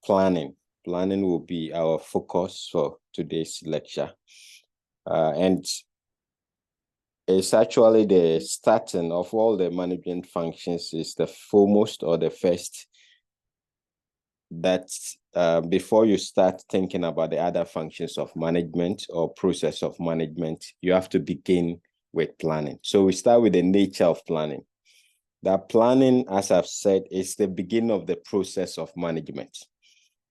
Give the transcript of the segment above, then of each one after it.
planning. Planning will be our focus for today's lecture. And it's actually the starting of all the management functions is the foremost or the first that before you start thinking about the other functions of management or process of management, you have to begin with planning. So we start with the nature of planning. That planning, as I've said, is the beginning of the process of management.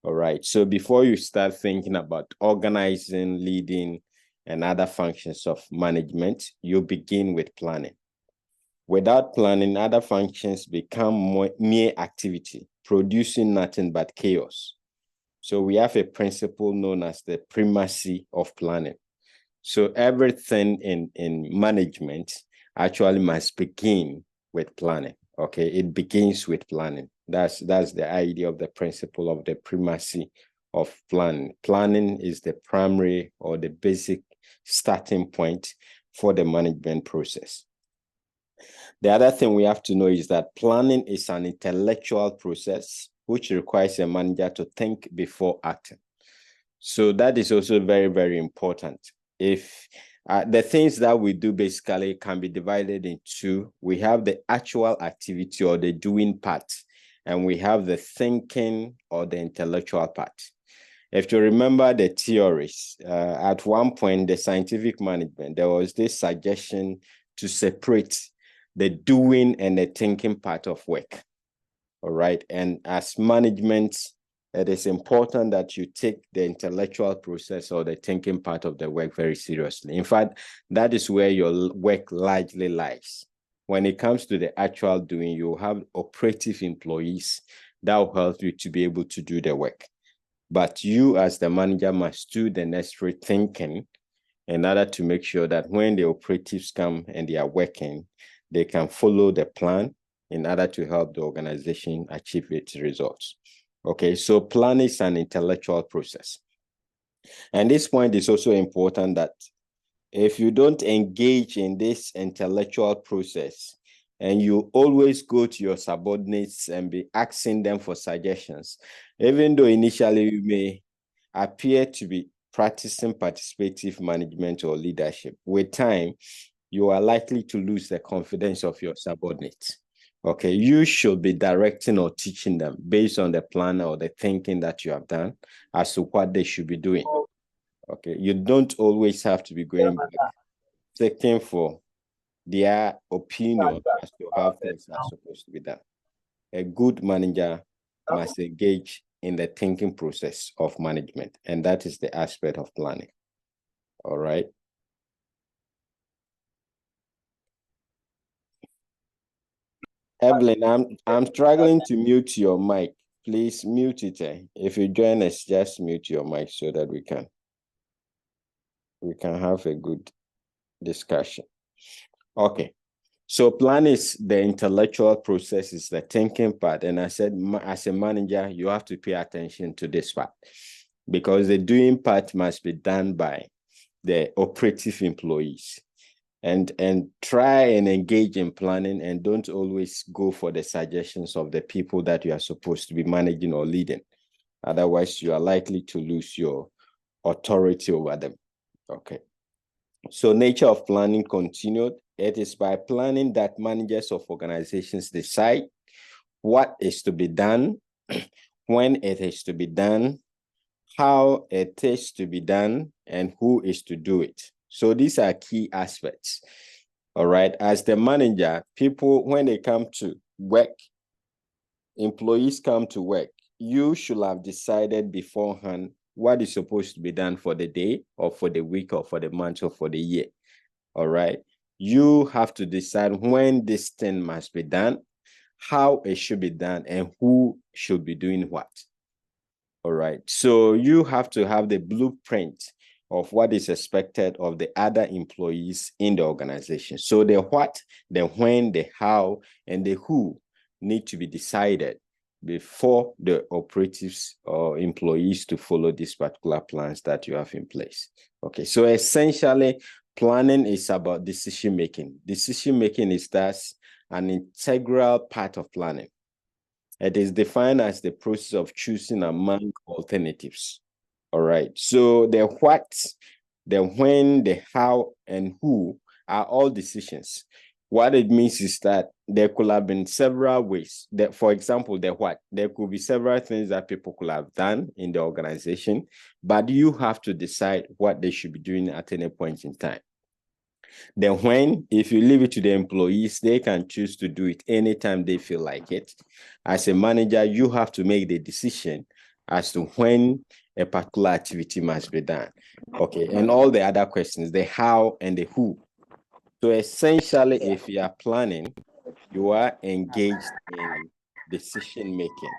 All right. So before you start thinking about organizing, leading, and other functions of management, you begin with planning. Without planning, other functions become mere activity, producing nothing but chaos. So we have a principle known as the primacy of planning. So everything in management actually must begin with planning. Okay, it begins with planning. That's the idea of the principle of the primacy of planning. Planning is the primary or the basic starting point for the management process. The other thing we have to know is that planning is an intellectual process which requires a manager to think before acting. So that is also very, very important. If the things that we do basically can be divided into, we have the actual activity or the doing part, and we have the thinking or the intellectual part. If you remember the theories, at one point, the scientific management, there was this suggestion to separate the doing and the thinking part of work. All right. And as management, it is important that you take the intellectual process or the thinking part of the work very seriously. In fact, that is where your work largely lies. When it comes to the actual doing, you have operative employees that will help you to be able to do the work. But you as the manager must do the necessary thinking in order to make sure that when the operatives come and they are working, they can follow the plan in order to help the organization achieve its results. Okay, so planning is an intellectual process. And this point is also important that if you don't engage in this intellectual process and you always go to your subordinates and be asking them for suggestions, even though initially you may appear to be practicing participative management or leadership, with time, you are likely to lose the confidence of your subordinates. Okay, you should be directing or teaching them based on the plan or the thinking that you have done as to what they should be doing. Okay, you don't always have to be going back, seeking for their opinion as to how things are supposed to be done. A good manager must engage in the thinking process of management, and that is the aspect of planning. All right. Evelyn, I'm struggling to mute your mic. Please mute it. If you join us, just mute your mic so that we can have a good discussion. Okay. So plan is the intellectual process, is the thinking part. And I said, as a manager, you have to pay attention to this part because the doing part must be done by the operative employees. And try and engage in planning and don't always go for the suggestions of the people that you are supposed to be managing or leading. Otherwise, you are likely to lose your authority over them. Okay. So nature of planning continued. It is by planning that managers of organizations decide what is to be done, when it is to be done, how it is to be done, and who is to do it. So these are key aspects. All right. As the manager, people, when they come to work, employees come to work, you should have decided beforehand what is supposed to be done for the day or for the week or for the month or for the year. All right. You have to decide when this thing must be done, how it should be done, and who should be doing what. All right. So you have to have the blueprint of what is expected of the other employees in the organization. So the what, the when, the how, and the who need to be decided before the operatives or employees to follow these particular plans that you have in place. Okay, so essentially, planning is about decision making. Decision making is thus an integral part of planning. It is defined as the process of choosing among alternatives. All right. So the what, the when, the how, and who are all decisions. What it means is that there could have been several ways. That, for example, the what, there could be several things that people could have done in the organization, but you have to decide what they should be doing at any point in time. Then when, if you leave it to the employees, they can choose to do it anytime they feel like it. As a manager, you have to make the decision as to when a particular activity must be done. Okay, and all the other questions, the how and the who. So essentially, if you are planning, you are engaged in decision making.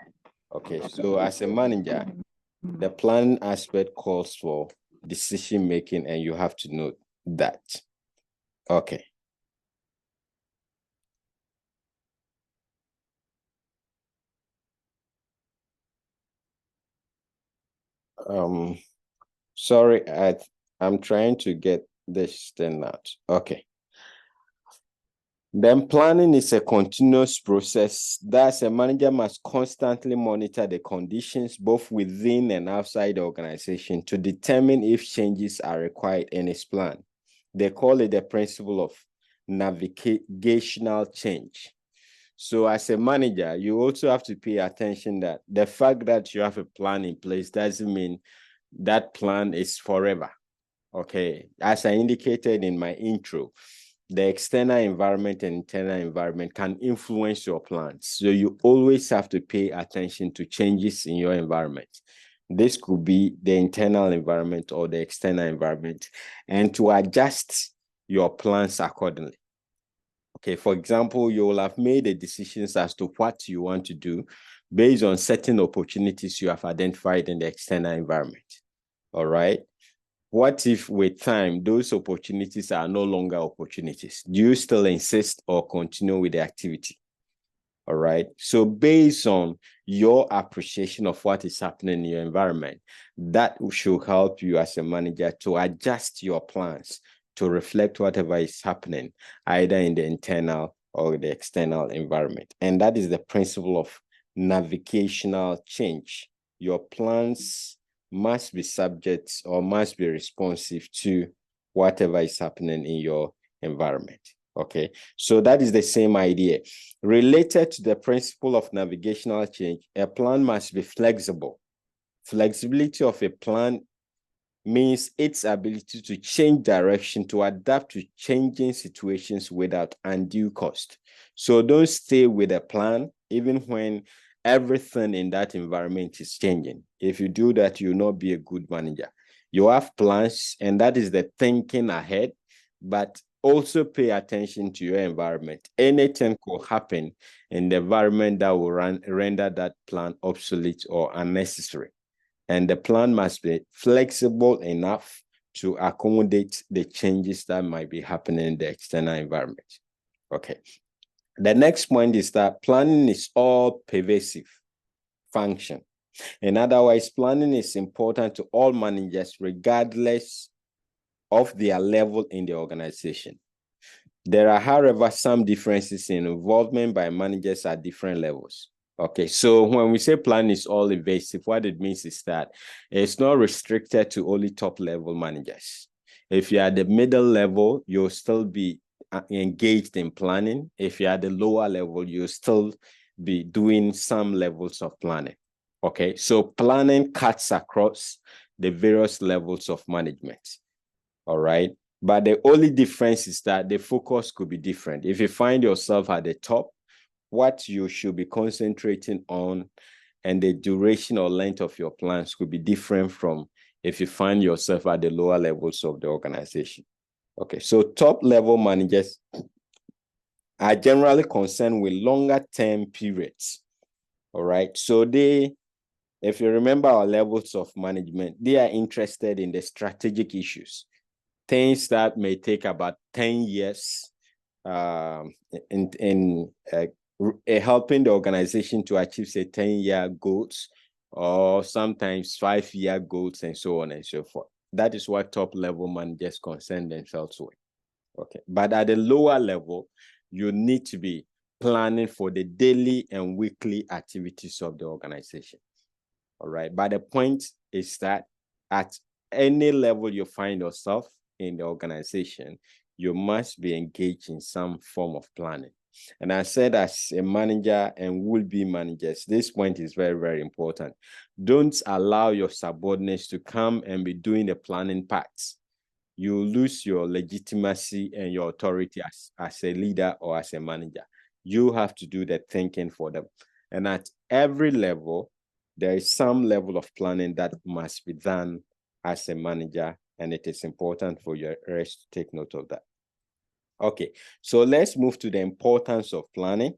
Okay, so as a manager, the planning aspect calls for decision making, and you have to know that. Okay. Sorry, I'm trying to get this thing out. Okay. Then planning is a continuous process. Thus, a manager must constantly monitor the conditions both within and outside the organization to determine if changes are required in its plan. They call it the principle of navigational change. So as a manager, you also have to pay attention that the fact that you have a plan in place doesn't mean that plan is forever. Okay, as I indicated in my intro, the external environment and internal environment can influence your plans. So you always have to pay attention to changes in your environment. This could be the internal environment or the external environment, and to adjust your plans accordingly. Okay, for example, you will have made the decisions as to what you want to do based on certain opportunities you have identified in the external environment. All right. What if with time, those opportunities are no longer opportunities? Do you still insist or continue with the activity? All right. So based on your appreciation of what is happening in your environment, that should help you as a manager to adjust your plans to reflect whatever is happening, either in the internal or the external environment. And that is the principle of navigational change. Your plans must be subject or must be responsive to whatever is happening in your environment. Okay, so that is the same idea. Related to the principle of navigational change, a plan must be flexible. Flexibility of a plan means its ability to change direction to adapt to changing situations without undue cost. So don't stay with a plan even when everything in that environment is changing. If you do that, you'll not be a good manager. You have plans, and that is the thinking ahead, but also pay attention to your environment. Anything could happen in the environment that will render that plan obsolete or unnecessary. And the plan must be flexible enough to accommodate the changes that might be happening in the external environment. Okay. The next point is that planning is all pervasive function. In other words, planning is important to all managers, regardless of their level in the organization. There are, however, some differences in involvement by managers at different levels. Okay, so when we say plan is all invasive, what it means is that it's not restricted to only top level managers. If you're at the middle level, you'll still be engaged in planning. If you're at the lower level, you'll still be doing some levels of planning. Okay, so planning cuts across the various levels of management. All right. But the only difference is that the focus could be different. If you find yourself at the top, what you should be concentrating on and the duration or length of your plans could be different from if you find yourself at the lower levels of the organization. Okay, so top level managers are generally concerned with longer term periods. All right, so if you remember our levels of management, they are interested in the strategic issues, things that may take about 10 years in helping the organization to achieve, say, 10-year goals, or sometimes 5-year goals, and so on and so forth. That is what top level managers concern themselves with. Okay, but at the lower level, you need to be planning for the daily and weekly activities of the organization. All right. But the point is that at any level you find yourself in the organization, you must be engaged in some form of planning. And I said, as a manager and will-be managers, this point is very, very important. Don't allow your subordinates to come and be doing the planning parts. You lose your legitimacy and your authority as a leader or as a manager. You have to do the thinking for them. And at every level, there is some level of planning that must be done as a manager, and it is important for your rest to take note of that. Okay, so let's move to the importance of planning.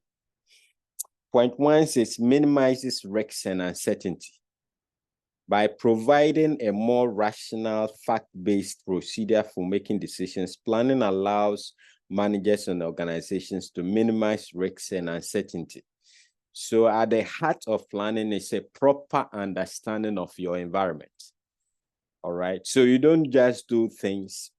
Point 1 says minimizes risks and uncertainty. By providing a more rational, fact-based procedure for making decisions, planning allows managers and organizations to minimize risks and uncertainty. So at the heart of planning is a proper understanding of your environment. All right. So you don't just do things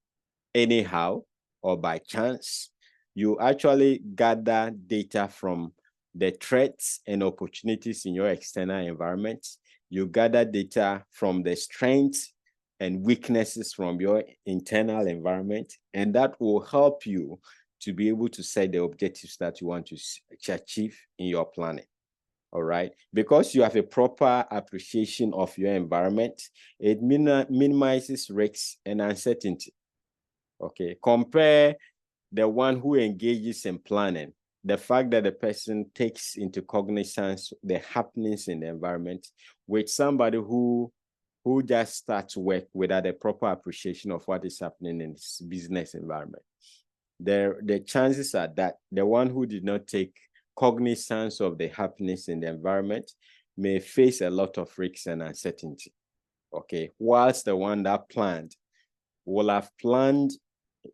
anyhow or by chance. You actually gather data from the threats and opportunities in your external environment. You gather data from the strengths and weaknesses from your internal environment, and that will help you to be able to set the objectives that you want to achieve in your planning. All right. Because you have a proper appreciation of your environment, it minimizes risks and uncertainty. Okay. Compare the one who engages in planning, the fact that the person takes into cognizance the happenings in the environment, with somebody who just starts work without a proper appreciation of what is happening in his business environment. The chances are that the one who did not take cognizance of the happenings in the environment may face a lot of risks and uncertainty. Okay, whilst the one that planned will have planned,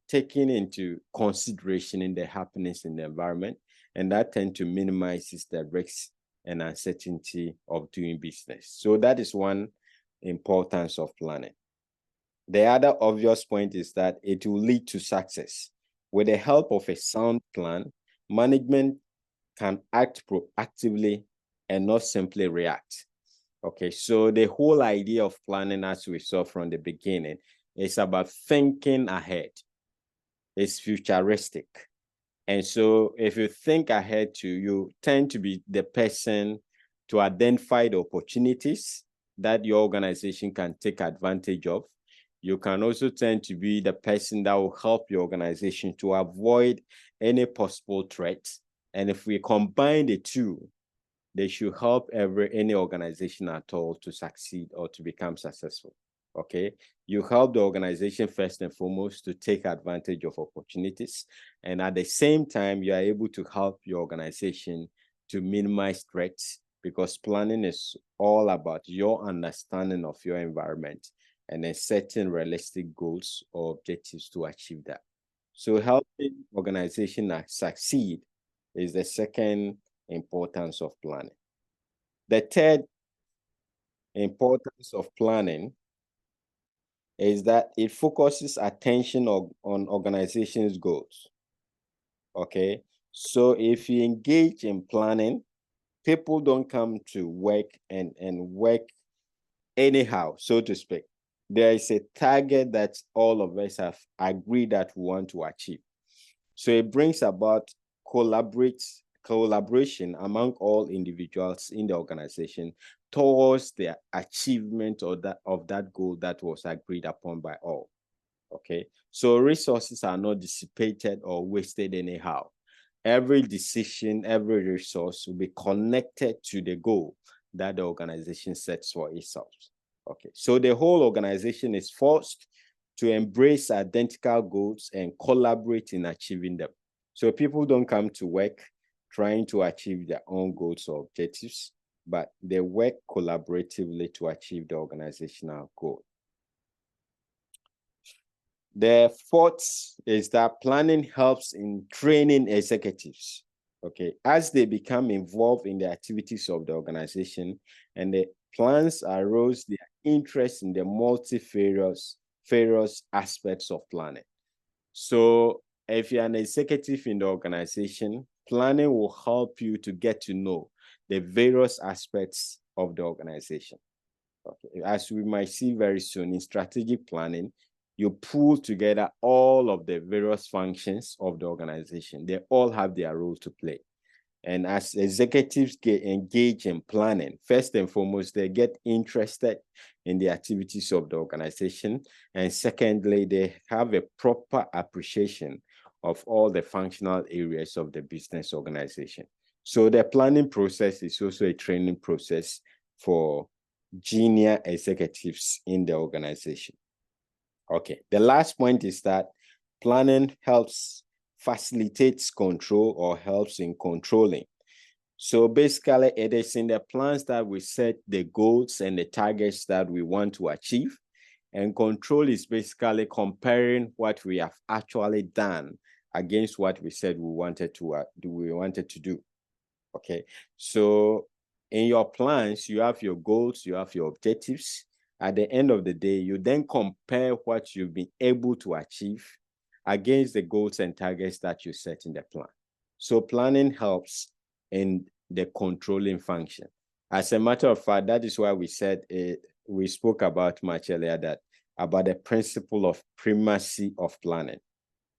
taking into consideration in the happenings in the environment, and that tend to minimizes the risks and uncertainty of doing business. So that is one importance of planning. The other obvious point is that it will lead to success. With the help of a sound plan, management can act proactively and not simply react. Okay, so the whole idea of planning, as we saw from the beginning, is about thinking ahead. It's futuristic. And so if you think ahead you tend to be the person to identify the opportunities that your organization can take advantage of. You can also tend to be the person that will help your organization to avoid any possible threats. And if we combine the two, they should help any organization at all to succeed or to become successful. Okay, you help the organization first and foremost to take advantage of opportunities, and at the same time, you are able to help your organization to minimize threats, because planning is all about your understanding of your environment and then setting realistic goals or objectives to achieve that. So helping organization succeed is the second importance of planning. The third importance of planning is that it focuses attention on organization's goals. Okay, so if you engage in planning, people don't come to work and work anyhow, so to speak. There is a target that all of us have agreed that we want to achieve. So it brings about collaboration among all individuals in the organization towards the achievement of that goal that was agreed upon by all. Okay, so resources are not dissipated or wasted anyhow. Every decision, every resource will be connected to the goal that the organization sets for itself. Okay, so the whole organization is forced to embrace identical goals and collaborate in achieving them. So people don't come to work trying to achieve their own goals or objectives, but they work collaboratively to achieve the organizational goal. The fourth is that planning helps in training executives. Okay, as they become involved in the activities of the organization and the plans arouse their interest in the multifarious aspects of planning. So if you're an executive in the organization, planning will help you to get to know the various aspects of the organization. Okay. As we might see very soon in strategic planning, you pull together all of the various functions of the organization. They all have their role to play. And as executives get engaged in planning, first and foremost, they get interested in the activities of the organization. And secondly, they have a proper appreciation of all the functional areas of the business organization. So the planning process is also a training process for junior executives in the organization. Okay, the last point is that planning facilitates control or helps in controlling. So basically, it is in the plans that we set the goals and the targets that we want to achieve. And control is basically comparing what we have actually done against what we said we wanted to do. Okay, so in your plans, you have your goals, you have your objectives. At the end of the day, you then compare what you've been able to achieve against the goals and targets that you set in the plan. So planning helps in the controlling function. As a matter of fact, that is why we said we spoke about much earlier about the principle of primacy of planning.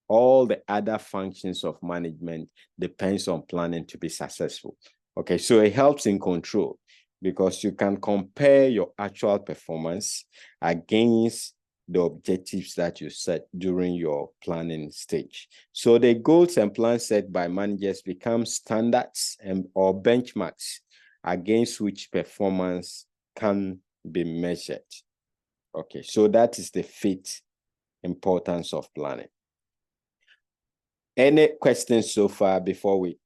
All the other functions of management depends on planning to be successful. Okay, so it helps in control because you can compare your actual performance against the objectives that you set during your planning stage. So the goals and plans set by managers become standards or benchmarks against which performance can be measured. Okay, so that is the fifth importance of planning. Any questions so far before we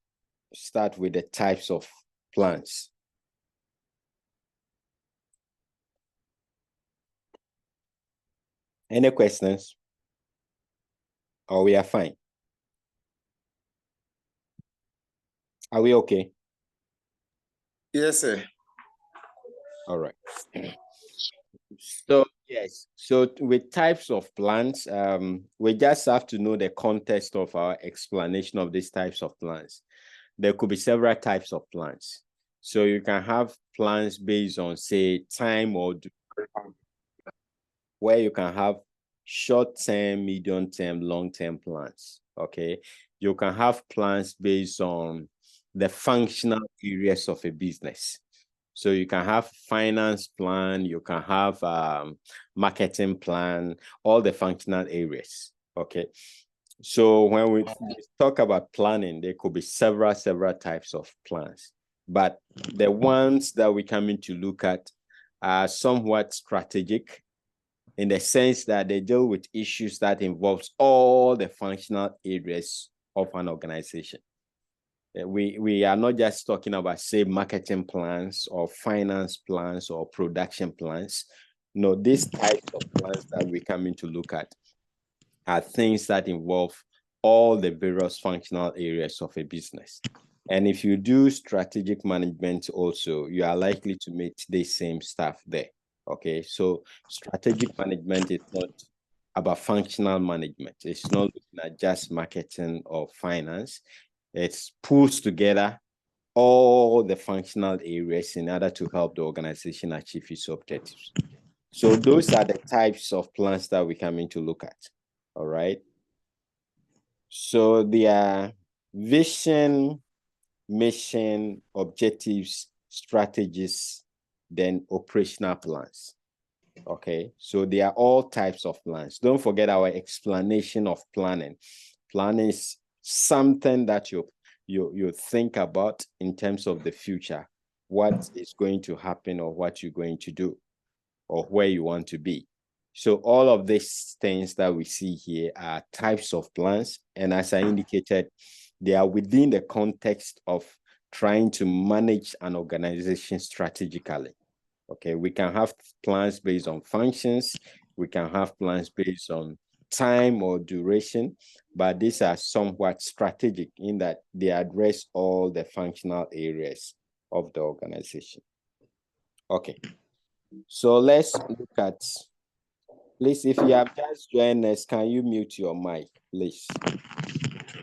start with the types of plans? Any questions? Or we are fine? Are we okay? Yes, sir. All right. So yes, so with types of plans, we just have to know the context of our explanation of these types of plans. There could be several types of plans. So you can have plans based on, say, time or where you can have short-term, medium-term, long-term plans. Okay, you can have plans based on the functional areas of a business. So you can have finance plan, you can have marketing plan, all the functional areas. Okay. So when we talk about planning, there could be several types of plans. But the ones that we come in to look at are somewhat strategic in the sense that they deal with issues that involves all the functional areas of an organization. We are not just talking about, say, marketing plans or finance plans or production plans. No, these types of plans that we come in to look at are things that involve all the various functional areas of a business. And if you do strategic management also, you are likely to meet the same stuff there. Okay, so strategic management is not about functional management. It's not looking at just marketing or finance. It pulls together all the functional areas in order to help the organization achieve its objectives. So those are the types of plans that we come in to look at. All right. So there are vision, mission, objectives, strategies, then operational plans. Okay, so they are all types of plans. Don't forget our explanation of planning. Planning is something that you think about in terms of the future, what is going to happen or what you're going to do or where you want to be. So all of these things that we see here are types of plans. And as I indicated, they are within the context of trying to manage an organization strategically. Okay, we can have plans based on functions. We can have plans based on time or duration, but these are somewhat strategic in that they address all the functional areas of the organization. Okay, so let's look at, please, if you have just joined us, can you mute your mic, please?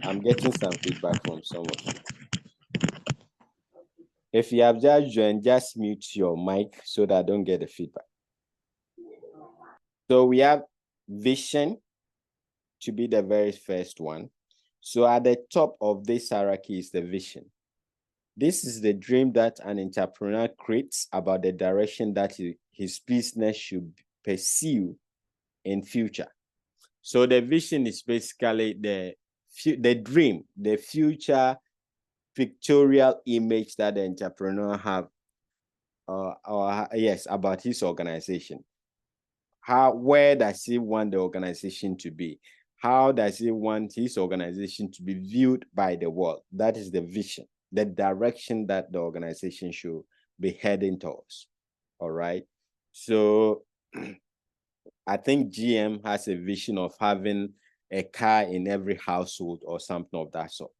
I'm getting some feedback from some of you. If you have just joined, just mute your mic so that I don't get the feedback. So we have vision to be the very first one. So at the top of this hierarchy is the vision. This is the dream that an entrepreneur creates about the direction that his business should pursue in future. So the vision is basically the dream, the future pictorial image that the entrepreneur have, about his organization. Where does he want the organization to be? How does he want his organization to be viewed by the world? That is the vision, the direction that the organization should be heading towards. All right. So I think GM has a vision of having a car in every household or something of that sort.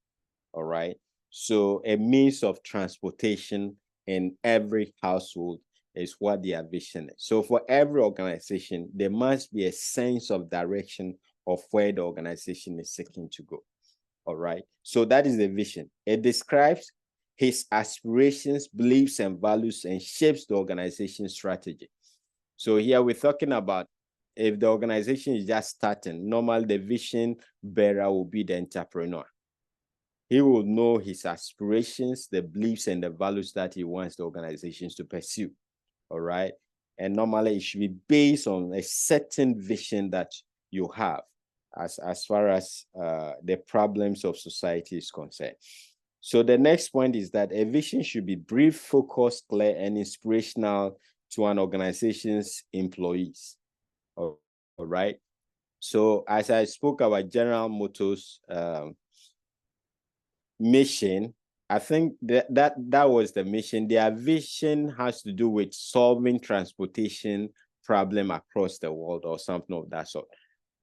All right. So a means of transportation in every household is what their vision is. So for every organization, there must be a sense of direction of where the organization is seeking to go. All right. So that is the vision. It describes his aspirations, beliefs, and values and shapes the organization's strategy. So here we're talking about if the organization is just starting, normally the vision bearer will be the entrepreneur. He will know his aspirations, the beliefs, and the values that he wants the organizations to pursue. All right. And normally it should be based on a certain vision that you have as far as the problems of society is concerned. So the next point is that a vision should be brief, focused, clear, and inspirational to an organization's employees. All right. So as I spoke about General Motors mission, I think that was the mission. Their vision has to do with solving transportation problem across the world or something of that sort.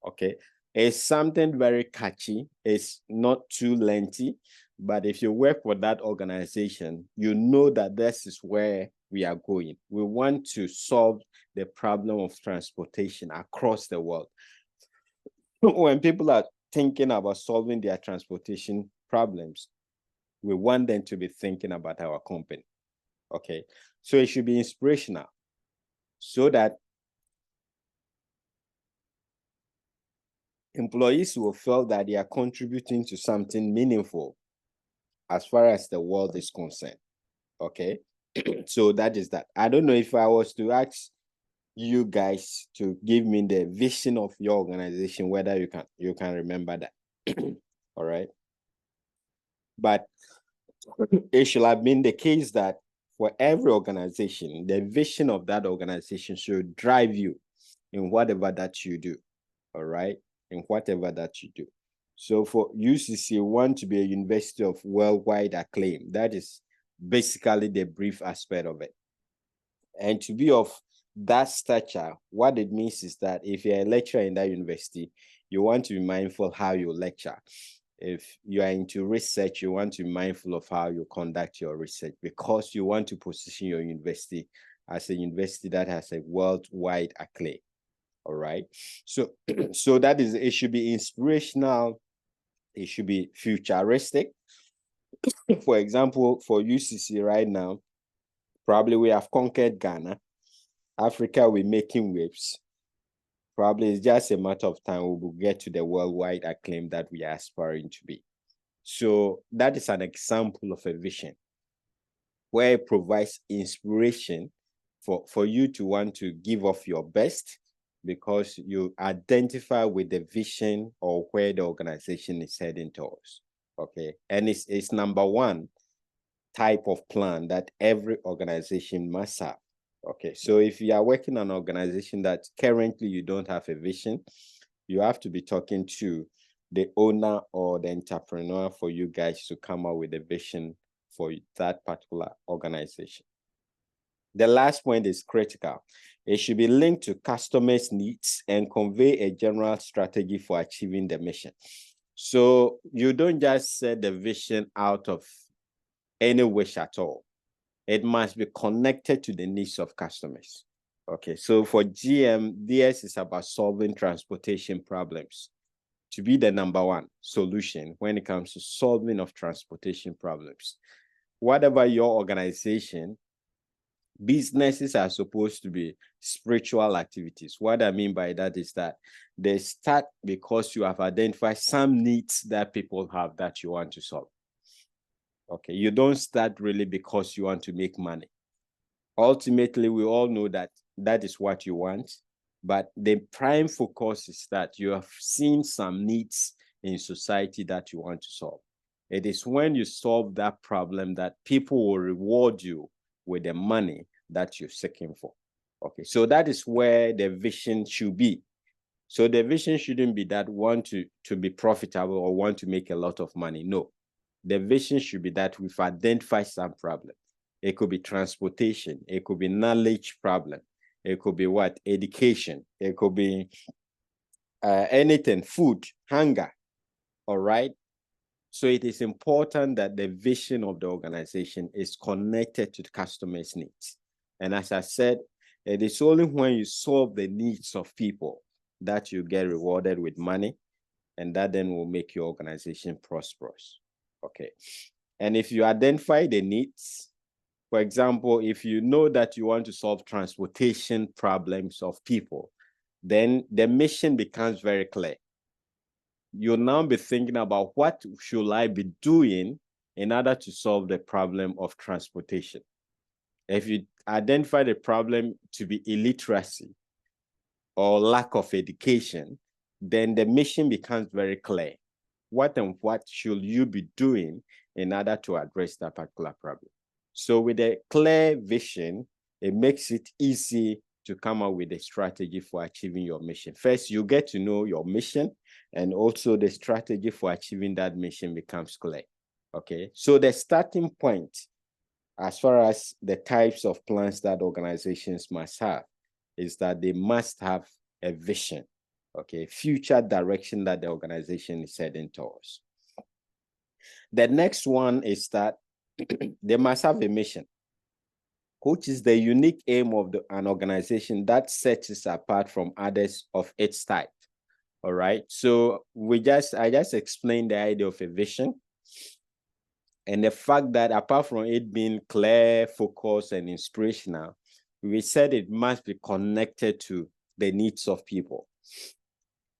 Okay. It's something very catchy. It's not too lengthy, but if you work with that organization, you know that this is where we are going. We want to solve the problem of transportation across the world. When people are thinking about solving their transportation problems, we want them to be thinking about our company. Okay. So it should be inspirational so that employees will feel that they are contributing to something meaningful as far as the world is concerned. Okay. So that is that. I don't know if I was to ask you guys to give me the vision of your organization, whether you can remember that. All right. But it should have been the case that for every organization, the vision of that organization should drive you in whatever that you do. All right. In whatever that you do. So for UCC, you want to be a university of worldwide acclaim. That is basically the brief aspect of it. And to be of that stature, what it means is that if you're a lecturer in that university, you want to be mindful how you lecture. If you are into research, you want to be mindful of how you conduct your research because you want to position your university as a university that has a worldwide acclaim. All right. So that is, it should be inspirational. It should be futuristic. For example, for UCC right now, probably we have conquered Ghana. Africa, we're making waves. Probably it's just a matter of time we will get to the worldwide acclaim that we are aspiring to be. So that is an example of a vision where it provides inspiration for you to want to give off your best because you identify with the vision or where the organization is heading towards. Okay. And it's number one type of plan that every organization must have. Okay. So if you are working on an organization that currently you don't have a vision, you have to be talking to the owner or the entrepreneur for you guys to come up with a vision for that particular organization. The last point is critical. It should be linked to customers' needs and convey a general strategy for achieving the mission. So you don't just set the vision out of any wish at all. It must be connected to the needs of customers. Okay, so for GM, this is about solving transportation problems to be the number one solution when it comes to solving of transportation problems. whatever your organization, businesses are supposed to be spiritual activities. What I mean by that is that they start because you have identified some needs that people have that you want to solve. Okay, you don't start really because you want to make money. Ultimately, we all know that that is what you want, but the prime focus is that you have seen some needs in society that you want to solve. It is when you solve that problem that people will reward you with the money that you're seeking for. Okay, so that is where the vision should be. So the vision shouldn't be that want to be profitable or want to make a lot of money. No, the vision should be that we've identified some problem. It could be transportation. It could be knowledge problem. It could be what? Education. It could be anything, food, hunger. All right. So it is important that the vision of the organization is connected to the customer's needs. And as I said, it is only when you solve the needs of people that you get rewarded with money, and that then will make your organization prosperous. Okay. And if you identify the needs, for example, if you know that you want to solve transportation problems of people, then the mission becomes very clear. You'll now be thinking about what should I be doing in order to solve the problem of transportation. If you identify the problem to be illiteracy or lack of education, then the mission becomes very clear. What and what should you be doing in order to address that particular problem? So with a clear vision, it makes it easy to come up with a strategy for achieving your mission. First, you get to know your mission, and also the strategy for achieving that mission becomes clear. Okay, so the starting point, as far as the types of plans that organizations must have, is that they must have a vision, okay, future direction that the organization is heading towards. The next one is that they must have a mission, which is the unique aim of an organization that sets it apart from others of its type. All right. So I just explained the idea of a vision and the fact that apart from it being clear, focused, and inspirational, we said it must be connected to the needs of people.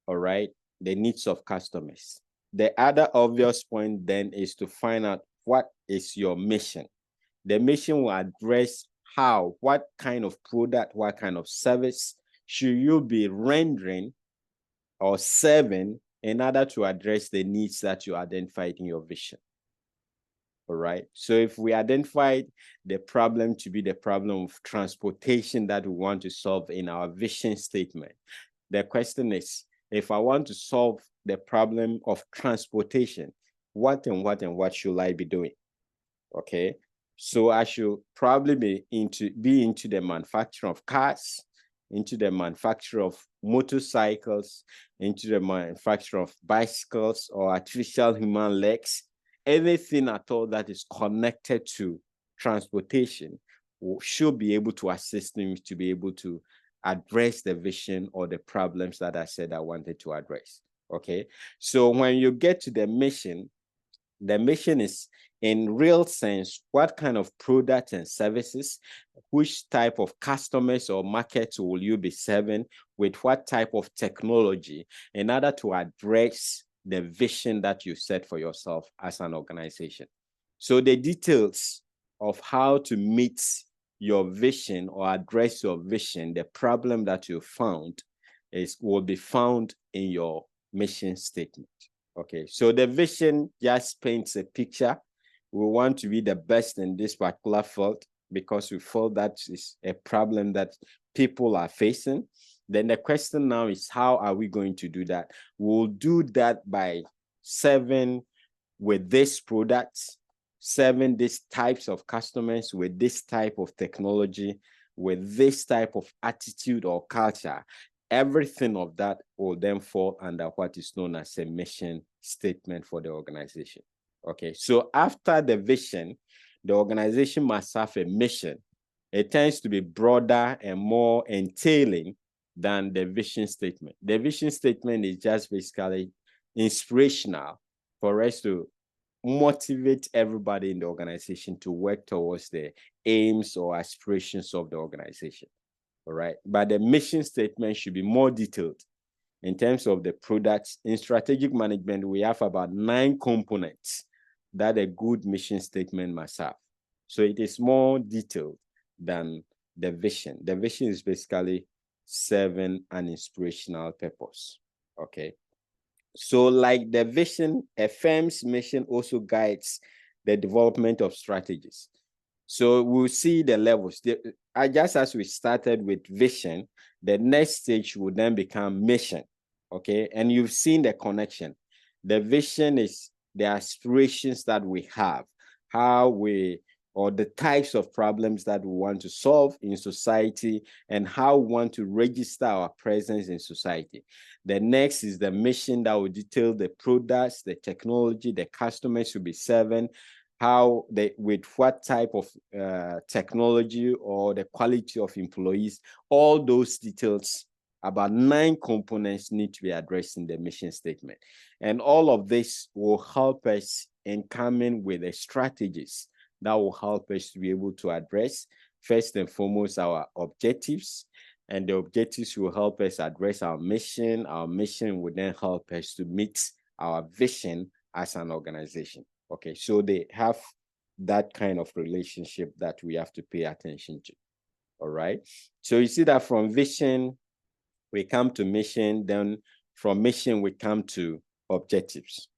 All right. The needs of customers. The other obvious point then is to find out what is your mission. The mission will address what kind of product, what kind of service should you be rendering or serving in order to address the needs that you identified in your vision. All right. So if we identified the problem to be the problem of transportation that we want to solve in our vision statement, the question is, if I want to solve the problem of transportation, what should I be doing? Okay. So I should probably be into the manufacture of cars, into the manufacture of motorcycles, into the manufacture of bicycles or artificial human legs. Anything at all that is connected to transportation should be able to assist me to be able to address the vision or the problems that I said I wanted to address. Okay. So when you get to the mission is in real sense, what kind of products and services, which type of customers or markets will you be serving with what type of technology in order to address the vision that you set for yourself as an organization. So the details of how to meet your vision or address your vision, the problem that you found will be found in your mission statement. Okay, so the vision just paints a picture. We want to be the best in this particular field because we feel that is a problem that people are facing. Then the question now is, how are we going to do that? We'll do that by serving with these products, serving these types of customers with this type of technology, with this type of attitude or culture. Everything of that will then fall under what is known as a mission statement for the organization. Okay, so after the vision, the organization must have a mission. It tends to be broader and more entailing than the vision statement. The vision statement is just basically inspirational for us to motivate everybody in the organization to work towards the aims or aspirations of the organization. All right. But the mission statement should be more detailed in terms of the products. In strategic management, we have about 9 components that a good mission statement must have. So it is more detailed than the vision. The vision is basically serving an inspirational purpose. Okay. So like the vision, a firm's mission also guides the development of strategies. So we'll see the levels. Just as we started with vision, the next stage will then become mission. Okay. And you've seen the connection. The vision is the aspirations that we have, or the types of problems that we want to solve in society, and how we want to register our presence in society. The next is the mission that will detail the products, the technology, the customers will be serving, with what type of technology or the quality of employees. All those details, about 9 components, need to be addressed in the mission statement. And all of this will help us in coming with the strategies that will help us to be able to address, first and foremost, our objectives. And the objectives will help us address our mission. Our mission will then help us to meet our vision as an organization. Okay, so they have that kind of relationship that we have to pay attention to. All right. So you see that from vision, we come to mission. Then from mission, we come to objectives.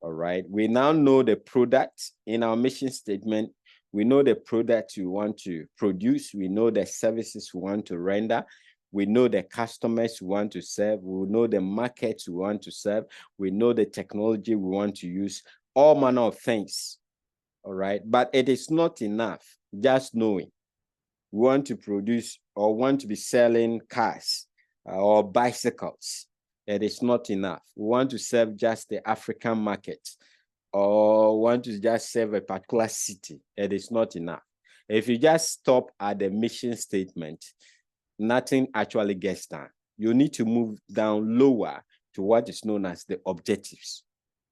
All right. We now know the product in our mission statement. We know the product we want to produce. We know the services we want to render. We know the customers we want to serve. We know the markets we want to serve. We know the technology we want to use, all manner of things. All right. But it is not enough just knowing. We want to produce or want to be selling cars or bicycles. It is not enough. We want to serve just the African market or want to just serve a particular city. It is not enough. If you just stop at the mission statement, nothing actually gets done. You need to move down lower to what is known as the objectives.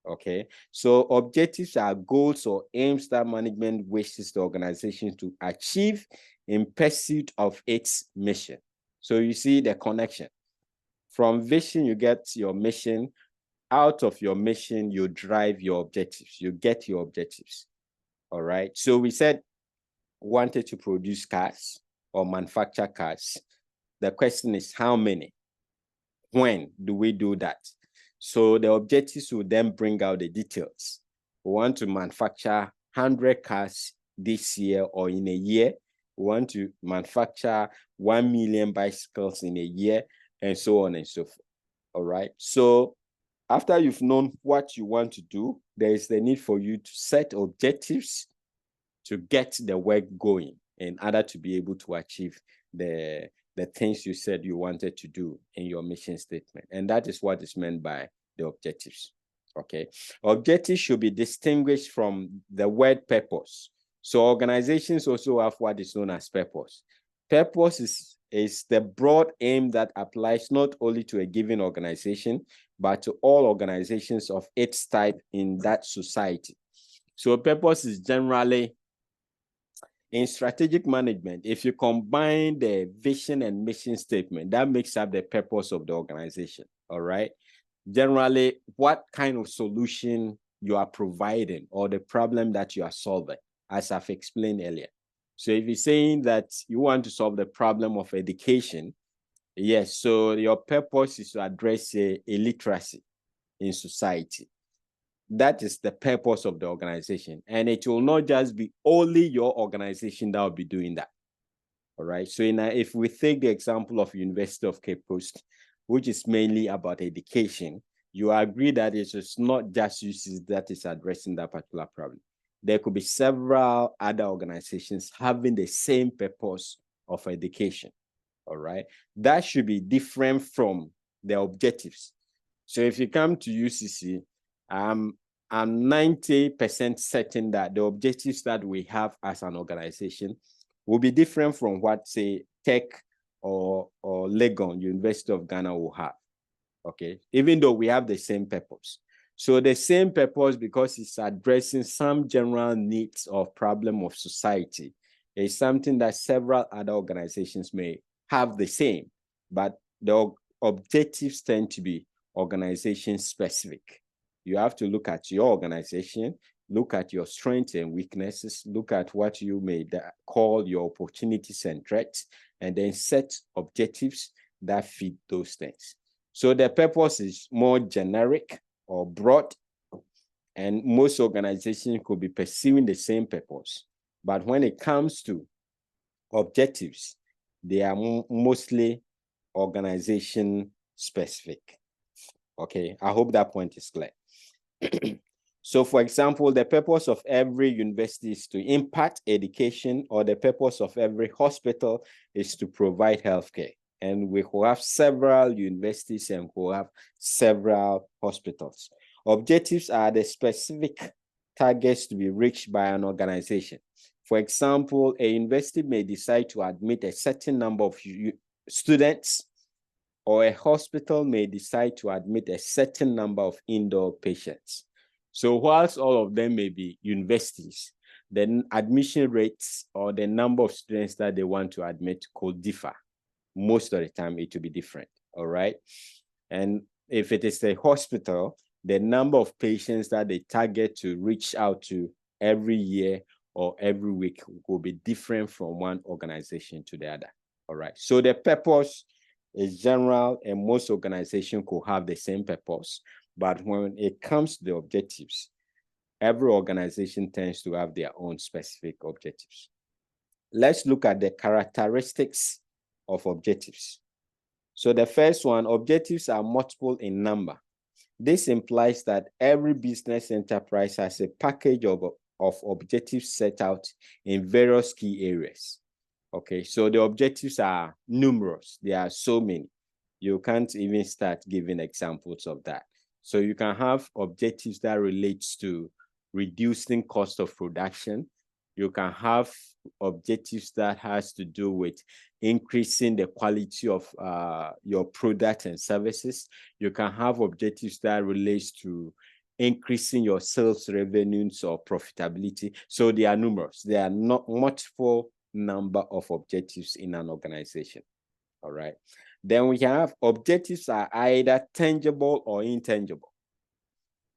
Okay, so objectives are goals or aims that management wishes the organization to achieve in pursuit of its mission. So you see the connection. From vision, you get your mission. Out of your mission, you drive your objectives. You get your objectives. All right. So we said wanted to produce cars or manufacture cars. The question is how many? When do we do that? So the objectives will then bring out the details. We want to manufacture 100 cars this year or in a year. We want to manufacture 1 million bicycles in a year, and so on and so forth. All right. So after you've known what you want to do, there is the need for you to set objectives to get the work going in order to be able to achieve the things you said you wanted to do in your mission statement. And that is what is meant by the objectives. Okay. Objectives should be distinguished from the word purpose. So organizations also have what is known as purpose. Purpose is the broad aim that applies not only to a given organization, but to all organizations of its type in that society. So purpose is generally, in strategic management, if you combine the vision and mission statement, that makes up the purpose of the organization. All right. Generally, what kind of solution you are providing or the problem that you are solving, as I've explained earlier. So if you're saying that you want to solve the problem of education, yes, so your purpose is to address illiteracy in society. That is the purpose of the organization. And it will not just be only your organization that will be doing that. All right. So if we take the example of University of Cape Coast, which is mainly about education, you agree that it is not just UCs that is addressing that particular problem. There could be several other organizations having the same purpose of education. All right. That should be different from the objectives. So if you come to UCC, I'm 90% certain that the objectives that we have as an organization will be different from what, say, Tech or Legon, University of Ghana, will have. Okay, even though we have the same purpose. So the same purpose, because it's addressing some general needs or problem of society, is something that several other organizations may have the same, but the objectives tend to be organization specific. You have to look at your organization, look at your strengths and weaknesses, look at what you may call your opportunities and threats, and then set objectives that fit those things. So the purpose is more generic or broad, and most organizations could be pursuing the same purpose. But when it comes to objectives, they are mostly organization specific. Okay, I hope that point is clear. So, for example, the purpose of every university is to impart education, or the purpose of every hospital is to provide healthcare. And we will have several universities and we'll have several hospitals. Objectives are the specific targets to be reached by an organization. For example, a university may decide to admit a certain number of students, or a hospital may decide to admit a certain number of indoor patients. So whilst all of them may be universities, the admission rates or the number of students that they want to admit could differ. Most of the time, it will be different, all right? And if it is a hospital, the number of patients that they target to reach out to every year or every week will be different from one organization to the other, all right? So the purpose is general, and most organizations could have the same purpose. But when it comes to the objectives, every organization tends to have their own specific objectives. Let's look at the characteristics of objectives. So the first one, objectives are multiple in number. This implies that every business enterprise has a package of objectives set out in various key areas. Okay, so the objectives are numerous. There are so many. You can't even start giving examples of that. So you can have objectives that relates to reducing cost of production. You can have objectives that has to do with increasing the quality of your product and services. You can have objectives that relates to increasing your sales revenues or profitability. So they are numerous. There are not multiple number of objectives in an organization. All right. Then we have objectives are either tangible or intangible.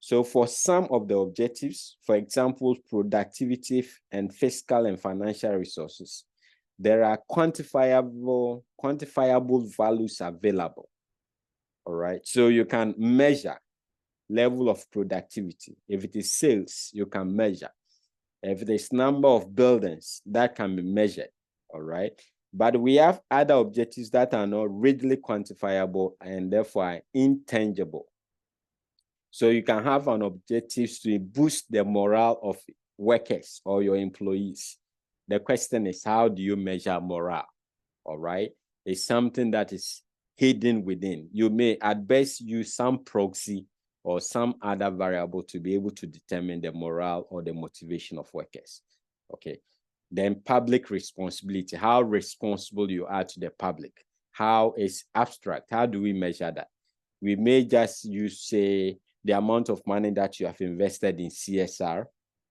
So for some of the objectives, for example, productivity and fiscal and financial resources, there are quantifiable values available. All right. So you can measure level of productivity. If it is sales, you can measure. If it is number of buildings, that can be measured. All right. But we have other objectives that are not readily quantifiable and therefore are intangible. So you can have an objective to boost the morale of workers or your employees. The question is, how do you measure morale? All right. It's something that is hidden within. You may at best use some proxy or some other variable to be able to determine the morale or the motivation of workers. Okay. Then public responsibility, how responsible you are to the public. How is abstract? How do we measure that? We may just use, say, the amount of money that you have invested in CSR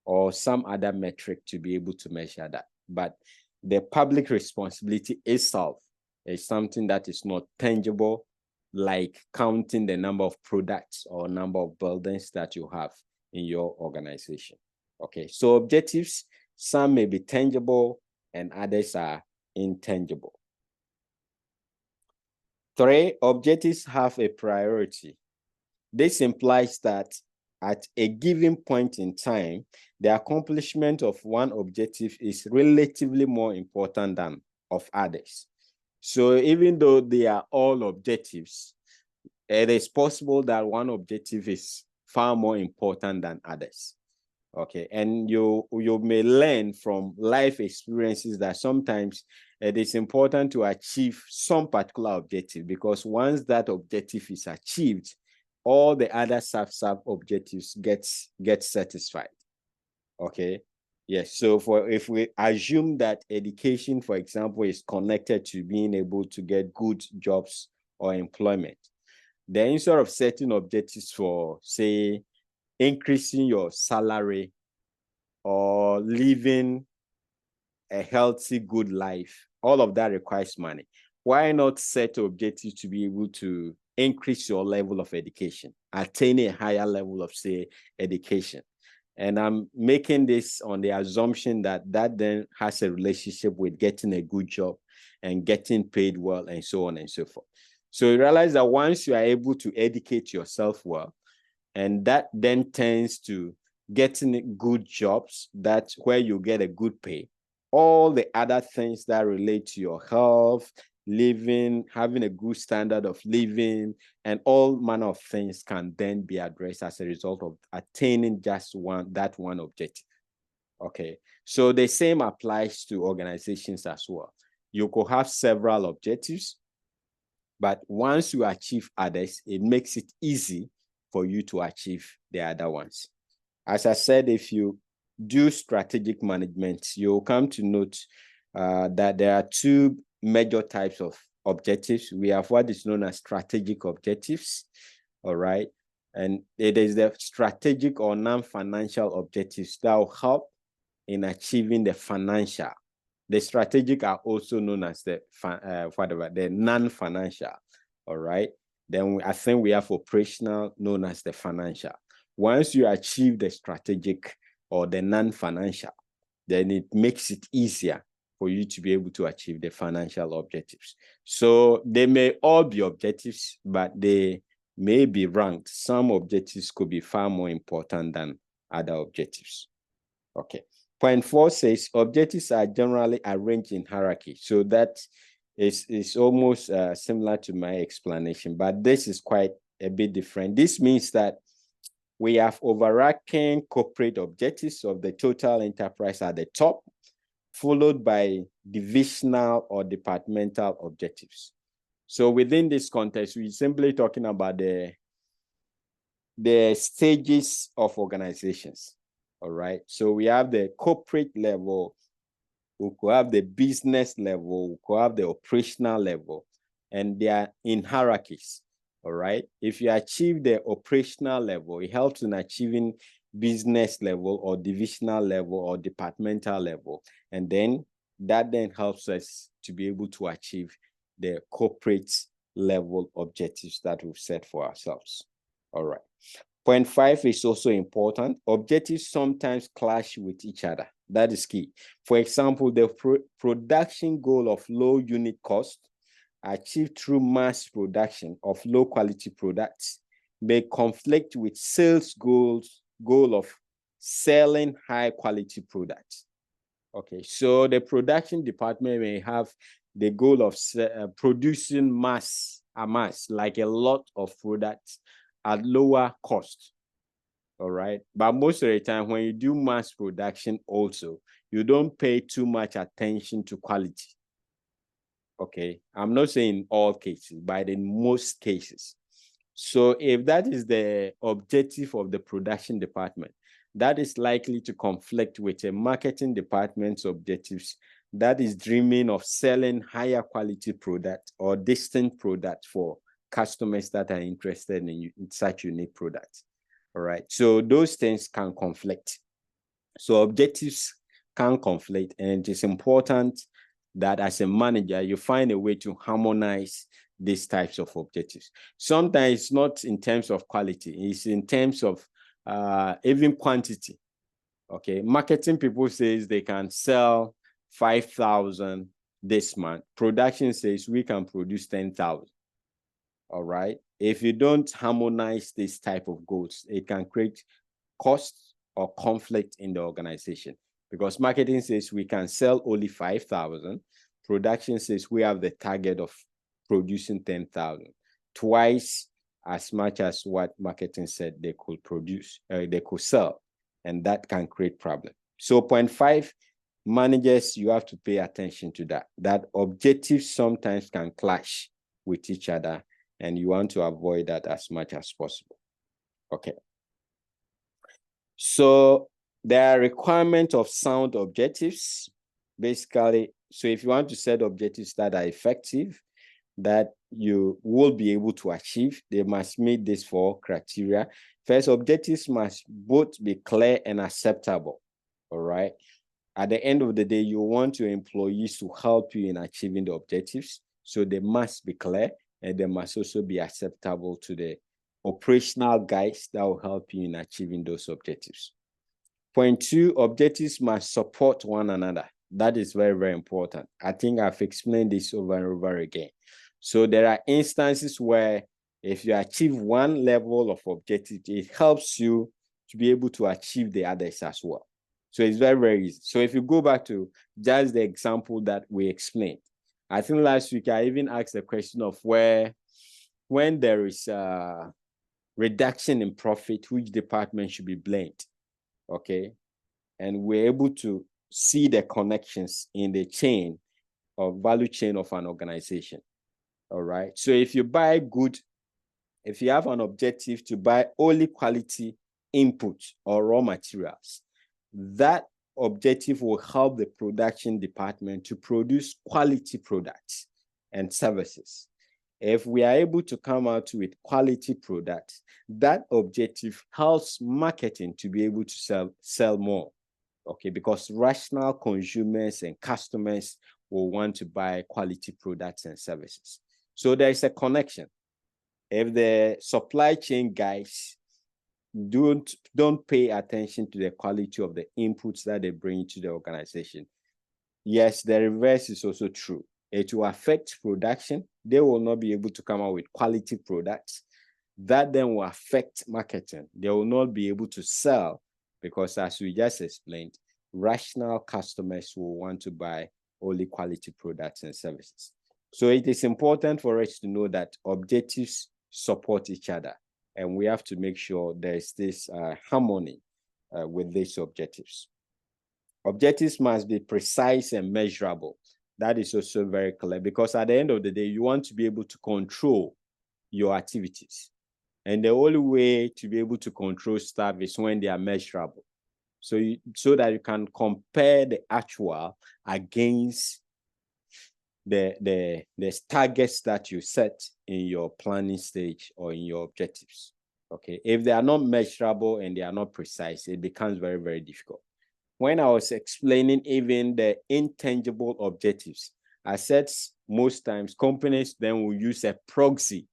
or some other metric to be able to measure that. But the public responsibility itself is something that is not tangible, like counting the number of products or number of buildings that you have in your organization. Okay, so objectives, some may be tangible and others are intangible. 3, objectives have a priority. This implies that at a given point in time, the accomplishment of one objective is relatively more important than of others. So even though they are all objectives, it is possible that one objective is far more important than others. Okay, and you may learn from life experiences that sometimes it is important to achieve some particular objective, because once that objective is achieved, all the other sub objectives get satisfied. Okay, yes. So if we assume that education, for example, is connected to being able to get good jobs or employment, then instead of setting objectives for, say, increasing your salary or living a healthy, good life, all of that requires money. Why not set objectives to be able to increase your level of education, attain a higher level of, say, education? And I'm making this on the assumption that that then has a relationship with getting a good job and getting paid well and so on and so forth. So you realize that once you are able to educate yourself well, and that then tends to getting good jobs, that's where you get a good pay. All the other things that relate to your health, living, having a good standard of living, and all manner of things can then be addressed as a result of attaining just that one objective. Okay, so the same applies to organizations as well. You could have several objectives, but once you achieve others, it makes it easy for you to achieve the other ones. As I said, if you do strategic management, you'll come to note that there are two major types of objectives. We have what is known as strategic objectives, all right? And it is the strategic or non-financial objectives that will help in achieving the financial. The strategic are also known as the non-financial, all right? Then I think we have operational, known as the financial. Once you achieve the strategic or the non-financial, then it makes it easier for you to be able to achieve the financial objectives. So they may all be objectives, but they may be ranked. Some objectives could be far more important than other objectives. Okay. Point 4 says objectives are generally arranged in hierarchy. So that is almost similar to my explanation, but this is quite a bit different. This means that we have overarching corporate objectives of the total enterprise at the top, followed by divisional or departmental objectives. So within this context, we're simply talking about the stages of organizations. All right. So we have the corporate level, we could have the business level, we could have the operational level, and they are in hierarchies. All right. If you achieve the operational level, it helps in achieving business level or divisional level or departmental level. And then that then helps us to be able to achieve the corporate level objectives that we've set for ourselves. All right. Point 5 is also important. Objectives sometimes clash with each other. That is key. For example, the production goal of low unit cost achieved through mass production of low quality products may conflict with sales goal of selling high quality products. Okay, so the production department may have the goal of producing like a lot of products at lower cost. All right. But most of the time, when you do mass production also, you don't pay too much attention to quality. Okay. I'm not saying in all cases, but in most cases. So if that is the objective of the production department, that is likely to conflict with a marketing department's objectives that is dreaming of selling higher quality product or distinct product for customers that are interested in such unique products. All right. So those things can conflict. So objectives can conflict, and it is important that as a manager, you find a way to harmonize these types of objectives. Sometimes it's not in terms of quality, it's in terms of even quantity. Okay. Marketing people says they can sell 5,000 this month. Production says we can produce 10,000. All right. If you don't harmonize this type of goals, it can create cost or conflict in the organization, because marketing says we can sell only 5,000. Production says we have the target of producing 10,000, twice as much as what marketing said they could produce, they could sell, and that can create problem. So point 5, managers, you have to pay attention to that objectives sometimes can clash with each other, and you want to avoid that as much as possible. Okay. So there are requirements of sound objectives, basically. So if you want to set objectives that are effective, that you will be able to achieve. They must meet these 4 criteria. First, objectives must both be clear and acceptable. All right. At the end of the day, you want your employees to help you in achieving the objectives. So they must be clear, and they must also be acceptable to the operational guides that will help you in achieving those objectives. Point 2, objectives must support one another. That is very, very important. I think I've explained this over and over again. So there are instances where if you achieve one level of objective, it helps you to be able to achieve the others as well. So it's very, very easy. So if you go back to just the example that we explained, I think last week I even asked the question of when there is a reduction in profit, which department should be blamed, okay? And we're able to see the connections in the chain of value chain of an organization, all right? So if you have an objective to buy only quality input or raw materials, that objective will help the production department to produce quality products and services. If we are able to come out with quality products, that objective helps marketing to be able to sell more, okay? Because rational consumers and customers will want to buy quality products and services. So there is a connection. If the supply chain guys don't pay attention to the quality of the inputs that they bring to the organization, yes, the reverse is also true. It will affect production. They will not be able to come out with quality products. That then will affect marketing. They will not be able to sell because, as we just explained, rational customers will want to buy only quality products and services. So it is important for us to know that objectives support each other, and we have to make sure there is this harmony with these objectives. Objectives must be precise and measurable. That is also very clear, because at the end of the day, you want to be able to control your activities. And the only way to be able to control stuff is when they are measurable. So that you can compare the actual against the targets that you set in your planning stage or in your objectives. Okay. If they are not measurable and they are not precise, it becomes very, very difficult. When I was explaining even the intangible objectives, I said most times companies then will use a proxy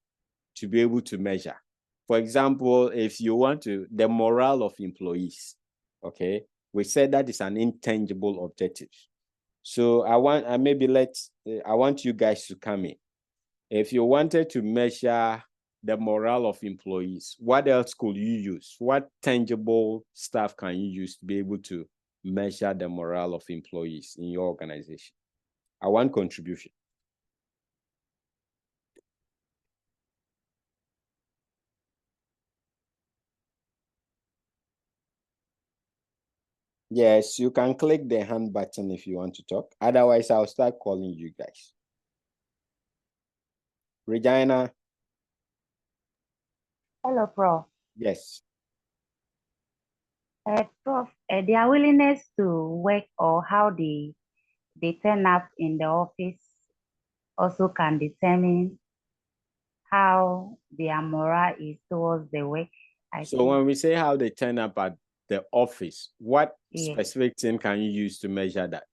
to be able to measure. For example, if you want the morale of employees, okay, we said that is an intangible objective. So I want you guys to come in. If you wanted to measure the morale of employees, what else could you use? What tangible stuff can you use to be able to measure the morale of employees in your organization? I want contribution. Yes, you can click the hand button if you want to talk. Otherwise, I'll start calling you guys. Regina. Hello, Prof. Yes. Prof, their willingness to work or how they turn up in the office also can determine how their morale is towards the work. So when we say how they turn up at the office, what specific thing can you use to measure that?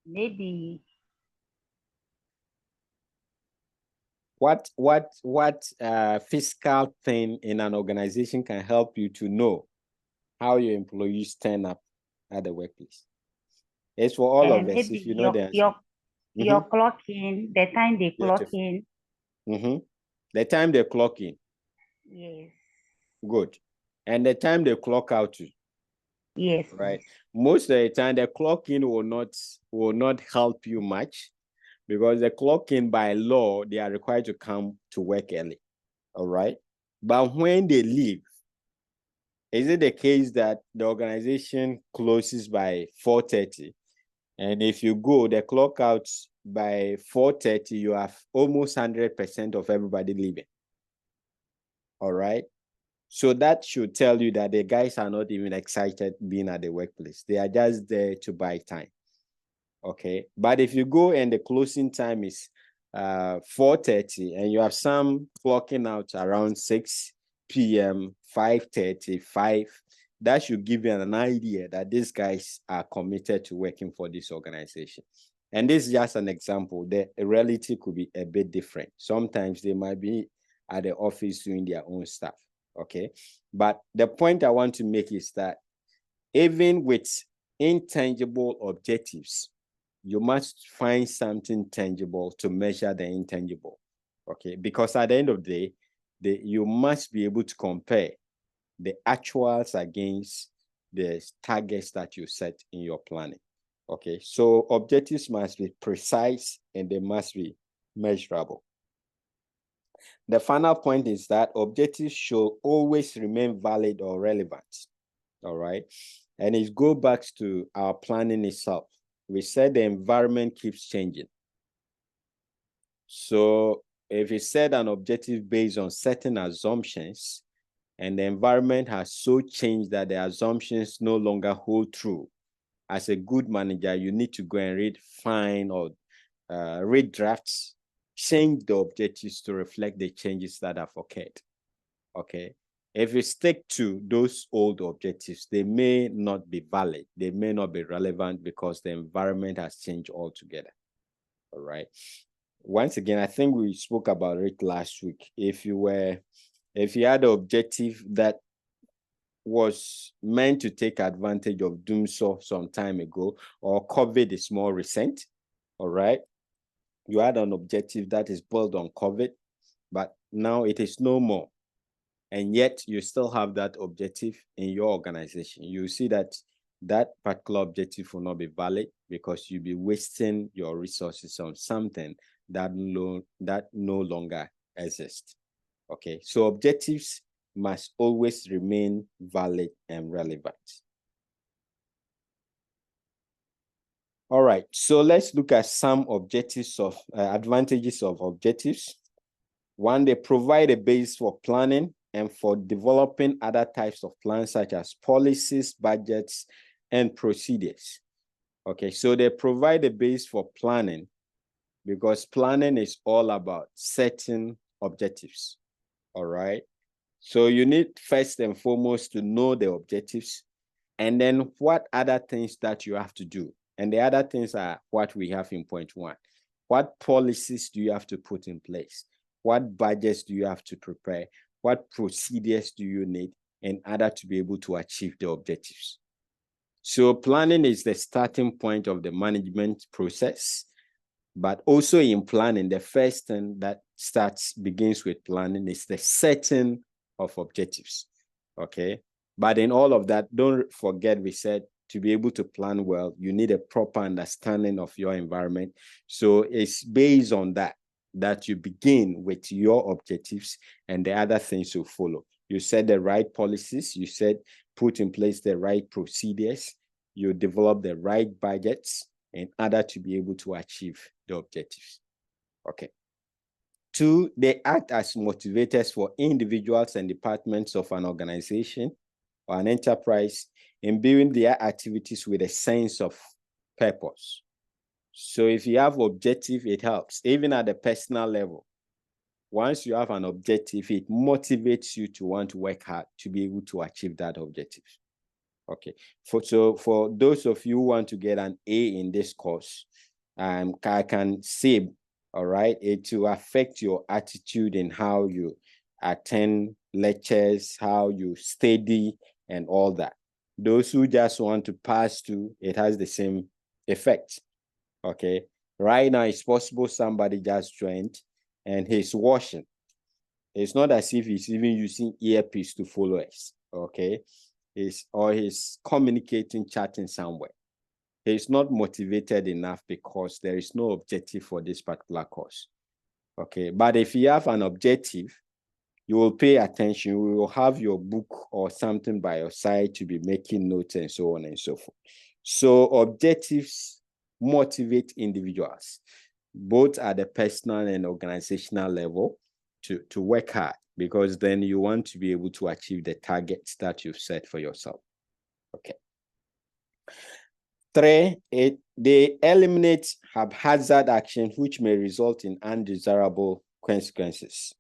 Maybe. What fiscal thing in an organization can help you to know how your employees turn up at the workplace? It's for all of us, if you know the answer. Your clock in, the time they clock in. The time they clock in. Yes. Good. And the time they clock out too. Yes. Right. Most of the time, the clock in will not help you much, because the clock in, by law, they are required to come to work early. All right. But when they leave, is it the case that the organization closes by 4:30? And if you go the clock out by 4:30, you have almost 100% of everybody leaving. All right. So that should tell you that the guys are not even excited being at the workplace. They are just there to buy time. Okay, but if you go and the closing time is 4:30 and you have some clocking out around 6 p.m., 5:30, 5, that should give you an idea that these guys are committed to working for this organization. And this is just an example. The reality could be a bit different. Sometimes they might be at the office doing their own stuff. Okay, but the point I want to make is that even with intangible objectives, you must find something tangible to measure the intangible. Okay, because at the end of the day, you must be able to compare the actuals against the targets that you set in your planning. Okay, so objectives must be precise and they must be measurable. The final point is that objectives should always remain valid or relevant. All right, and it goes back to our planning itself. We said the environment keeps changing. So if you set an objective based on certain assumptions and the environment has so changed that the assumptions no longer hold true, as a good manager, you need to go and read fine or read drafts, change the objectives to reflect the changes that have occurred. Okay. If you stick to those old objectives, they may not be valid. They may not be relevant because the environment has changed altogether. All right. Once again, I think we spoke about it last week. If you had an objective that was meant to take advantage of doomsday some time ago, or COVID is more recent, all right? You had an objective that is built on COVID, but now it is no more. And yet you still have that objective in your organization. You see that that particular objective will not be valid because you'll be wasting your resources on something that no longer exists. Okay, so objectives must always remain valid and relevant. All right, so let's look at some objectives of advantages of objectives. One, they provide a base for planning and for developing other types of plans such as policies, budgets, and procedures. Okay, so they provide a base for planning because planning is all about setting objectives. All right, so you need first and foremost to know the objectives and then what other things that you have to do. And the other things are what we have in point 1. What policies do you have to put in place? What budgets do you have to prepare? What procedures do you need in order to be able to achieve the objectives? So planning is the starting point of the management process, but also in planning, the first thing that begins with planning is the setting of objectives, okay? But in all of that, don't forget we said to be able to plan well, you need a proper understanding of your environment. So it's based on that you begin with your objectives and the other things will follow. You set the right policies, you said put in place the right procedures, you develop the right budgets in order to be able to achieve the objectives. Okay. 2, they act as motivators for individuals and departments of an organization or an enterprise, imbuing their activities with a sense of purpose. So if you have objective, it helps, even at the personal level. Once you have an objective, it motivates you to want to work hard to be able to achieve that objective. Okay, for those of you who want to get an A in this course, I can say, all right, it will affect your attitude in how you attend lectures, how you study, and all that. Those who just want to pass through, it has the same effect. Okay, right now it's possible somebody just joined and he's washing. It's not as if he's even using earpiece to follow us. Okay, he's communicating, chatting somewhere. He's not motivated enough because there is no objective for this particular course. Okay, but if you have an objective, you will pay attention. You will have your book or something by your side to be making notes and so on and so forth. So objectives motivate individuals, both at the personal and organizational level, to work hard, because then you want to be able to achieve the targets that you've set for yourself. Okay. 3, they eliminate haphazard action, which may result in undesirable consequences.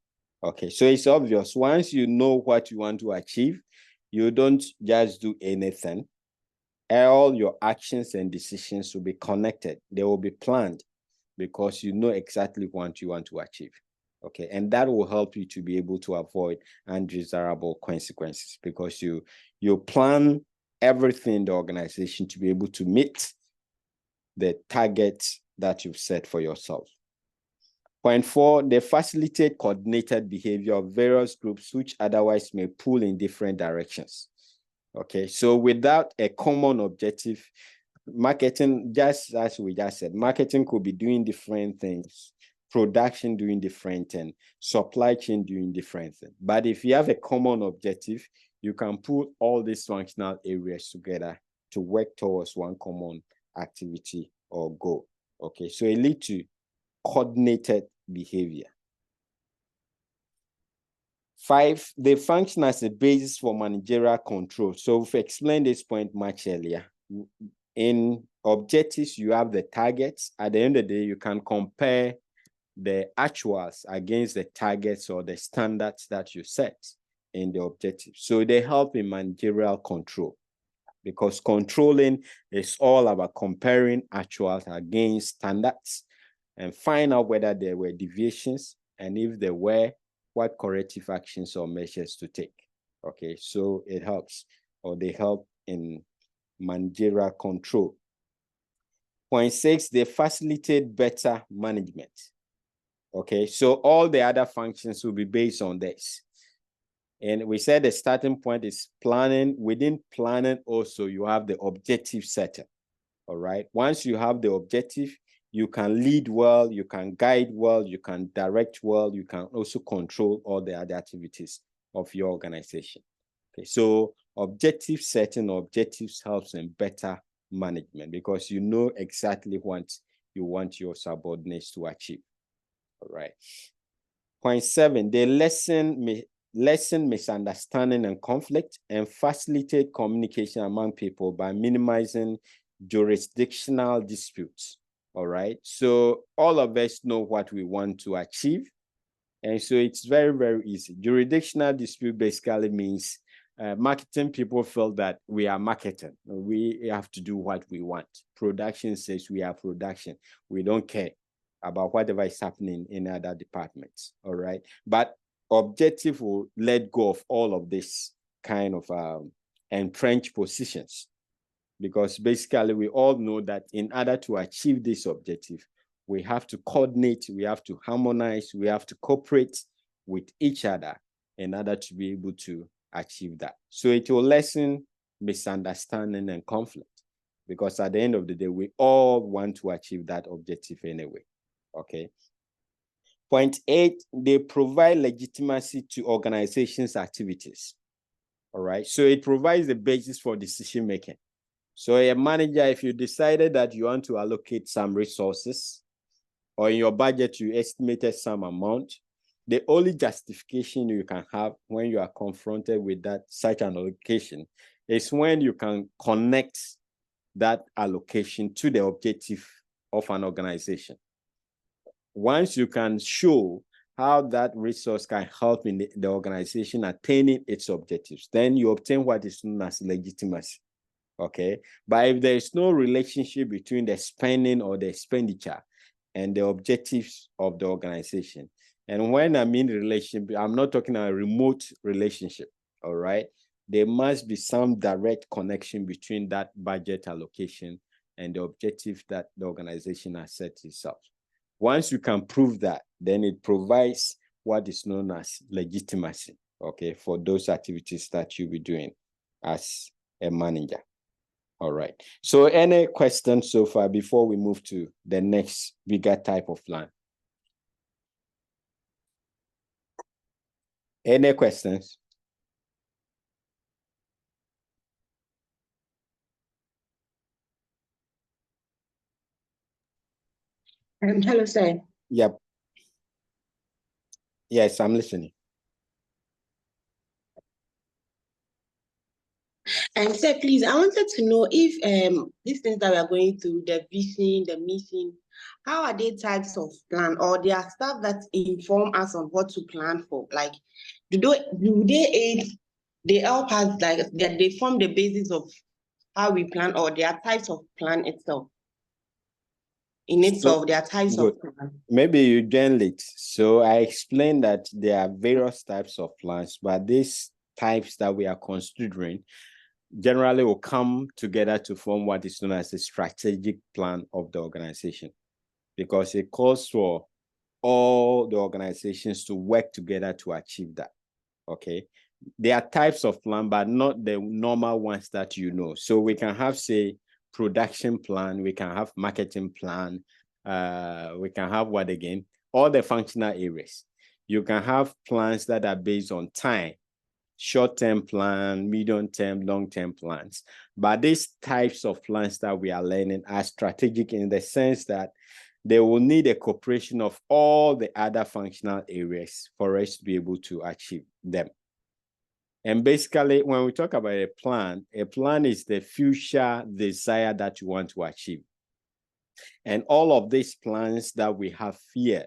Okay, so it's obvious. Once you know what you want to achieve, you don't just do anything. All your actions and decisions will be connected. They will be planned because you know exactly what you want to achieve. Okay, and that will help you to be able to avoid undesirable consequences because you plan everything in the organization to be able to meet the targets that you've set for yourself. Point 4, they facilitate coordinated behavior of various groups which otherwise may pull in different directions. Okay, so without a common objective, marketing, just as we just said, marketing could be doing different things, production doing different things, supply chain doing different things. But if you have a common objective, you can put all these functional areas together to work towards one common activity or goal. Okay, so it leads to coordinated behavior. 5, they function as a basis for managerial control. So we've explained this point much earlier. In objectives, you have the targets. At the end of the day, you can compare the actuals against the targets or the standards that you set in the objectives. So they help in managerial control because controlling is all about comparing actuals against standards and find out whether there were deviations, and if there were, what corrective actions or measures to take. Okay, so it helps, or they help in managerial control. Point 6, they facilitate better management. Okay, so all the other functions will be based on this. And we said the starting point is planning. Within planning also, you have the objective setting. All right, once you have the objective, you can lead well, you can guide well, you can direct well, you can also control all the other activities of your organization. Okay, so objective setting, objectives helps in better management because you know exactly what you want your subordinates to achieve. All right. Point 7, they lessen misunderstanding and conflict and facilitate communication among people by minimizing jurisdictional disputes. All right, so all of us know what we want to achieve, and so it's very, very easy. Jurisdictional dispute basically means marketing people feel that we are marketing. We have to do what we want. Production says we are production. We don't care about whatever is happening in other departments. All right, but objective will let go of all of this kind of entrenched positions. Because basically we all know that in order to achieve this objective, we have to coordinate, we have to harmonize, we have to cooperate with each other in order to be able to achieve that. So it will lessen misunderstanding and conflict because at the end of the day, we all want to achieve that objective anyway, okay? Point 8, they provide legitimacy to organizations' activities, all right? So it provides the basis for decision-making. So a manager, if you decided that you want to allocate some resources or in your budget, you estimated some amount, the only justification you can have when you are confronted with that such an allocation is when you can connect that allocation to the objective of an organization. Once you can show how that resource can help in the organization attaining its objectives, then you obtain what is known as legitimacy. Okay, but if there is no relationship between the spending or the expenditure and the objectives of the organization, and when I mean relationship, I'm not talking about a remote relationship, all right? There must be some direct connection between that budget allocation and the objective that the organization has set itself. Once you can prove that, then it provides what is known as legitimacy, okay, for those activities that you'll be doing as a manager. All right. So any questions so far before we move to the next bigger type of plan? Any questions? Hello, sir. Yep. Yes, I'm listening. And sir, please, I wanted to know if these things that we are going through, the vision, the mission, how are they types of plan, or they are stuff that inform us on what to plan for? Like, do they aid, they help us, like they form the basis of how we plan, or they are types of plan itself? In itself, there are types good. of plan. Maybe you joined late. So I explained that there are various types of plans, but these types that we are considering generally will come together to form what is known as a strategic plan of the organization, because it calls for all the organizations to work together to achieve that. Okay. There are types of plan, but not the normal ones that you know. So we can have, say, production plan, we can have marketing plan, we can have what again? All the functional areas. You can have plans that are based on time, short-term plan, medium-term, long-term plans. But these types of plans that we are learning are strategic in the sense that they will need a cooperation of all the other functional areas for us to be able to achieve them. And basically, when we talk about a plan is the future desire that you want to achieve. And all of these plans that we have here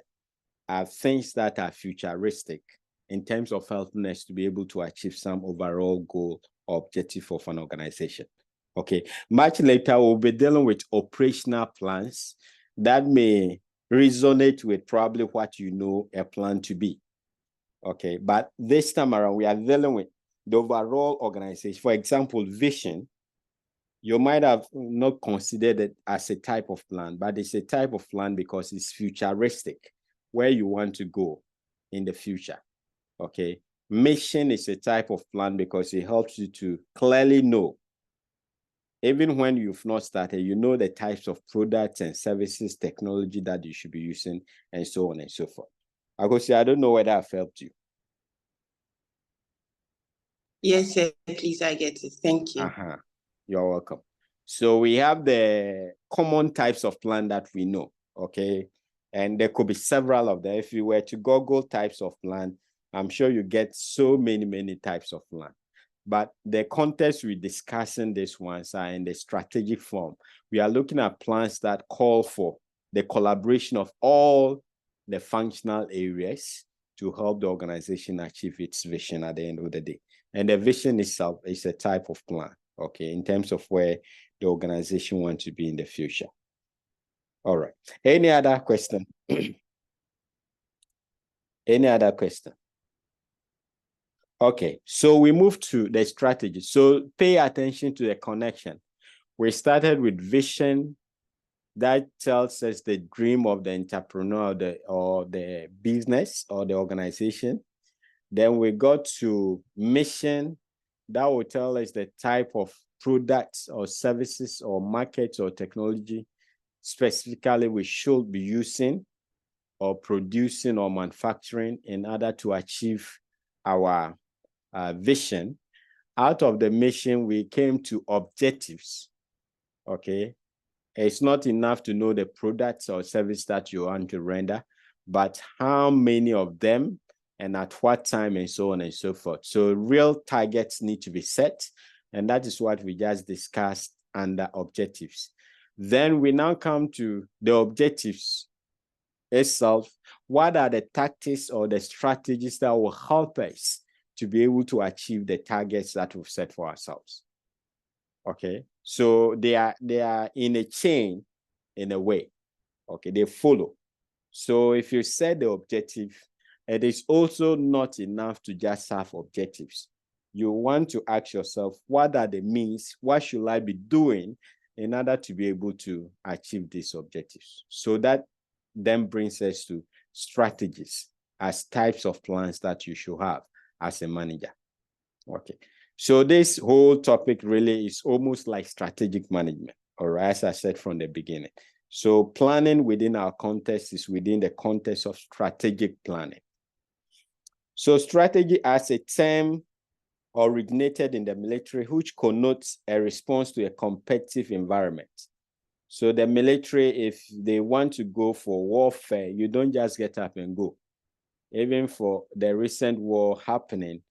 are things that are futuristic in terms of helping us to be able to achieve some overall goal or objective of an organization. Okay, much later, we'll be dealing with operational plans that may resonate with probably what you know a plan to be. Okay, but this time around, we are dealing with the overall organization. For example, vision, you might have not considered it as a type of plan, but it's a type of plan because it's futuristic, where you want to go in the future. Okay, mission is a type of plan because it helps you to clearly know, even when you've not started, you know the types of products and services, technology that you should be using, and so on and so forth. Agosi, I don't know whether I've helped you. Yes, sir, please, I get it. Thank you. You're welcome. So we have the common types of plan that we know, okay? And there could be several of them. If you were to Google types of plan, I'm sure you get so many types of plan. But the context we're discussing these ones are in the strategic form. We are looking at plans that call for the collaboration of all the functional areas to help the organization achieve its vision at the end of the day. And the vision itself is a type of plan, okay, in terms of where the organization wants to be in the future. All right. Any other question? Any other question? Okay, so we move to the strategy. So pay attention to the connection. We started with vision. That tells us the dream of the entrepreneur or the business or the organization. Then we got to mission. That will tell us the type of products or services or markets or technology specifically we should be using or producing or manufacturing in order to achieve our vision. Out of the mission, we came to objectives. Okay, it's not enough to know the products or service that you want to render, but how many of them and at what time and so on and so forth. So real targets need to be set, and that is what we just discussed under objectives. Then we now come to the objectives itself. What are the tactics or the strategies that will help us to be able to achieve the targets that we've set for ourselves? Okay, so they are in a chain in a way. Okay, they follow. So if you set the objective, it is also not enough to just have objectives. You want to ask yourself, what are the means? What should I be doing in order to be able to achieve these objectives? So that then brings us to strategies as types of plans that you should have as a manager. Okay. So this whole topic really is almost like strategic management, all right, as I said from the beginning. So planning within our context is within the context of strategic planning. So strategy as a term originated in the military, which connotes a response to a competitive environment. So the military, if they want to go for warfare, you don't just get up and go. Even for the recent war happening,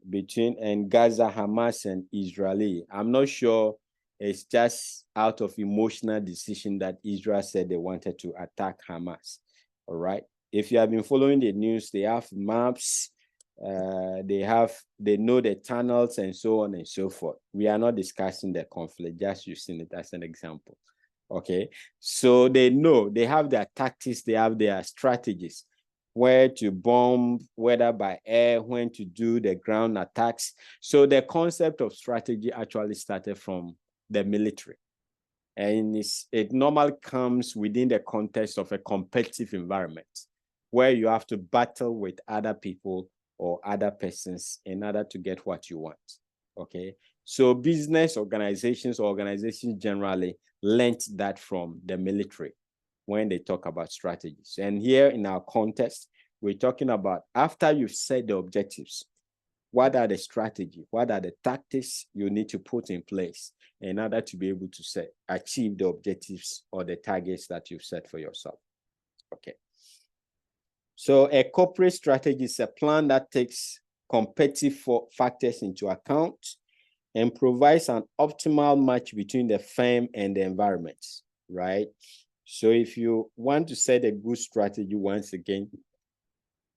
between Gaza, Hamas, and Israeli. I'm not sure it's just out of emotional decision that Israel said they wanted to attack Hamas. All right. If you have been following the news, they have maps, they know the tunnels and so on and so forth. We are not discussing the conflict, just using it as an example. Okay. So they know, they have their tactics, they have their strategies, where to bomb, whether by air, when to do the ground attacks. So the concept of strategy actually started from the military. And it normally comes within the context of a competitive environment where you have to battle with other people or other persons in order to get what you want. Okay. So business organizations or organizations generally learned that from the military when they talk about strategies. And here in our context, we're talking about after you've set the objectives, what are the strategies? What are the tactics you need to put in place in order to be able to achieve the objectives or the targets that you've set for yourself? Okay. So a corporate strategy is a plan that takes competitive factors into account and provides an optimal match between the firm and the environment, right? So if you want to set a good strategy, once again,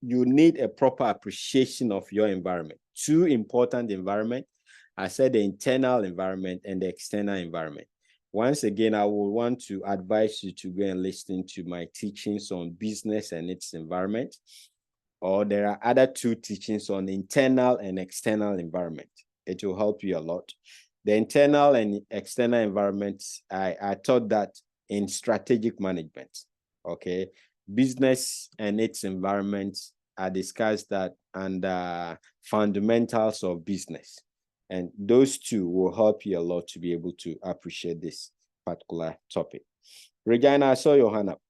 you need a proper appreciation of your environment. Two important environments. I said the internal environment and the external environment. Once again, I will want to advise you to go and listen to my teachings on business and its environment, or there are other two teachings on internal and external environment. It will help you a lot. The internal and external environment, I taught that in strategic management, okay? Business and its environment are discussed that under fundamentals of business. And those two will help you a lot to be able to appreciate this particular topic. Regina, I saw your hand up.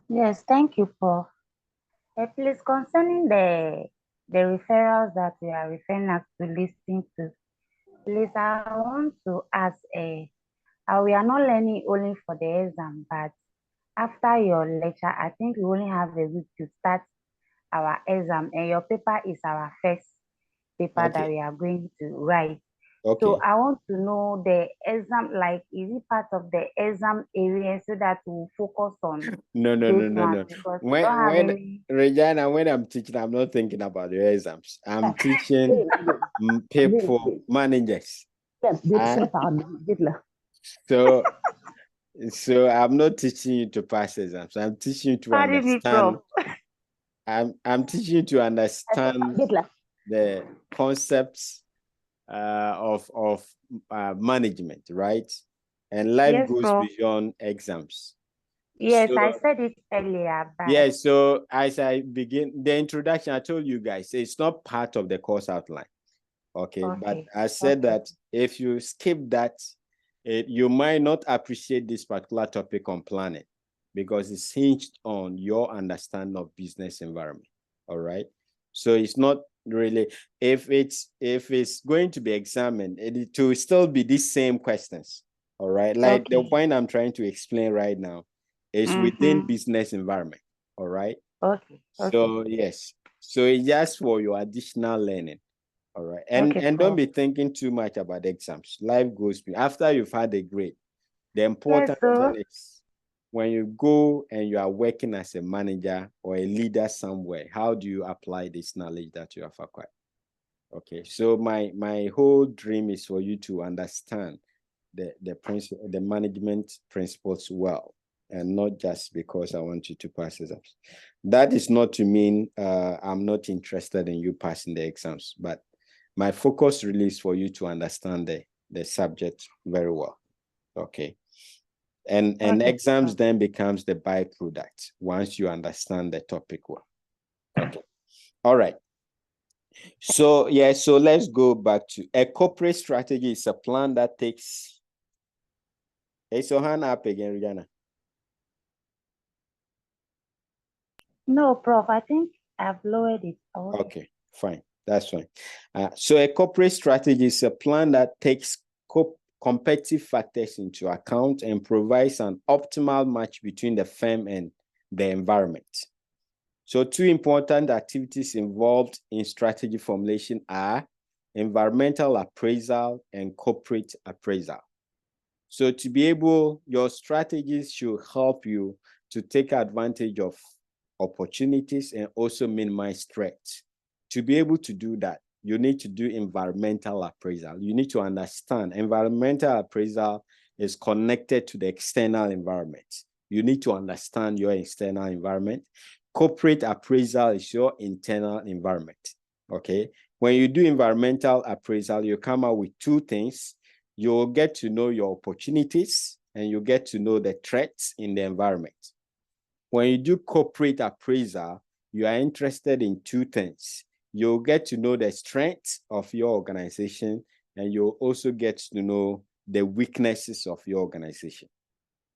Yes, thank you, Prof. Please, concerning the referrals that we are referring us to listen to, please, I want to ask, we are not learning only for the exam, but after your lecture, I think we only have a week to start our exam, and your paper is our first paper that we are going to write. Okay. So I want to know the exam, like, is it part of the exam area so that we'll focus on No. because we don't have any... Regina, when I'm teaching, I'm not thinking about the exams. I'm teaching people, managers. So I'm not teaching you to pass exams. I'm teaching you to understand. I'm teaching you to understand the concepts of management, right? And life goes beyond exams. Yes, so, I said it earlier. But... Yeah, so as I begin the introduction, I told you guys it's not part of the course outline. Okay. But I said that if you skip that, you might not appreciate this particular topic on planning because it's hinged on your understanding of business environment. All right. So it's not really, if it's going to be examined, it will still be these same questions. All right. Like the point I'm trying to explain right now is within business environment. All right. Okay. So yes. So it's just for your additional learning. All right. And don't be thinking too much about exams. Life goes after you've had a grade. The important thing is when you go and you are working as a manager or a leader somewhere, how do you apply this knowledge that you have acquired? Okay. So my whole dream is for you to understand the management principles well, and not just because I want you to pass exams. That is not to mean I'm not interested in you passing the exams, but my focus really is for you to understand the subject very well. Okay. And exams then becomes the byproduct once you understand the topic well. Okay. All right. So yeah, so let's go back to a corporate strategy is a plan that takes. Hey, so hand up again, Rihanna. No, Prof. I think I've lowered it. Okay, fine. That's fine. So a corporate strategy is a plan that takes competitive factors into account and provides an optimal match between the firm and the environment. So 2 important activities involved in strategy formulation are environmental appraisal and corporate appraisal. So to be able, your strategies should help you to take advantage of opportunities and also minimize threats. To be able to do that, you need to do environmental appraisal. You need to understand environmental appraisal is connected to the external environment. You need to understand your external environment. Corporate appraisal is your internal environment, okay? When you do environmental appraisal, you come out with 2 things. You'll get to know your opportunities and you get to know the threats in the environment. When you do corporate appraisal, you are interested in 2 things. You'll get to know the strengths of your organization and you'll also get to know the weaknesses of your organization.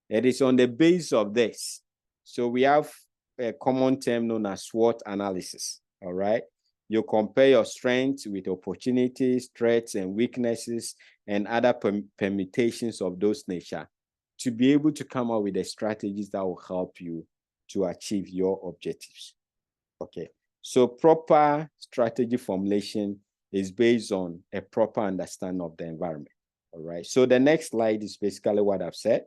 It is on the basis of this. So we have a common term known as SWOT analysis, all right? You compare your strengths with opportunities, threats, and weaknesses, and other permutations of those nature to be able to come up with the strategies that will help you to achieve your objectives. Okay, so proper strategy formulation is based on a proper understanding of the environment. All right, so the next slide is basically what I've said.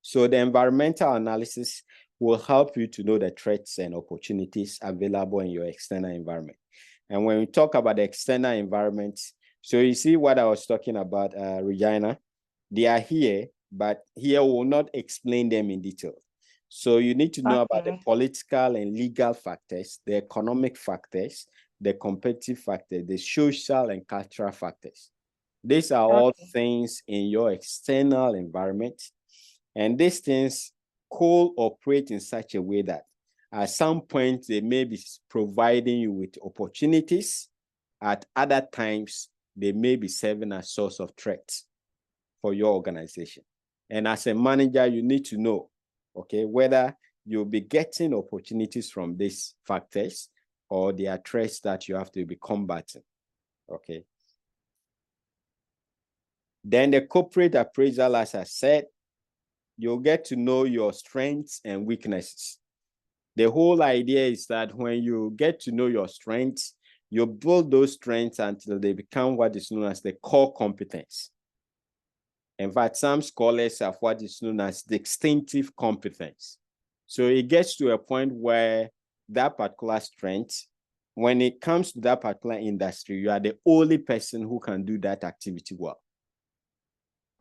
So the environmental analysis will help you to know the threats and opportunities available in your external environment. And when we talk about the external environment, so you see what I was talking about, Regina, they are here, but here we will not explain them in detail. So you need to know about the political and legal factors, the economic factors, the competitive factors, the social and cultural factors. These are all things in your external environment. And these things could operate in such a way that at some point they may be providing you with opportunities. At other times, they may be serving as a source of threats for your organization. And as a manager, you need to know, okay, whether you'll be getting opportunities from these factors or they are threats that you have to be combating, okay? Then the corporate appraisal, as I said, you'll get to know your strengths and weaknesses. The whole idea is that when you get to know your strengths, you build those strengths until they become what is known as the core competence. In fact, some scholars have what is known as distinctive competence. So it gets to a point where that particular strength, when it comes to that particular industry, you are the only person who can do that activity well.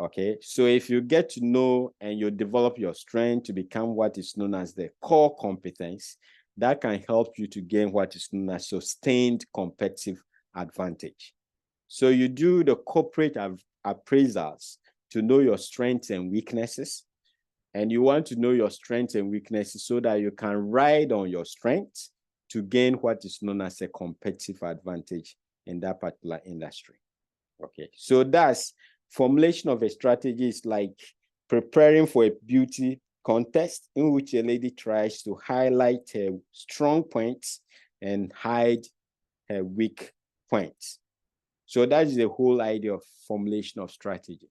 Okay, so if you get to know and you develop your strength to become what is known as the core competence, that can help you to gain what is known as sustained competitive advantage. So you do the corporate appraisals to know your strengths and weaknesses, and you want to know your strengths and weaknesses so that you can ride on your strengths to gain what is known as a competitive advantage in that particular industry. Okay, so that's formulation of a strategy is like preparing for a beauty contest in which a lady tries to highlight her strong points and hide her weak points. So that is the whole idea of formulation of strategy.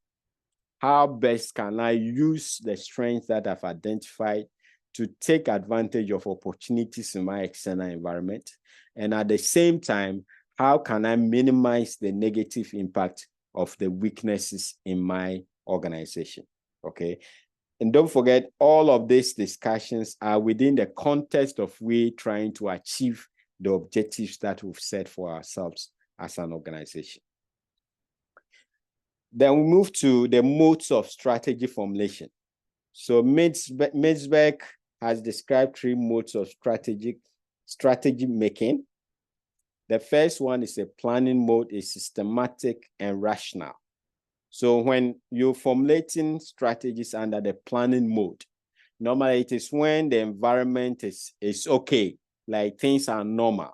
How best can I use the strengths that I've identified to take advantage of opportunities in my external environment? And at the same time, how can I minimize the negative impact of the weaknesses in my organization? Okay. And don't forget, all of these discussions are within the context of we trying to achieve the objectives that we've set for ourselves as an organization. Then we move to the modes of strategy formulation. So Metzberg has described 3 modes of strategy making. The first one is a planning mode, is systematic and rational. So when you're formulating strategies under the planning mode, normally it is when the environment is okay, like things are normal.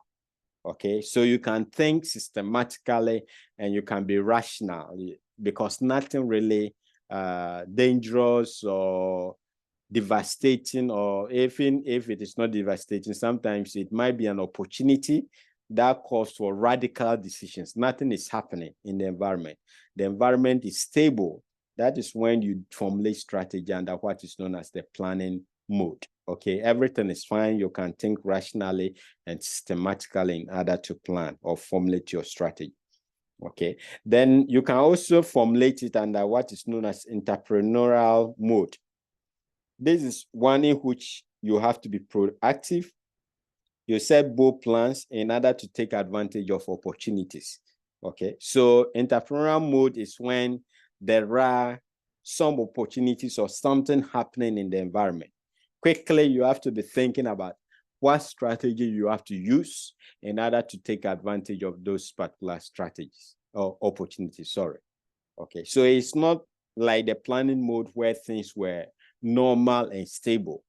Okay, so you can think systematically and you can be rational because nothing really dangerous or devastating, or even if it is not devastating, sometimes it might be an opportunity that calls for radical decisions. Nothing is happening in the environment. The environment is stable. That is when you formulate strategy under what is known as the planning mode. Okay, everything is fine. You can think rationally and systematically in order to plan or formulate your strategy. Okay, then you can also formulate it under what is known as entrepreneurial mode. This is one in which you have to be proactive. You set bold plans in order to take advantage of opportunities. Okay, so entrepreneurial mode is when there are some opportunities or something happening in the environment. Quickly, you have to be thinking about what strategy you have to use in order to take advantage of those particular strategies or opportunities, sorry. Okay, so it's not like the planning mode where things were normal and stable.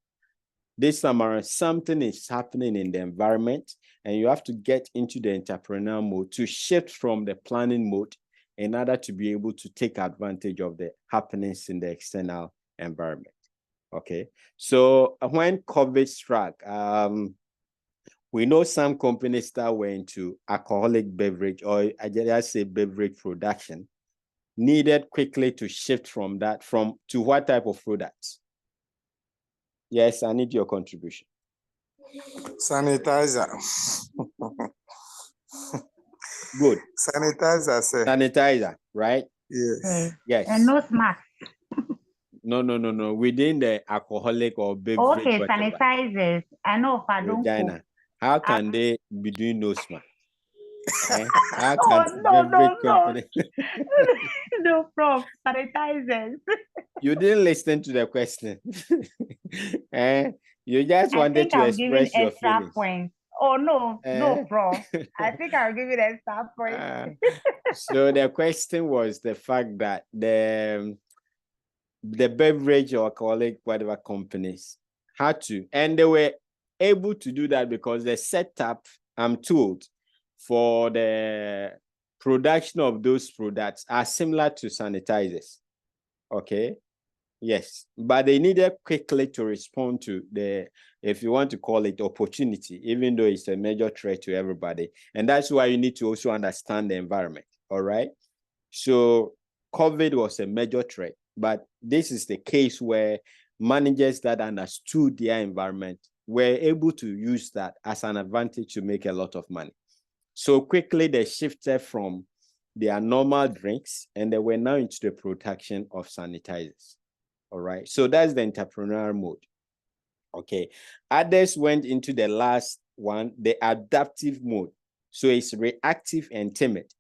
This time around, something is happening in the environment, and you have to get into the entrepreneurial mode to shift from the planning mode in order to be able to take advantage of the happenings in the external environment. Okay, so when COVID struck, we know some companies that were into alcoholic beverage, or I just say beverage production, needed quickly to shift from that to what type of products? Yes, I need your contribution. Sanitizer. Good. Sanitizer, sir. Sanitizer, right? Yes. Yes. And nose mask. No. Within the alcoholic or beverage. Okay, whatever. sanitizers. I know, pardon. Vagina. How can they be doing nose mask? How Oh, can no. beverage company? No, prof. Sanitizers. You didn't listen to the question. You just I wanted think to I'm giving express your extra feelings. points. Oh, no, prof. I think I'm giving extra points. So the question was the fact that the beverage or alcoholic, whatever companies had to, and they were able to do that because the setup, I'm told, for the production of those products are similar to sanitizers. Okay. Yes, but they needed quickly to respond to the, if you want to call it, opportunity, even though it's a major threat to everybody. And that's why you need to also understand the environment. All right. So COVID was a major threat, but this is the case where managers that understood their environment were able to use that as an advantage to make a lot of money. So quickly they shifted from their normal drinks and they were now into the production of sanitizers. All right. So that's the entrepreneurial mode. Okay. Others went into the last one, the adaptive mode. So it's reactive and timid.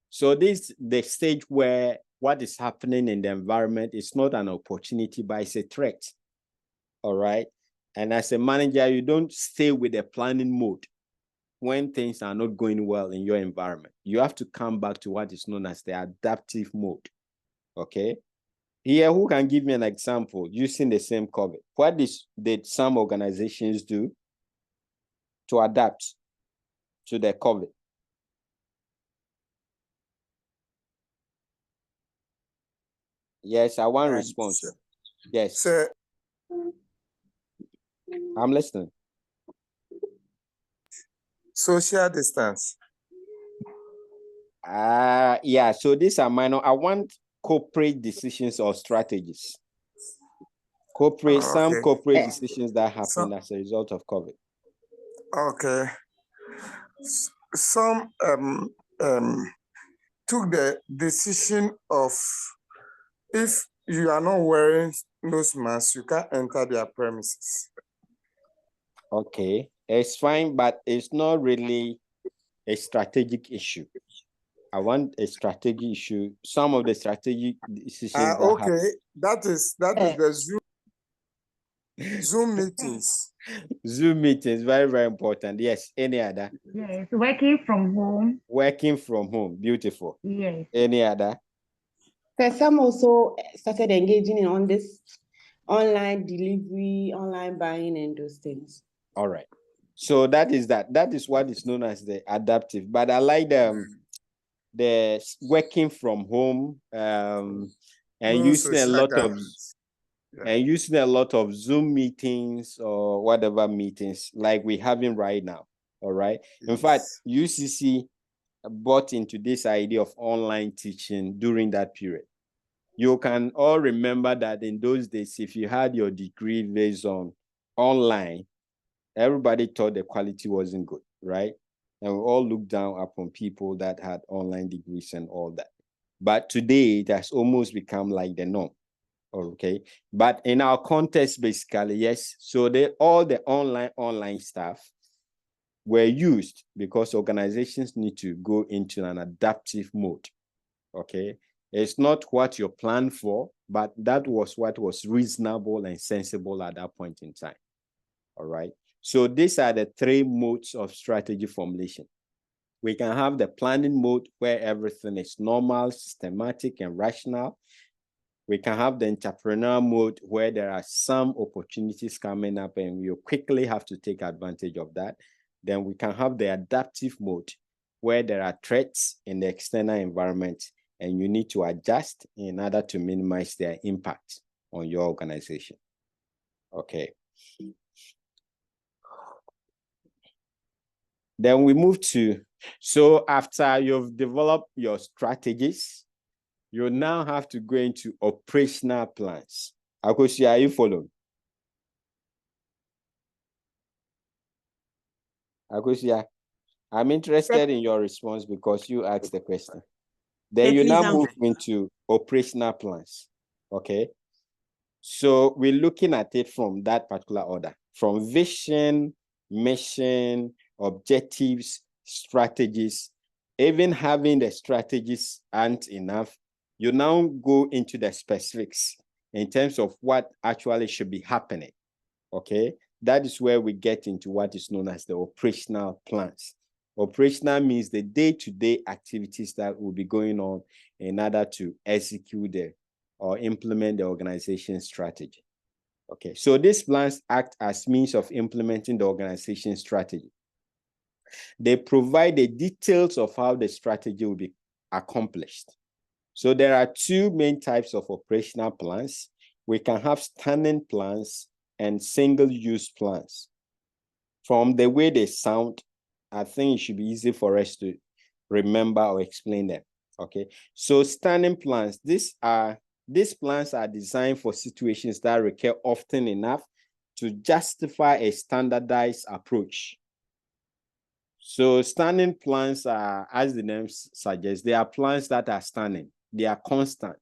So this is the stage where what is happening in the environment is not an opportunity, but it's a threat. All right. And as a manager, you don't stay with the planning mode when things are not going well in your environment. You have to come back to what is known as the adaptive mode. Okay. Here, who can give me an example using the same COVID? What did some organizations do to adapt to the COVID? Yes, I want response. Yes. Sir, I'm listening. social distance. Yeah, so these are minor. I want corporate decisions or strategies. Some corporate decisions that happened as a result of COVID. Okay. Some took the decision of, if you are not wearing nose mask, you can't enter their premises. Okay, it's fine, but it's not really a strategic issue. I want a strategic issue. Some of the strategic decisions. That is the Zoom meetings. Zoom meetings, very, very important. Yes. Any other? Yes, working from home. Working from home. Beautiful. Yes. Any other? Some also started engaging on this online delivery, online buying, and those things. All right. So that is that. That is what is known as the adaptive. But I like the working from home and using a lot of using a lot of Zoom meetings or whatever meetings like we're having right now. All right. Yes. In fact, UCC bought into this idea of online teaching during that period. You can all remember that in those days, if you had your degree based on online, everybody thought the quality wasn't good, right? And we all looked down upon people that had online degrees and all that. But today, it has almost become like the norm, okay? But in our context, basically, yes, so all the online stuff were used because organizations need to go into an adaptive mode, okay? It's not what you planned for, but that was what was reasonable and sensible at that point in time, all right? So these are the three modes of strategy formulation. We can have the planning mode where everything is normal, systematic, and rational. We can have the entrepreneur mode where there are some opportunities coming up and you quickly have to take advantage of that. Then we can have the adaptive mode where there are threats in the external environment and you need to adjust in order to minimize their impact on your organization. Okay. Then we move to, so after you've developed your strategies, you now have to go into operational plans. Akosi, are you following? Akosi, I'm interested in your response because you asked the question. Then you now move into operational plans, okay? So we're looking at it from that particular order, from vision, mission, objectives, strategies. Even having the strategies aren't enough. You now go into the specifics in terms of what actually should be happening, okay? That is where we get into what is known as the operational plans. Operational means the day-to-day activities that will be going on in order to execute or implement the organization strategy. Okay, so these plans act as means of implementing the organization strategy. They provide the details of how the strategy will be accomplished. So there are two main types of operational plans. We can have standing plans and single-use plans. From the way they sound, I think it should be easy for us to remember or explain them. Okay, so standing plans, these plans are designed for situations that recur often enough to justify a standardized approach. So standing plans are, as the name suggests, they are plans that are standing. They are constant,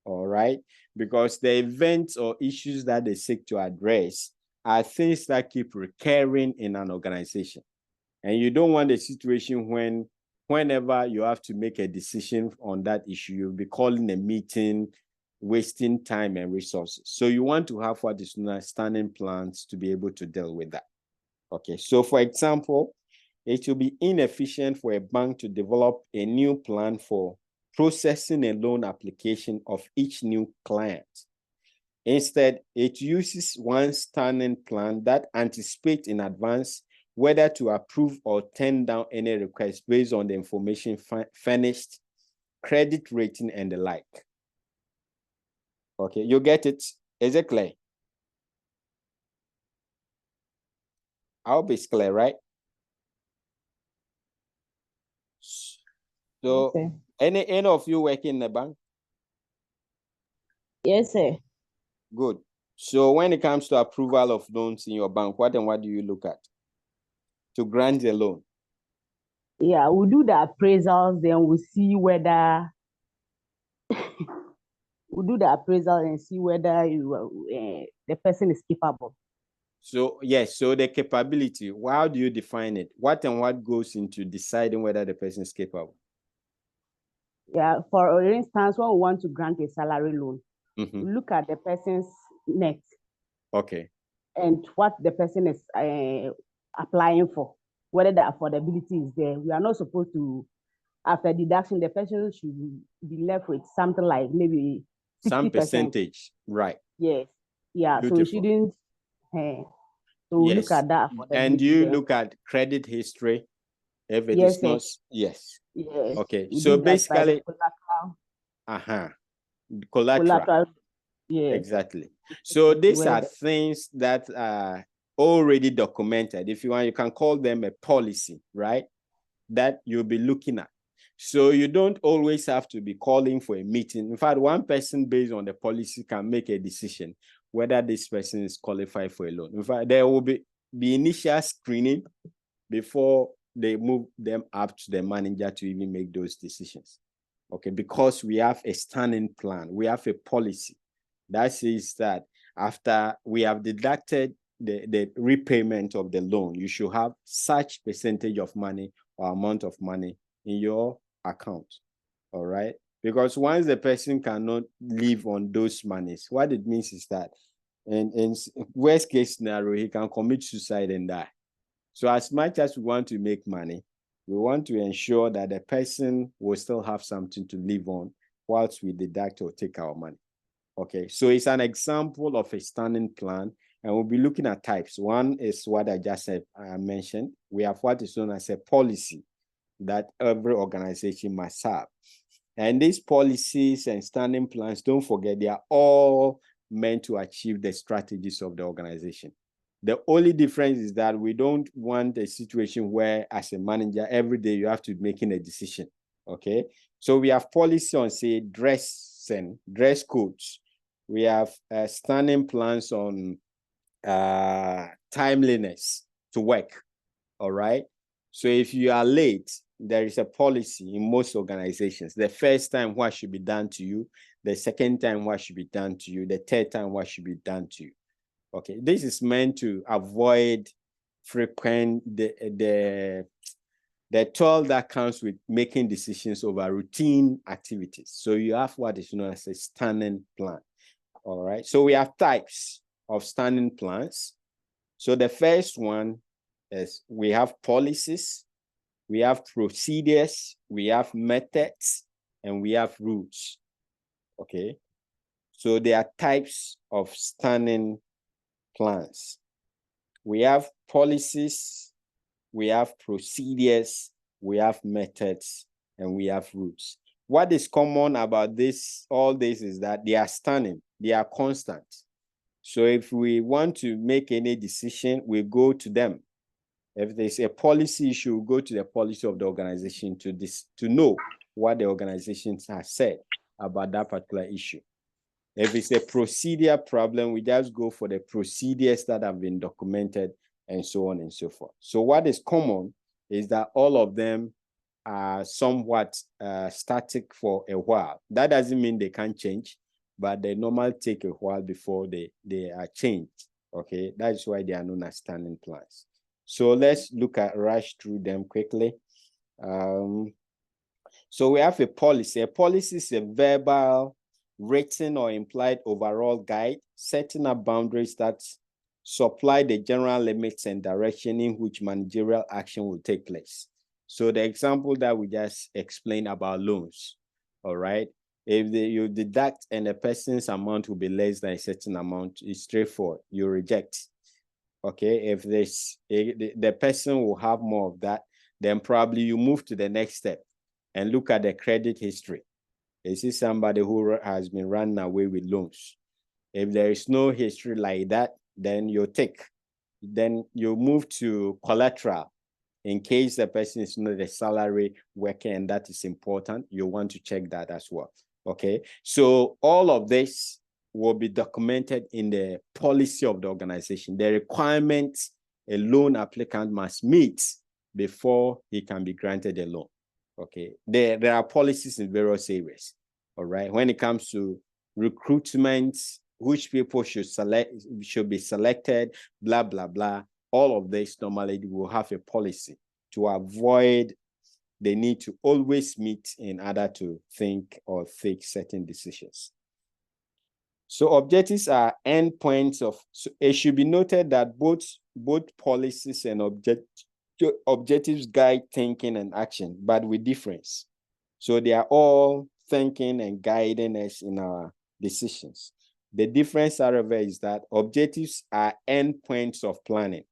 all right? Because the events or issues that they seek to address are things that keep recurring in an organization. And you don't want a situation whenever you have to make a decision on that issue, you'll be calling a meeting, wasting time and resources. So you want to have what is known as standing plans to be able to deal with that. Okay, so for example, it will be inefficient for a bank to develop a new plan for processing a loan application of each new client. Instead, it uses one standing plan that anticipates in advance whether to approve or turn down any request based on the information furnished, credit rating, and the like. Okay, you get it? Is it clear? I hope it's clear, right? So, Yes, any of you working in the bank? yes, sir. Good. So when it comes to approval of loans in your bank, what do you look at to grant the loan? Yeah, we'll do the appraisals, then we'll see whether we'll do the appraisal and see whether the person is capable. So yes, so the capability, how do you define it? What goes into deciding whether the person is capable? Yeah, for instance, when we want to grant a salary loan, we look at the person's net. Okay. And what the person is applying for, whether the affordability is there. We are not supposed to, after deduction, the person should be left with something like maybe 60%. Some percentage, right? Yes. Yeah. Beautiful. So we shouldn't. So we look at that. And you look at credit history. If it yes, is not, sir. yes. Yes. Okay. We So basically, collateral. Yes. Exactly. So these are things that are already documented. If you want, you can call them a policy, right? That you'll be looking at. So you don't always have to be calling for a meeting. In fact, one person based on the policy can make a decision. whether this person is qualified for a loan. In fact, there will be initial screening before they move them up to the manager to even make those decisions. Okay, because we have a standing plan, we have a policy that says that after we have deducted the repayment of the loan, you should have such percentage of money or amount of money in your account. All right, because once the person cannot live on those monies, what it means is that in worst case scenario, he can commit suicide and die. So as much as we want to make money, we want to ensure that the person will still have something to live on whilst we deduct or take our money. Okay, so it's an example of a standing plan, and we'll be looking at types. One is what I just mentioned. We have what is known as a policy that every organization must have. And these policies and standing plans, don't forget, they are all meant to achieve the strategies of the organization. The only difference is that we don't want a situation where, as a manager, every day you have to be making a decision. Okay, so we have policy on, say, dress codes. We have standing plans on timeliness to work. All right, so if you are late, there is a policy in most organizations. The first time, what should be done to you. The second time, what should be done to you. The third time, what should be done to you. Okay, this is meant to avoid frequent the toll that comes with making decisions over routine activities. So you have what is known as a standing plan. All right, so we have types of standing plans. So the first one is we have policies, we have procedures, we have methods, and we have rules. Okay, so there are types of standing plans. We have policies, we have procedures, we have methods, and we have rules. What is common about all this is that they are standing, they are constant. So if we want to make any decision, we go to them. If there's a policy issue, we go to the policy of the organization to know what the organization has said about that particular issue. If it's a procedure problem, we just go for the procedures that have been documented and so on and so forth. So what is common is that all of them are somewhat static for a while. That doesn't mean they can't change, but they normally take a while before they are changed. Okay, that is why they are known as standing plans. So let's rush through them quickly. So we have a policy. A policy is a verbal, written or implied overall guide, setting up boundaries that supply the general limits and direction in which managerial action will take place. So the example that we just explained about loans, all right? If you deduct and the person's amount will be less than a certain amount, it's straightforward, you reject. Okay, if the person will have more of that, then probably you move to the next step and look at the credit history. Is this somebody who has been running away with loans? If there is no history like that, then you move to collateral. In case the person is not a salary worker, and that is important, you want to check that as well. Okay, so all of this will be documented in the policy of the organization, the requirements a loan applicant must meet before he can be granted a loan. Okay, there are policies in various areas. All right, when it comes to recruitment, which people should be selected, blah blah blah. All of this normally will have a policy to avoid the need to always meet in order to think or take certain decisions. So objectives are endpoints of. So it should be noted that both policies and objectives guide thinking and action, but with difference. So they are all thinking and guiding us in our decisions. The difference, however, is that objectives are endpoints of planning.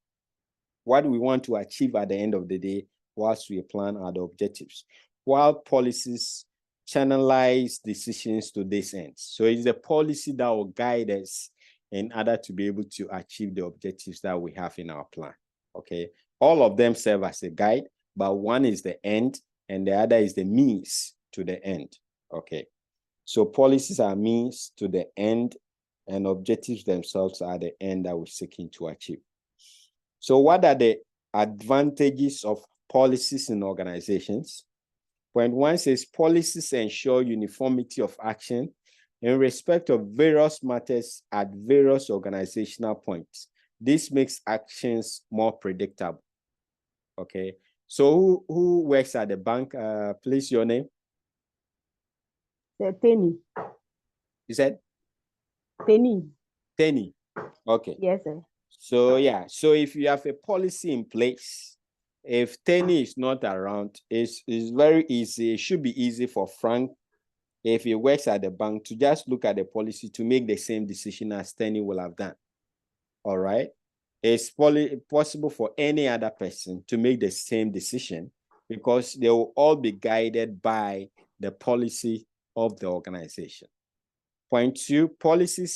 What we want to achieve at the end of the day whilst we plan are the objectives, while policies channelize decisions to this end. So it's the policy that will guide us in order to be able to achieve the objectives that we have in our plan. Okay, all of them serve as a guide, but one is the end and the other is the means to the end. Okay, so policies are means to the end and objectives themselves are the end that we're seeking to achieve. So what are the advantages of policies in organizations? Point one says policies ensure uniformity of action in respect of various matters at various organizational points. This makes actions more predictable. Okay. So who works at the bank? Please, your name? Tenny. You said? Tenny. Tenny. Okay. Yes, sir. So yeah, so if you have a policy in place, if Tenny is not around, it's very easy. It should be easy for Frank, if he works at the bank, to just look at the policy to make the same decision as Tenny will have done. All right. It's possible for any other person to make the same decision because they will all be guided by the policy of the organization. Point two, policies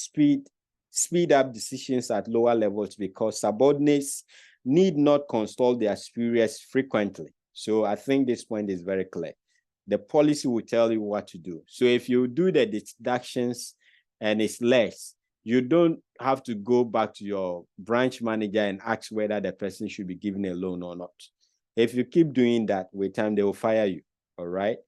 speed up decisions at lower levels because subordinates need not consult their superiors frequently. So I think this point is very clear. The policy will tell you what to do. So if you do the deductions and it's less, you don't have to go back to your branch manager and ask whether the person should be given a loan or not. If you keep doing that, with time, they will fire you, all right?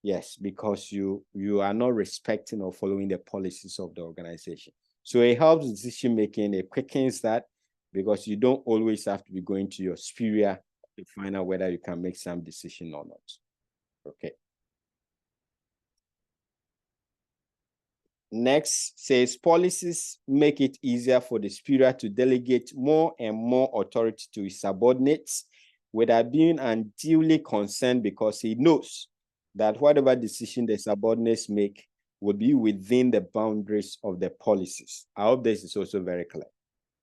Yes, because you are not respecting or following the policies of the organization. So it helps decision-making, it quickens that because you don't always have to be going to your superior to find out whether you can make some decision or not. Okay. Next says policies make it easier for the superior to delegate more and more authority to his subordinates without being unduly concerned because he knows that whatever decision the subordinates make will be within the boundaries of the policies. I hope this is also very clear.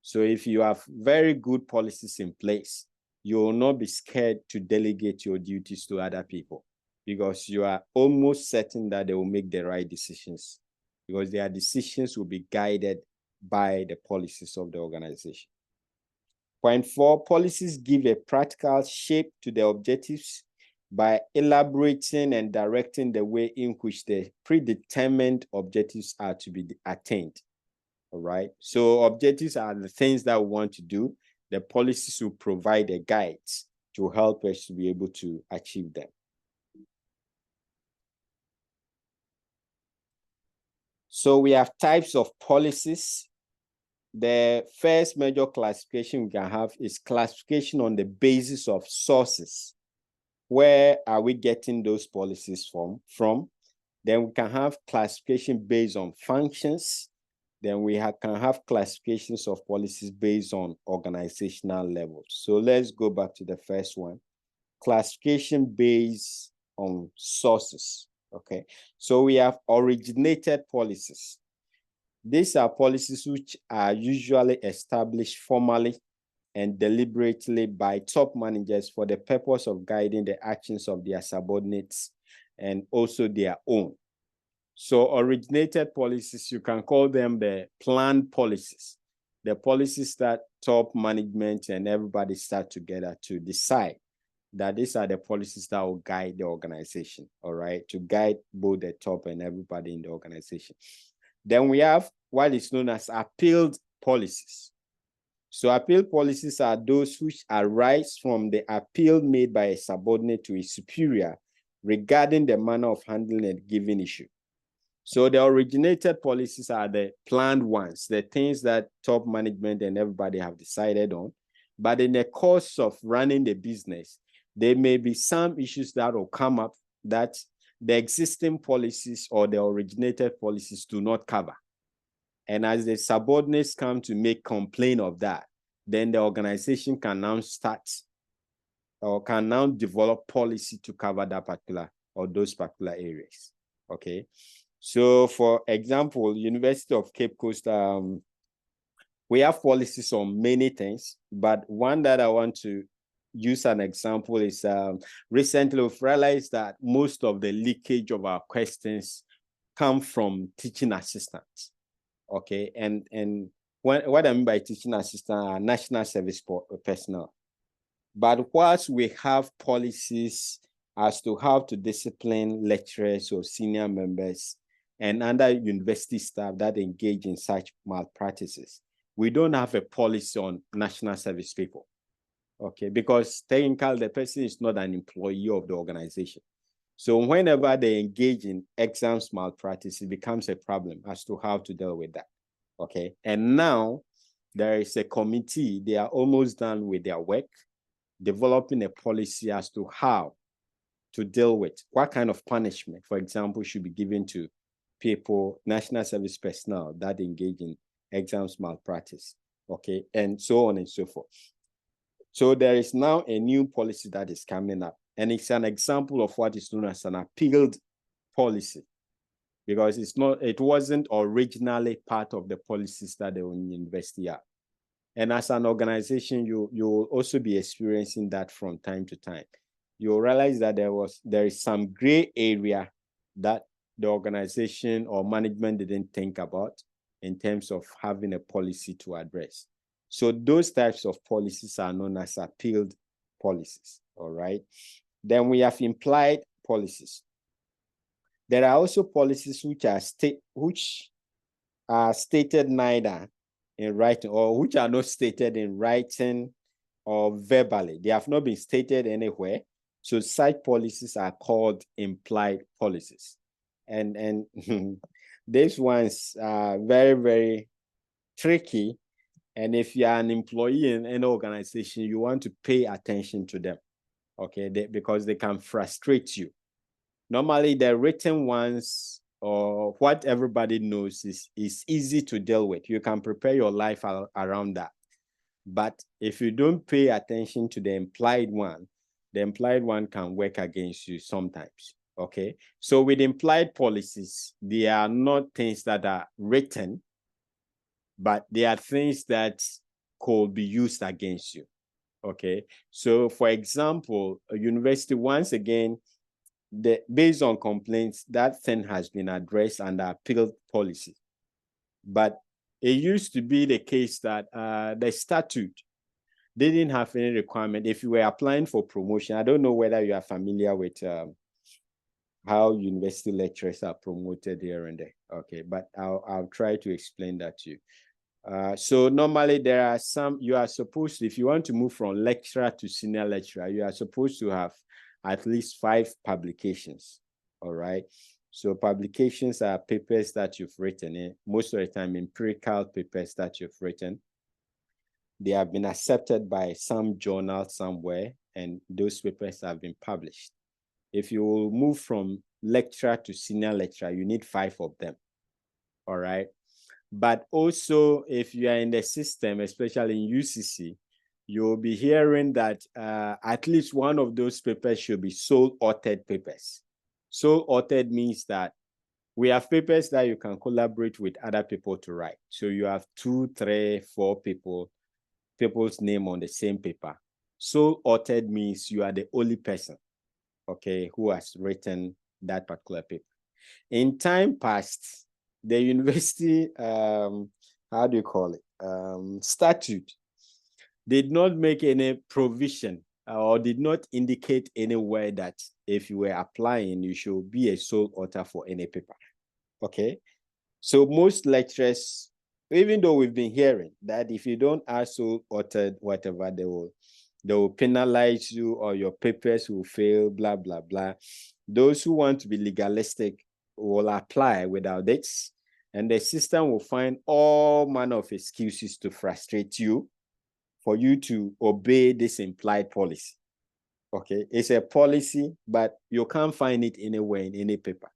So if you have very good policies in place, you will not be scared to delegate your duties to other people because you are almost certain that they will make the right decisions because their decisions will be guided by the policies of the organization. Point four, policies give a practical shape to the objectives by elaborating and directing the way in which the predetermined objectives are to be attained. All right. So objectives are the things that we want to do. The policies will provide the guides to help us to be able to achieve them. So we have types of policies. The first major classification we can have is classification on the basis of sources. Where are we getting those policies from? Then we can have classification based on functions. Then we can have classifications of policies based on organizational levels. So let's go back to the first one. Classification based on sources. Okay. So we have originated policies. These are policies which are usually established formally and deliberately by top managers for the purpose of guiding the actions of their subordinates and also their own. So originated policies, you can call them the planned policies, the policies that top management and everybody start together to decide that these are the policies that will guide the organization, all right, to guide both the top and everybody in the organization. Then we have what is known as appealed policies. So appeal policies are those which arise from the appeal made by a subordinate to a superior regarding the manner of handling a given issue. So the originated policies are the planned ones, the things that top management and everybody have decided on. But in the course of running the business, there may be some issues that will come up that the existing policies or the originated policies do not cover. And as the subordinates come to make complaint of that, then the organization can now start or can now develop policy to cover that particular or those particular areas. Okay. So for example, University of Cape Coast, we have policies on many things, but one that I want to use an example is recently we've realized that most of the leakage of our questions come from teaching assistants. Okay, and what I mean by teaching assistant are national service personnel. But whilst we have policies as to how to discipline lecturers or senior members, and under university staff that engage in such malpractices. We don't have a policy on national service people, okay? Because technically the person is not an employee of the organization. So whenever they engage in exams malpractice, it becomes a problem as to how to deal with that, okay? And now there is a committee, they are almost done with their work, developing a policy as to how to deal with what kind of punishment, for example, should be given to people, national service personnel that engage in exams malpractice, okay, and so on and so forth. So there is now a new policy that is coming up, and it's an example of what is known as an appealed policy, because it wasn't originally part of the policies that the university are. And as an organization, you will also be experiencing that from time to time. You'll realize that there is some gray area that the organization or management didn't think about in terms of having a policy to address. So those types of policies are known as appealed policies, all right? Then we have implied policies. There are also policies which are stated neither in writing, or which are not stated in writing or verbally. They have not been stated anywhere. So such policies are called implied policies. And these ones are very, very tricky. And if you are an employee in any organization, you want to pay attention to them, okay? Because they can frustrate you. Normally, the written ones, or what everybody knows, is easy to deal with. You can prepare your life around that. But if you don't pay attention to the implied one can work against you sometimes, okay? So with implied policies, they are not things that are written, but they are things that could be used against you, okay? So for example, a university, once again, based on complaints, that thing has been addressed under appeal policy. But it used to be the case that the statute, they didn't have any requirement. If you were applying for promotion, I don't know whether you are familiar with how university lecturers are promoted here and there. Okay, but I'll try to explain that to you. So normally there are you are supposed to, if you want to move from lecturer to senior lecturer, you are supposed to have at least 5 publications, all right? So publications are papers that you've written, most of the time empirical papers that you've written. They have been accepted by some journal somewhere, and those papers have been published. If you will move from lecturer to senior lecturer, you need 5 of them, all right? But also, if you are in the system, especially in UCC, you'll be hearing that at least one of those papers should be sole authored papers. Sole authored means that we have papers that you can collaborate with other people to write. So you have 2, 3, 4 people's name on the same paper. Sole authored means you are the only person, okay, who has written that particular paper. In time past, the university, how do you call it, statute, did not make any provision or did not indicate anywhere that if you were applying, you should be a sole author for any paper, okay? So most lecturers, even though we've been hearing that if you don't have sole authored whatever, they will penalize you or your papers will fail, blah, blah, blah. Those who want to be legalistic will apply without this, and the system will find all manner of excuses to frustrate you for you to obey this implied policy, okay? It's a policy, but you can't find it anywhere in any paper.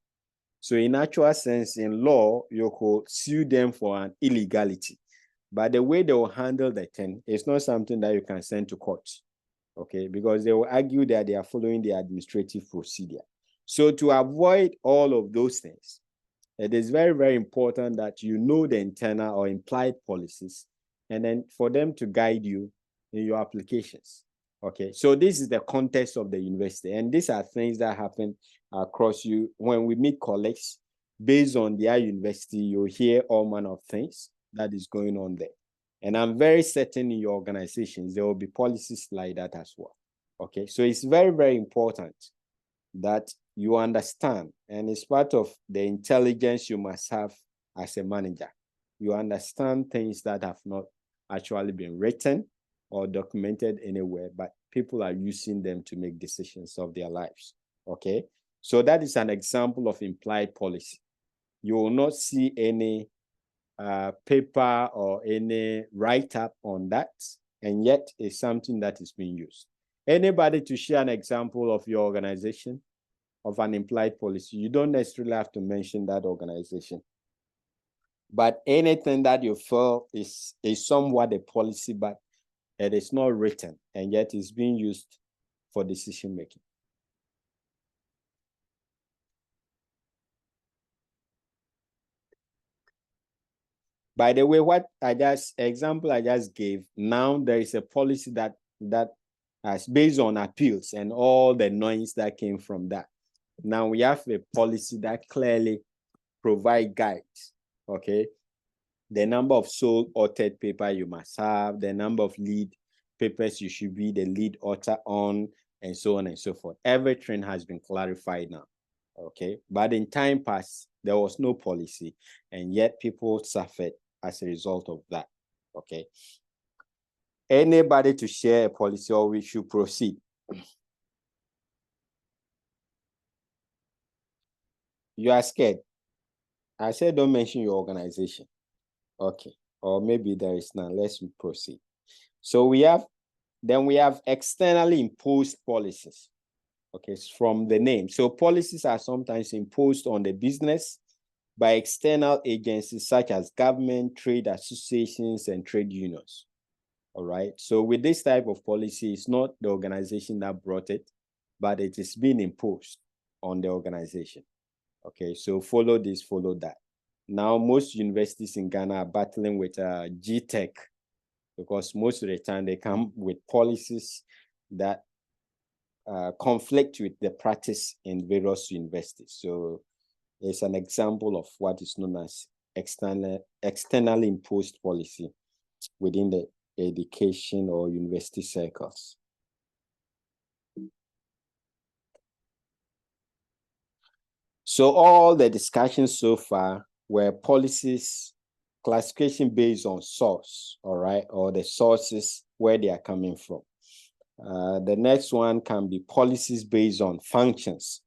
So in actual sense, in law, you could sue them for an illegality. But the way they will handle the thing is not something that you can send to court, okay? Because they will argue that they are following the administrative procedure. So to avoid all of those things, it is very, very important that you know the internal or implied policies, and then for them to guide you in your applications, okay? So this is the context of the university, and these are things that happen across you. When we meet colleagues, based on their university, you'll hear all manner of things that is going on there. And I'm very certain in your organizations, there will be policies like that as well, okay? So it's very, very important that you understand, and it's part of the intelligence you must have as a manager. You understand things that have not actually been written or documented anywhere, but people are using them to make decisions of their lives. Okay, so that is an example of implied policy. You will not see any paper or any write-up on that, and yet it's something that is being used. Anybody to share an example of your organization of an implied policy? You don't necessarily have to mention that organization, but anything that you feel is somewhat a policy, but it is not written, and yet it's being used for decision making. By the way, example I just gave, now there is a policy that is based on appeals and all the noise that came from that. Now we have a policy that clearly provide guides, okay? The number of sole authored paper you must have, the number of lead papers you should be the lead author on, and so on and so forth. Everything has been clarified now, okay? But in time past, there was no policy, and yet people suffered as a result of that, okay? Anybody to share a policy, or we should proceed? You are scared. I said don't mention your organization. Okay, or maybe there is none. Let's proceed. So we have externally imposed policies. Okay, it's from the name. So policies are sometimes imposed on the business by external agencies such as government, trade associations, and trade unions. All right. So with this type of policy, it's not the organization that brought it, but it is being imposed on the organization. Okay. So follow this, follow that. Now, most universities in Ghana are battling with GTech, because most of the time they come with policies that conflict with the practice in various universities. So it's an example of what is known as externally imposed policy within the education or university circles. So all the discussions so far were policies, classification based on source, all right, or the sources where they are coming from. The next one can be policies based on functions.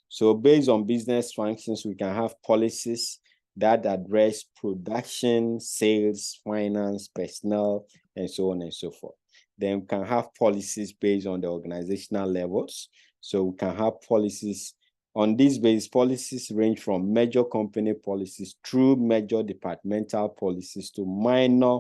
So based on business functions, we can have policies that address production, sales, finance, personnel, and so on and so forth. Then we can have policies based on the organizational levels. So we can have policies on this basis. Policies range from major company policies through major departmental policies to minor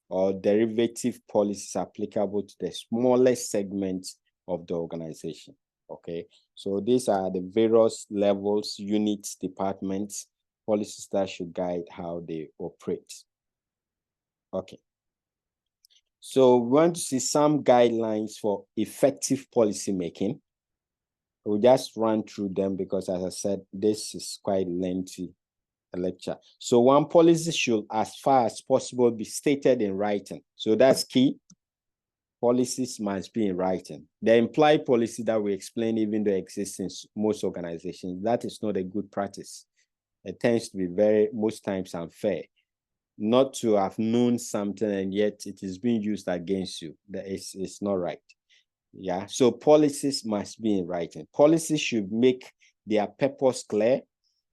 or derivative policies applicable to the smallest segments of the organization. Okay, so these are the various levels, units, departments, policies that should guide how they operate. Okay, so we want to see some guidelines for effective policy making. We'll just run through them because, as I said, this is quite lengthy lecture. So one policy should, as far as possible, be stated in writing. So that's key. Policies must be in writing. The implied policy that we explain, even though it exists in most organizations, that is not a good practice. It tends to be most times unfair. Not to have known something and yet it is being used against you. That is not right. Yeah. So policies must be in writing. Policies should make their purpose clear,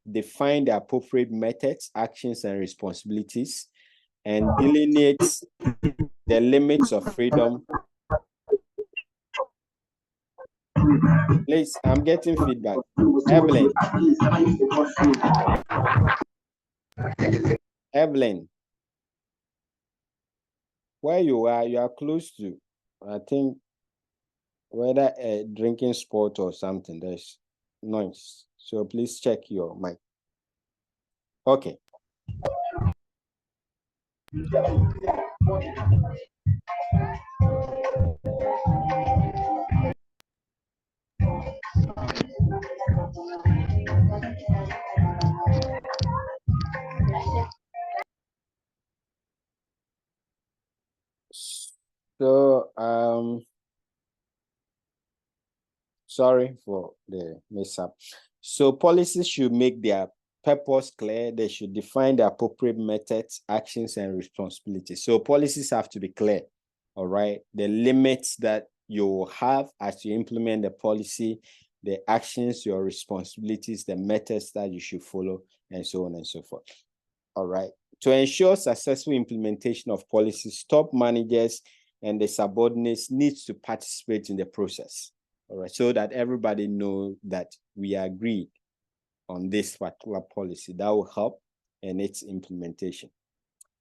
define the appropriate methods, actions, and responsibilities, and delineates the limits of freedom. Please, I'm getting feedback. Evelyn, where you are close to, I think, whether a drinking spot or something, there's noise. So please check your mic. Okay. Sorry for the mess up. So policies should make their purpose clear. They should define the appropriate methods, actions, and responsibilities. So policies have to be clear, all right? The limits that you have as you implement the policy, the actions, your responsibilities, the methods that you should follow, and so on and so forth. All right. To ensure successful implementation of policies, top managers and the subordinates needs to participate in the process. All right. So that everybody knows that we agreed on this particular policy. That will help in its implementation.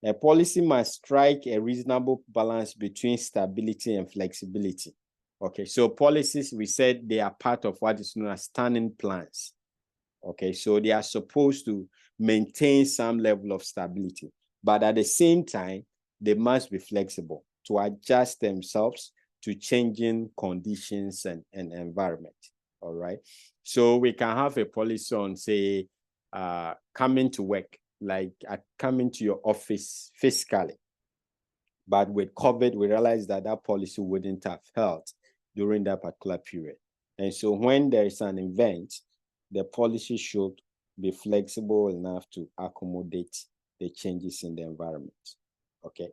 A policy must strike a reasonable balance between stability and flexibility. Okay, so policies, we said they are part of what is known as standing plans. Okay, so they are supposed to maintain some level of stability, but at the same time, they must be flexible to adjust themselves to changing conditions and environment. All right, so we can have a policy on, say, coming to work, like coming to your office physically. But with COVID, we realized that that policy wouldn't have held during that particular period. And so when there is an event, the policy should be flexible enough to accommodate the changes in the environment. Okay.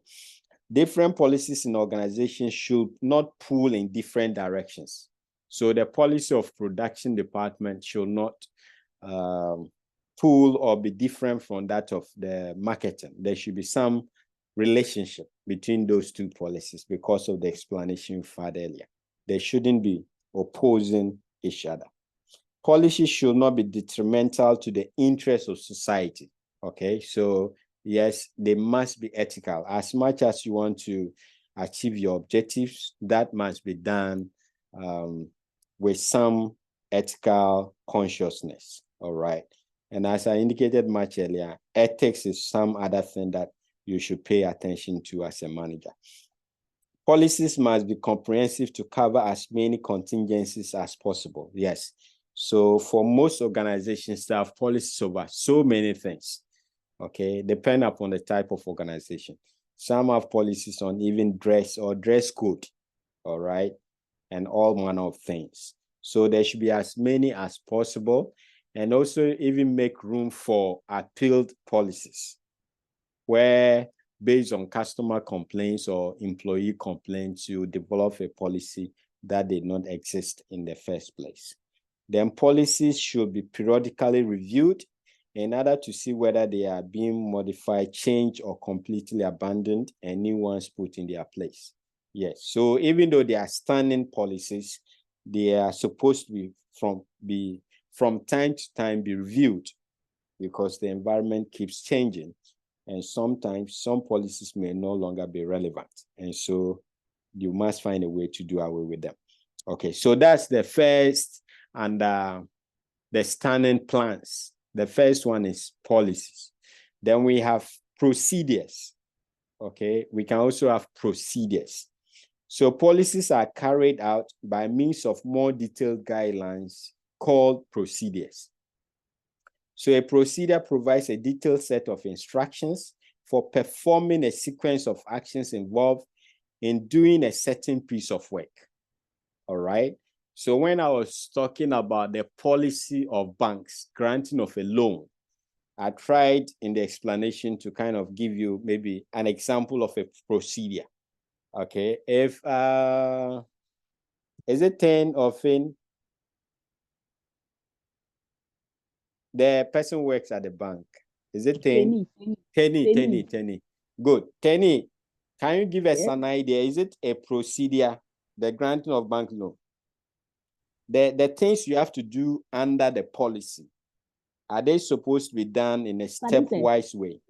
Different policies in organizations should not pull in different directions. So the policy of production department should not pull or be different from that of the marketing. There should be some relationship between those two policies because of the explanation you've had earlier. They shouldn't be opposing each other. Policies should not be detrimental to the interests of society. Okay, so yes, they must be ethical. As much as you want to achieve your objectives, that must be done with some ethical consciousness. All right. And as I indicated much earlier, ethics is some other thing that you should pay attention to as a manager. Policies must be comprehensive to cover as many contingencies as possible. Yes. So for most organizations, they have policies over so many things. Okay, depend upon the type of organization. Some have policies on even dress or dress code. All right, and all manner of things. So there should be as many as possible, and also even make room for appealed policies, where based on customer complaints or employee complaints, you develop a policy that did not exist in the first place. Then policies should be periodically reviewed in order to see whether they are being modified, changed, or completely abandoned, and new ones put in their place. Yes, so even though they are standing policies, they are supposed to be from time to time be reviewed, because the environment keeps changing. And sometimes some policies may no longer be relevant. And so you must find a way to do away with them. Okay, so that's the first and the standing plans. The first one is policies. Then we have procedures. Okay, we can also have procedures. So policies are carried out by means of more detailed guidelines called procedures. So a procedure provides a detailed set of instructions for performing a sequence of actions involved in doing a certain piece of work. All right. So when I was talking about the policy of banks, granting of a loan, I tried in the explanation to kind of give you maybe an example of a procedure. Okay. If, is it 10 or fin? The person works at the bank. Is it 10? Tenny. Good. Tenny, can you give us an idea? Is it a procedure, the granting of bank loan? The things you have to do under the policy, are they supposed to be done in a stepwise way?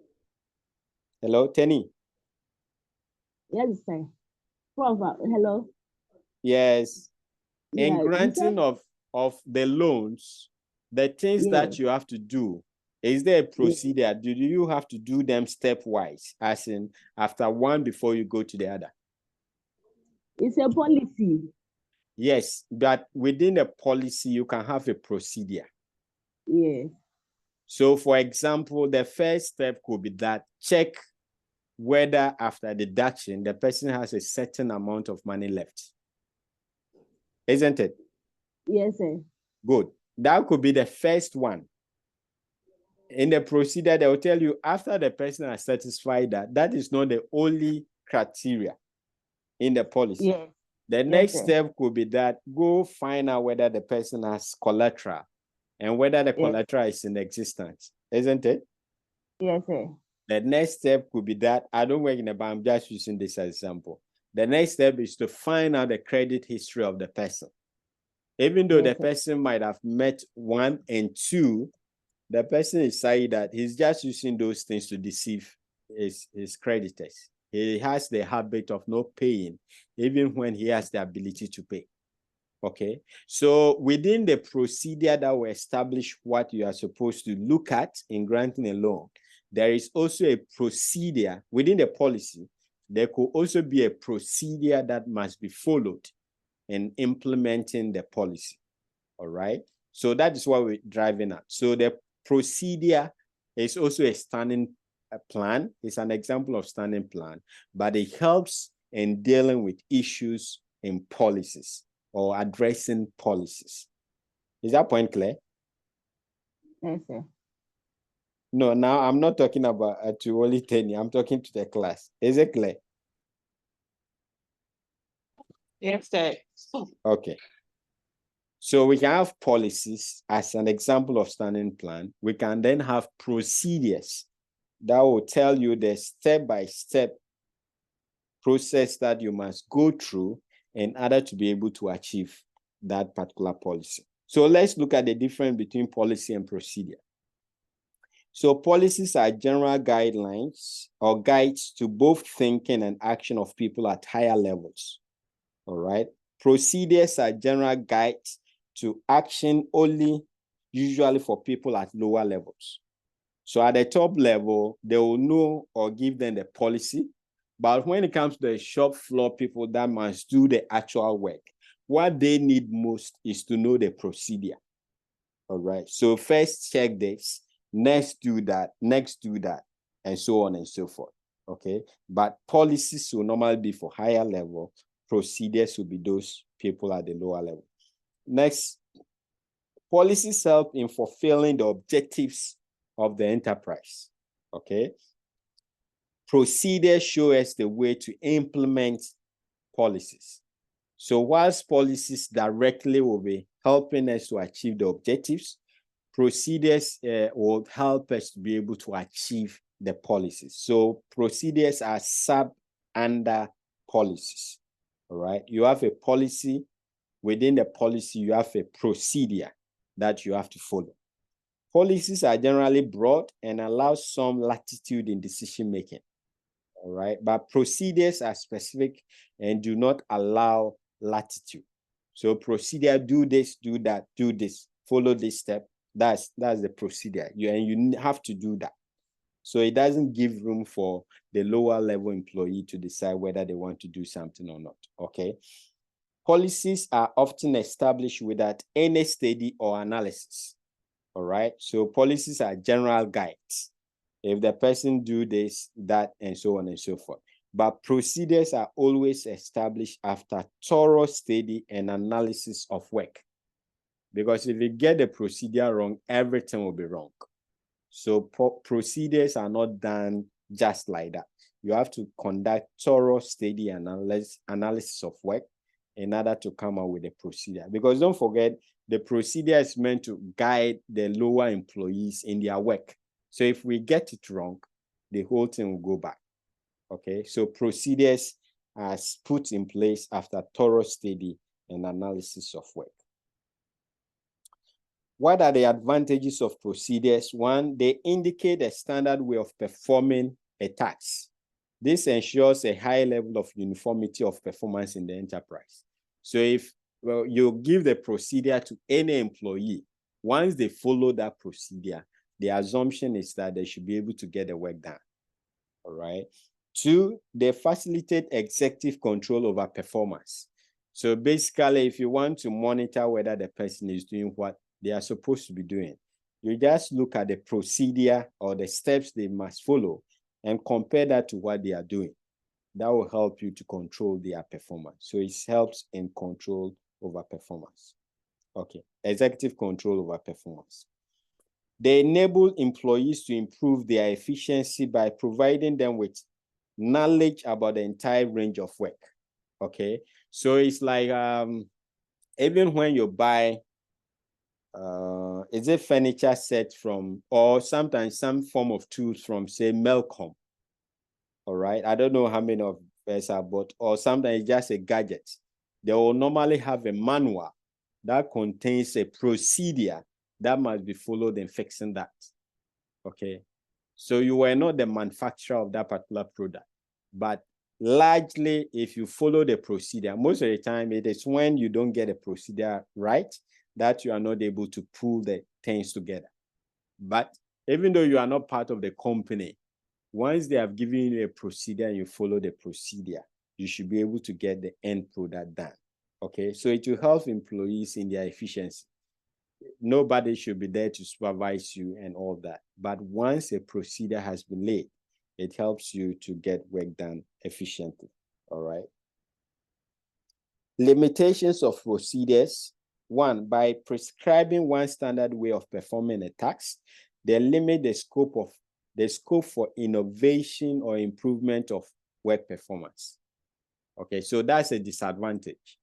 Hello, Tenny? Yes, sir. Hello? Yes. In granting of the loans, the things that you have to do, is there a procedure? Do you have to do them stepwise, as in after one before you go to the other? It's a policy. Yes, but within a policy, you can have a procedure. Yes. So, for example, the first step could be that check whether after deduction, the person has a certain amount of money left. Isn't it? Yes, sir. Good. That could be the first one. In the procedure, they will tell you after the person has satisfied that, that is not the only criteria in the policy. Yes. The next step could be that go find out whether the person has collateral and whether the collateral is in existence, isn't it? Yes, sir. The next step could be that, I don't work in a bank, I'm just using this as example. The next step is to find out the credit history of the person. Even though the person might have met 1 and 2, the person is saying that he's just using those things to deceive his creditors. He has the habit of not paying, even when he has the ability to pay. Okay, so within the procedure that will establish what you are supposed to look at in granting a loan, there is also a procedure within the policy. There could also be a procedure that must be followed in implementing the policy. All right, so that is what we're driving at. So the procedure is also a standing plan. It's an example of standing plan, but it helps in dealing with issues in policies or addressing policies. Is that point clear? Yes, sir. No, now I'm not talking about to only Tenny. I'm talking to the class. Is it clear? Yes, sir. Okay. So we can have policies as an example of standing plan. We can then have procedures that will tell you the step-by-step process that you must go through in order to be able to achieve that particular policy. So let's look at the difference between policy and procedure. So policies are general guidelines or guides to both thinking and action of people at higher levels. All right. Procedures are general guides to action only, usually for people at lower levels. So at the top level, they will know or give them the policy. But when it comes to the shop floor people that must do the actual work, what they need most is to know the procedure. All right. So first check this, next do that, and so on and so forth. Okay. But policies will normally be for higher level. Procedures will be those people at the lower level. Next, policies help in fulfilling the objectives of the enterprise. Okay. Procedures show us the way to implement policies. So whilst policies directly will be helping us to achieve the objectives, procedures will help us to be able to achieve the policies. So procedures are sub under policies. All right. You have a policy. Within the policy, you have a procedure that you have to follow. Policies are generally broad and allow some latitude in decision making. All right. But procedures are specific and do not allow latitude. So procedure, do this, do that, do this, follow this step. That's the procedure. You have to do that. So it doesn't give room for the lower level employee to decide whether they want to do something or not. Okay. Policies are often established without any study or analysis. All right. So policies are general guides. If the person do this, that, and so on and so forth. But procedures are always established after thorough study and analysis of work. Because if you get the procedure wrong, everything will be wrong. So procedures are not done just like that. You have to conduct thorough study and analysis of work in order to come up with a procedure. Because don't forget, the procedure is meant to guide the lower employees in their work. So if we get it wrong, the whole thing will go back. Okay, so procedures are put in place after thorough study and analysis of work. What are the advantages of procedures? One, they indicate a standard way of performing a task. This ensures a high level of uniformity of performance in the enterprise. So if you give the procedure to any employee, once they follow that procedure, the assumption is that they should be able to get the work done. All right. Two, they facilitate executive control over performance. So basically, if you want to monitor whether the person is doing what they are supposed to be doing, you just look at the procedure or the steps they must follow and compare that to what they are doing. That will help you to control their performance. So it helps in control over performance. Okay, executive control over performance. They enable employees to improve their efficiency by providing them with knowledge about the entire range of work. Okay, so it's like even when you buy is it furniture set from, or sometimes some form of tools from, say, Melcom. All right, I don't know how many of us are bought, or sometimes just a gadget. They will normally have a manual that contains a procedure that must be followed in fixing that. Okay, so you were not the manufacturer of that particular product, but largely, if you follow the procedure, most of the time it is when you don't get a procedure right that you are not able to pull the things together. But even though you are not part of the company, once they have given you a procedure and you follow the procedure, you should be able to get the end product done. Okay, so it will help employees in their efficiency. Nobody should be there to supervise you and all that. But once a procedure has been laid, it helps you to get work done efficiently. All right. Limitations of procedures. One, by prescribing one standard way of performing a task, they limit the scope for innovation or improvement of work performance. Okay, so that's a disadvantage.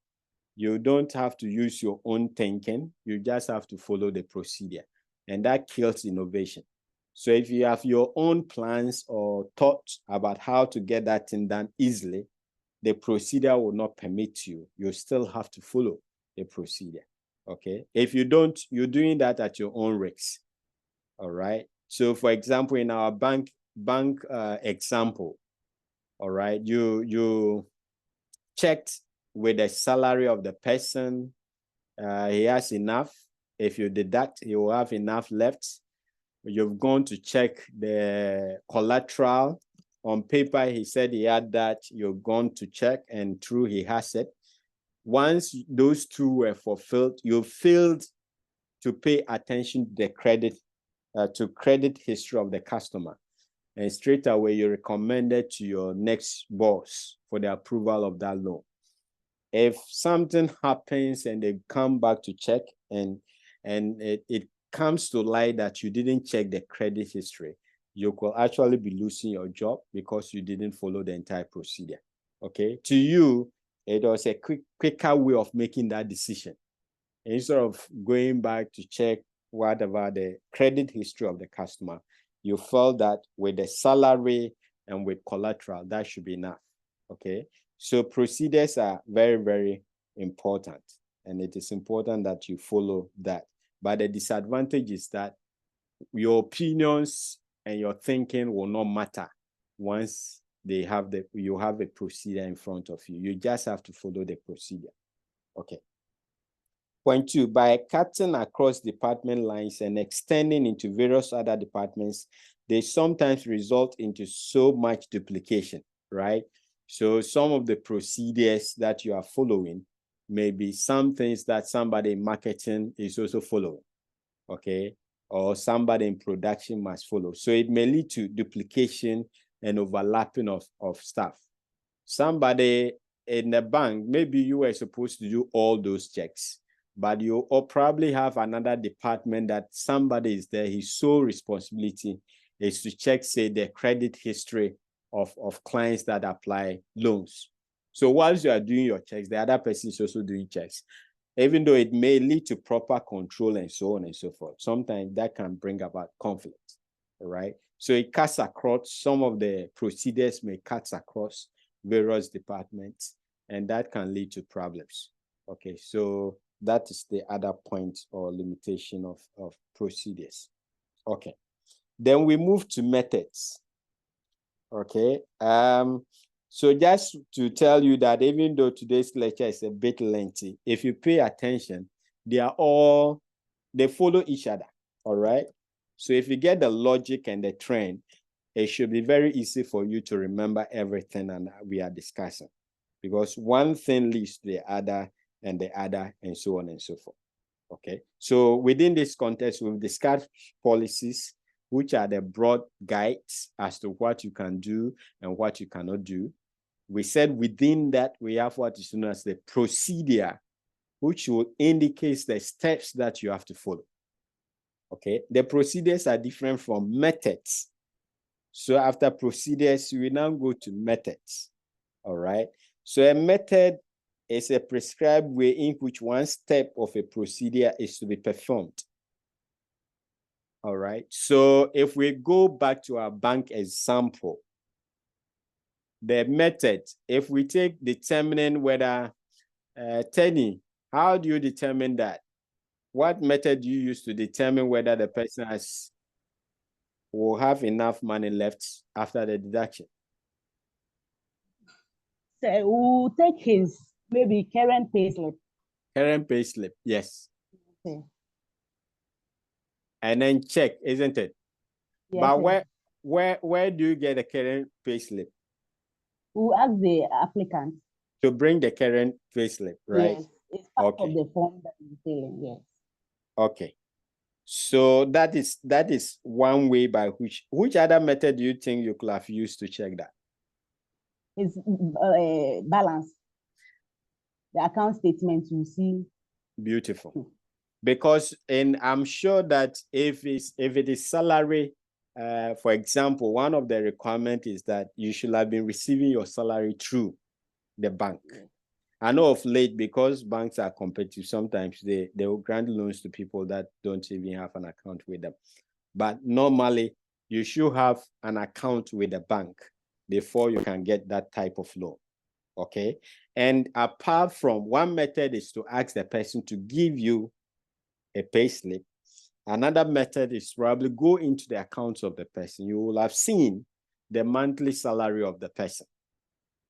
You don't have to use your own thinking. You just have to follow the procedure, and that kills innovation. So if you have your own plans or thoughts about how to get that thing done easily, the procedure will not permit you. You still have to follow the procedure. Okay. If you don't, you're doing that at your own risk. All right. So for example, in our bank example, all right, you checked with the salary of the person. He has enough. If you deduct, he will have enough left. You've gone to check the collateral. On paper, he said he had that. You've gone to check, and true, he has it. Once those two were fulfilled, you failed to pay attention to the credit history of the customer. And straight away, you recommended to your next boss for the approval of that loan. If something happens and they come back to check and it comes to light that you didn't check the credit history, you could actually be losing your job because you didn't follow the entire procedure. Okay, to you, it was a quicker way of making that decision. Instead of going back to check whatever the credit history of the customer, you felt that with the salary and with collateral, that should be enough. Okay, so procedures are very, very important, and it is important that you follow that. But the disadvantage is that your opinions and your thinking will not matter once you have a procedure in front of you. You just have to follow the procedure. Okay. Point 2, by cutting across department lines and extending into various other departments, they sometimes result into so much duplication, right? So some of the procedures that you are following may be some things that somebody in marketing is also following, okay? Or somebody in production must follow. So it may lead to duplication and overlapping of stuff. Somebody in the bank, maybe you were supposed to do all those checks, but you or probably have another department that somebody is there. His sole responsibility is to check, say, the credit history of clients that apply loans. So whilst you are doing your checks, the other person is also doing checks. Even though it may lead to proper control and so on and so forth, sometimes that can bring about conflict, all right? So it cuts across, some of the procedures may cut across various departments, and that can lead to problems. Okay, so that is the other point or limitation of procedures. Okay, then we move to methods. Okay, so just to tell you that even though today's lecture is a bit lengthy, if you pay attention, they follow each other, all right? So if you get the logic and the trend, it should be very easy for you to remember everything and we are discussing, because one thing leads to the other and so on and so forth. Okay, so within this context, we've discussed policies, which are the broad guides as to what you can do and what you cannot do. We said within that, we have what is known as the procedure, which will indicate the steps that you have to follow. Okay, the procedures are different from methods. So after procedures, we now go to methods. All right. So a method is a prescribed way in which one step of a procedure is to be performed. All right. So if we go back to our bank example, the method, if we take determining whether, Tenny, how do you determine that? What method do you use to determine whether the person will have enough money left after the deduction? So we'll take his maybe current payslip. Current payslip, yes. Okay. And then check, isn't it? Yes, But sir. where do you get the current payslip? We'll ask the applicant. To bring the current payslip, right? Yes, it's part Okay. of the form that is filling, yes. Okay. So that is one way by which other method do you think you could have used to check that? It's balance. The account statement you see. Beautiful. Because, and I'm sure that if it is salary, for example, one of the requirements is that you should have been receiving your salary through the bank. I know of late, because banks are competitive, sometimes they will grant loans to people that don't even have an account with them. But normally, you should have an account with the bank before you can get that type of loan. Okay. And apart from, one method is to ask the person to give you a payslip. Another method is probably go into the accounts of the person. You will have seen the monthly salary of the person.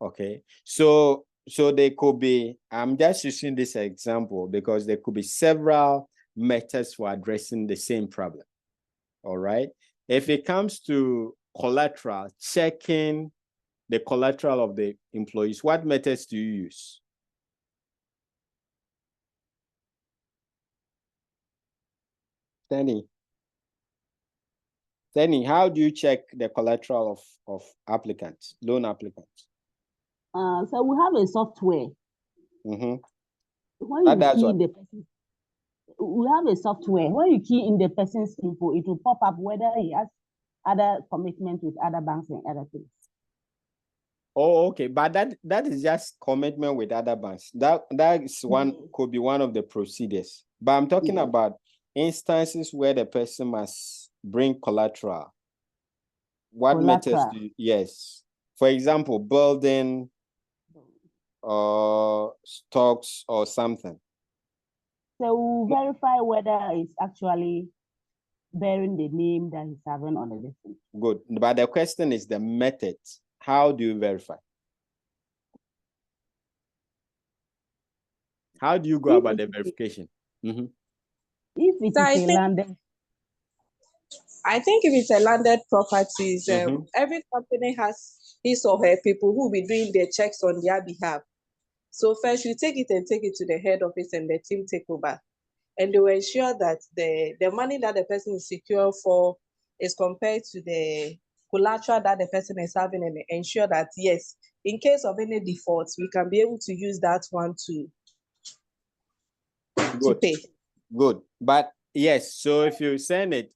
Okay. So they could be, I'm just using this example because there could be several methods for addressing the same problem. All right. If it comes to collateral, checking the collateral of the employees, what methods do you use? Danny, how do you check the collateral of applicants, loan applicants? So we have a software. Mm-hmm. When you key in the person, we have a software. When you key in the person's info, it will pop up whether he has other commitments with other banks and other things. Oh, okay. But that is just commitment with other banks. That is one, could be one of the procedures. But I'm talking about instances where the person must bring collateral. What methods do you, yes. For example, building or stocks or something. So we'll verify whether it's actually bearing the name that he's having on the listing. Good. But the question is the method. How do you verify? How do you go about the verification? Mm-hmm. If it is a landed, I think if it's a landed properties, every company has his or her people who will be doing their checks on their behalf. So first you take it to the head office and the team take over. And they will ensure that the money that the person is secure for is compared to the collateral that the person is having, and ensure that, yes, in case of any defaults, we can be able to use that one to pay. Good. But yes, so if you send it,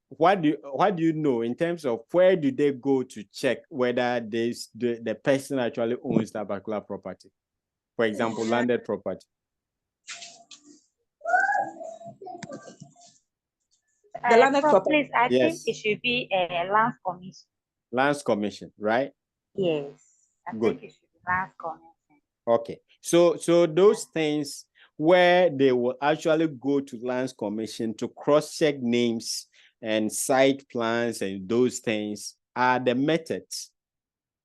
what do you know in terms of where do they go to check whether the person actually owns that particular property? For example, landed property. The landed property. Please, I think it should be a land commission. Lands commission, right? Yes. I think it should be land commission. Okay. So those things where they will actually go to lands commission to cross-check names and site plans and those things are the methods,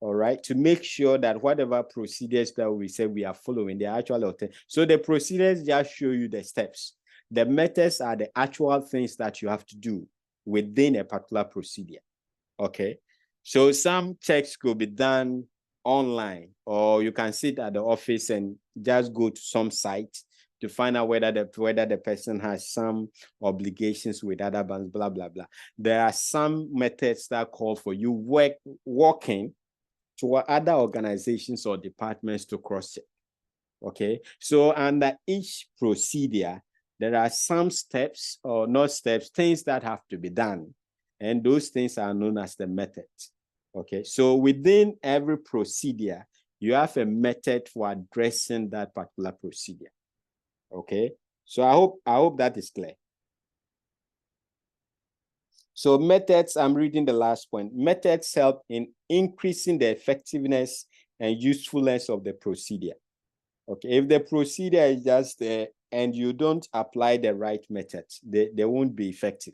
all right, to make sure that whatever procedures that we say we are following, they actually authentic. So the procedures just show you the steps. The methods are the actual things that you have to do within a particular procedure, okay? So some checks could be done online, or you can sit at the office and just go to some site to find out whether the person has some obligations with other banks, blah, blah, blah. There are some methods that call for you walking to other organizations or departments to cross-check. Okay, so under each procedure, there are some steps or not steps, things that have to be done. And those things are known as the method. Okay, so within every procedure, you have a method for addressing that particular procedure. Okay, so I hope that is clear. So methods, I'm reading the last point. Methods help in increasing the effectiveness and usefulness of the procedure. Okay, if the procedure is just there and you don't apply the right methods, they won't be effective.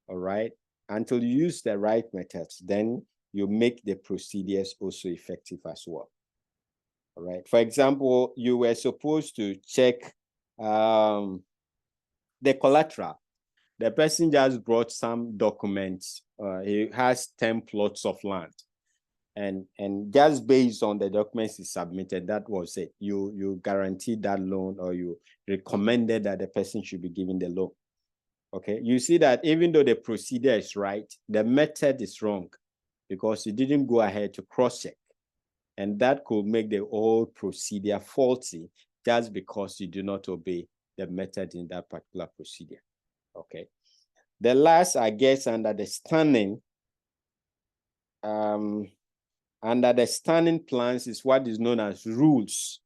All right, until you use the right methods, then you make the procedures also effective as well. All right, for example, you were supposed to check the collateral. The person just brought some documents. He has 10 plots of land. And just based on the documents he submitted, that was it. You guaranteed that loan, or you recommended that the person should be given the loan. Okay, you see that even though the procedure is right, the method is wrong because you didn't go ahead to cross-check. And that could make the whole procedure faulty just because you do not obey the method in that particular procedure. Okay. The last, I guess, under the standing plans is what is known as rules.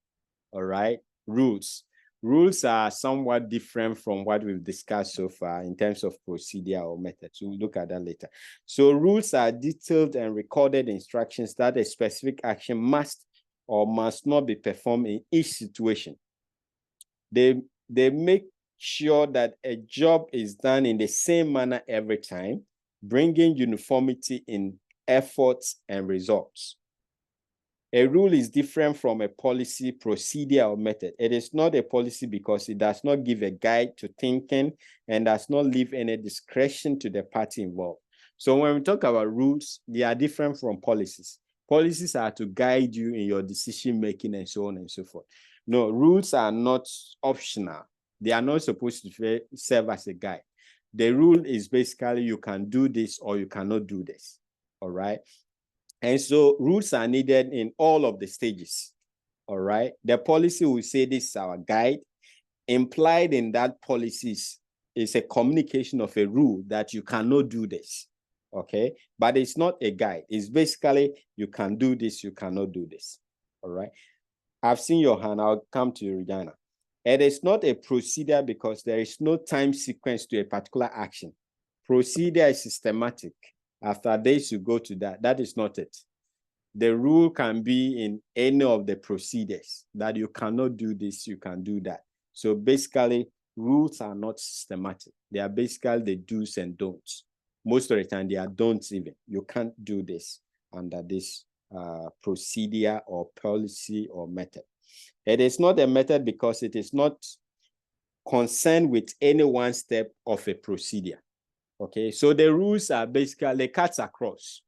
All right, rules. Rules are somewhat different from what we've discussed so far in terms of procedure or method. So we'll look at that later. So rules are detailed and recorded instructions that a specific action must or must not be performed in each situation. They make sure that a job is done in the same manner every time, bringing uniformity in efforts and results. A rule is different from a policy, procedure, or method. It is not a policy because it does not give a guide to thinking and does not leave any discretion to the party involved. So when we talk about rules, they are different from policies. Policies are to guide you in your decision-making and so on and so forth. No, rules are not optional. They are not supposed to serve as a guide. The rule is basically you can do this or you cannot do this, all right? And so rules are needed in all of the stages, all right? The policy will say this is our guide. Implied in that policy is a communication of a rule that you cannot do this, okay? But it's not a guide. It's basically you can do this, you cannot do this, all right? I've seen your hand. I'll come to you, Regina. It is not a procedure because there is no time sequence to a particular action. Procedure is systematic. After this, you go to that. That is not it. The rule can be in any of the procedures that you cannot do this, you can do that. So basically, rules are not systematic. They are basically the do's and don'ts. Most of the time, they are don'ts even. You can't do this under this procedure or policy or method. It is not a method because it is not concerned with any one step of a procedure. Okay, so the rules are basically cuts across.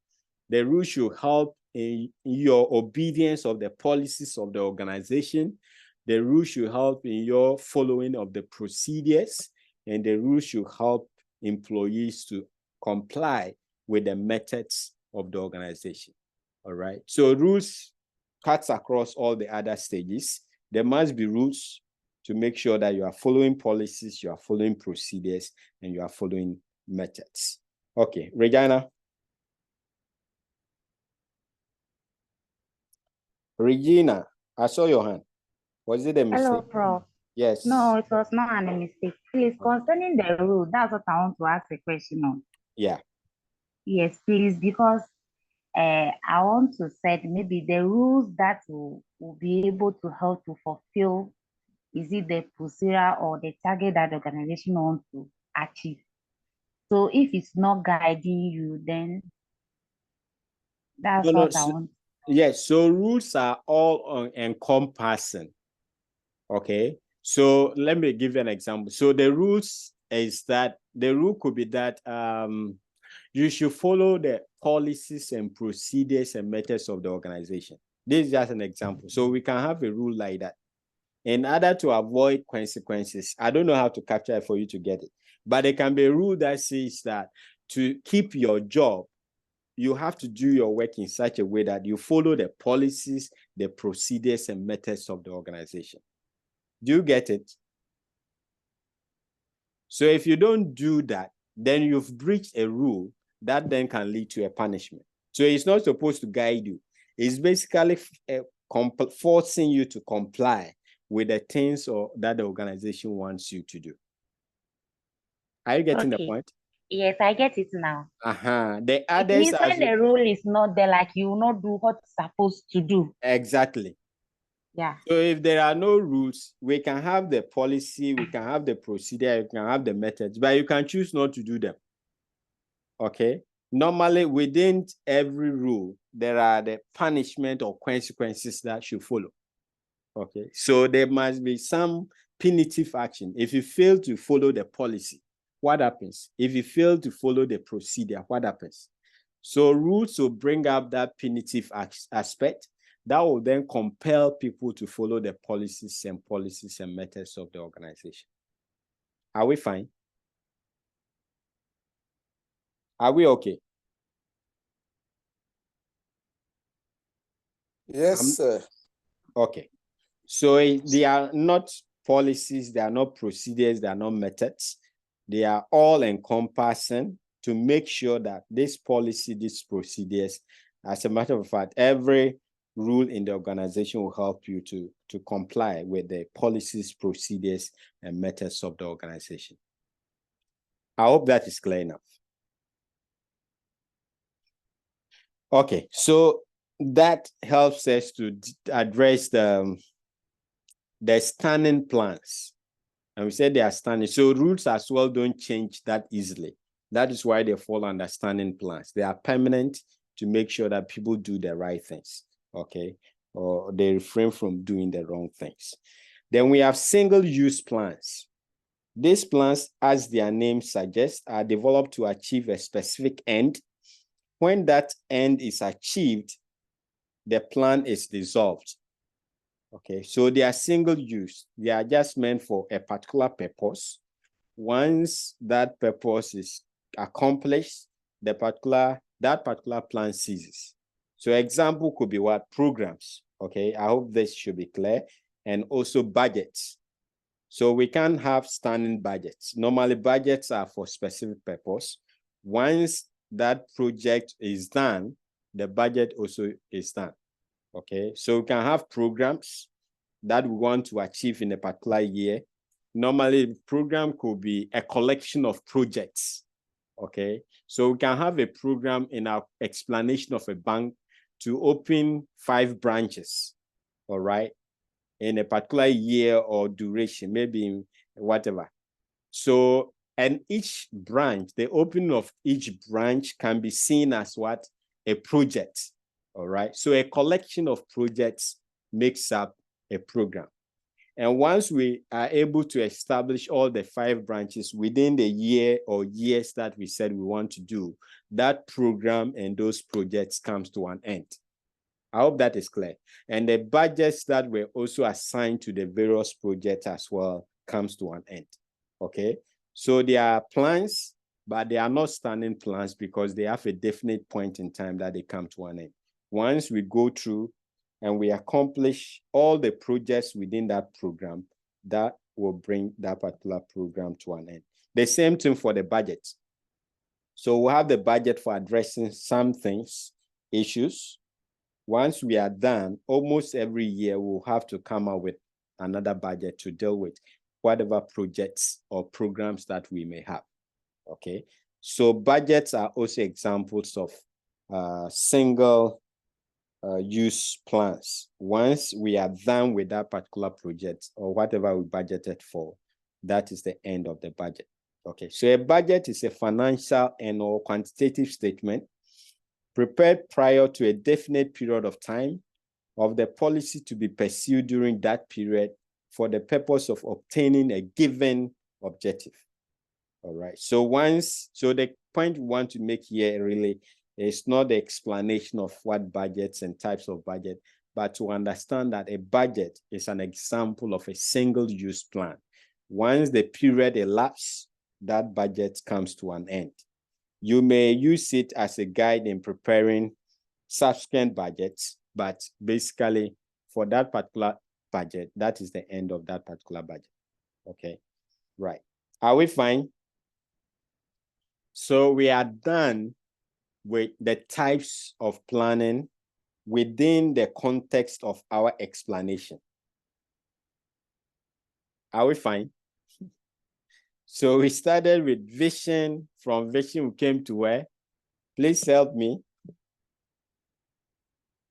The rules should help in your obedience of the policies of the organization. The rules should help in your following of the procedures, and the rules should help employees to comply with the methods of the organization. All right, so rules cuts across all the other stages. There must be rules to make sure that you are following policies, you are following procedures, and you are following methods. Okay, Regina. Regina, I saw your hand. Was it a mistake? Hello, Prof. Yes. No, it was not a mistake. Please, concerning the rule, that's what I want to ask a question on. Yeah. Yes, please, because I want to set maybe the rules that will be able to help to fulfill, is it the procedure or the target that the organization wants to achieve? So if it's not guiding you, then that's what I want. Yes, so rules are all encompassing. Okay, so let me give you an example. So the rules is that the rule could be that you should follow the policies and procedures and methods of the organization. This is just an example. So we can have a rule like that. In order to avoid consequences, I don't know how to capture it for you to get it, but there can be a rule that says that to keep your job, you have to do your work in such a way that you follow the policies the procedures and methods of the organization. Do you get it? So if you don't do that, then you've breached a rule that then can lead to a punishment. So it's not supposed to guide you. It's basically forcing you to comply with the things that the organization wants you to do. Are you getting the point? Yes, I get it now. The It others means when the rule is not there, like you will not do what you're supposed to do. Exactly. Yeah. So if there are no rules, we can have the policy, we can have the procedure, we can have the methods, but you can choose not to do them. Okay? Normally, within every rule, there are the punishment or consequences that should follow. Okay? So there must be some punitive action. If you fail to follow the policy, what happens? If you fail to follow the procedure, what happens? So rules will bring up that punitive aspect that will then compel people to follow the policies and methods of the organization. Are we fine? Are we okay? Yes, sir. Okay. So they are not policies, they are not procedures, they are not methods. They are all encompassing to make sure that this policy, these procedures, as a matter of fact, every rule in the organization will help you to comply with the policies, procedures, and methods of the organization. I hope that is clear enough. Okay, so that helps us to address the standing plans. And we said they are standing. So rules as well don't change that easily. That is why they fall under standing plans. They are permanent to make sure that people do the right things, okay? Or they refrain from doing the wrong things. Then we have single-use plans. These plans, as their name suggests, are developed to achieve a specific end. When that end is achieved, the plan is dissolved. Okay, so they are single use. They are just meant for a particular purpose. Once that purpose is accomplished, that particular plan ceases. So example could be what? Programs. Okay, I hope this should be clear. And also budgets. So we can have standing budgets. Normally budgets are for specific purpose. Once that project is done, the budget also is done. Okay, so we can have programs that we want to achieve in a particular year. Normally, the program could be a collection of projects. Okay, so we can have a program in our explanation of a bank to open 5 branches, all right, in a particular year or duration, maybe in whatever. So, and each branch, the opening of each branch can be seen as what? A project. All right. So a collection of projects makes up a program. And once we are able to establish all the 5 branches within the year or years that we said we want to do, that program and those projects comes to an end. I hope that is clear. And the budgets that were also assigned to the various projects as well comes to an end. Okay. So there are plans, but they are not standing plans because they have a definite point in time that they come to an end. Once we go through and we accomplish all the projects within that program, that will bring that particular program to an end. The same thing for the budget. So we'll have the budget for addressing some things, issues. Once we are done, almost every year we'll have to come up with another budget to deal with whatever projects or programs that we may have. Okay, so budgets are also examples of single use plans. Once we are done with that particular project or whatever we budgeted for, that is the end of the budget. Okay, so a budget is a financial and or quantitative statement prepared prior to a definite period of time of the policy to be pursued during that period for the purpose of obtaining a given objective. All right, so the point we want to make here really is not the explanation of what budgets and types of budget, but to understand that a budget is an example of a single-use plan. Once the period elapses, that budget comes to an end. You may use it as a guide in preparing subsequent budgets, but basically for that particular budget, that is the end of that particular budget. Okay, right. Are we fine? So we are done with the types of planning within the context of our explanation. Are we fine? So we started with vision. From vision, we came to where? Please help me.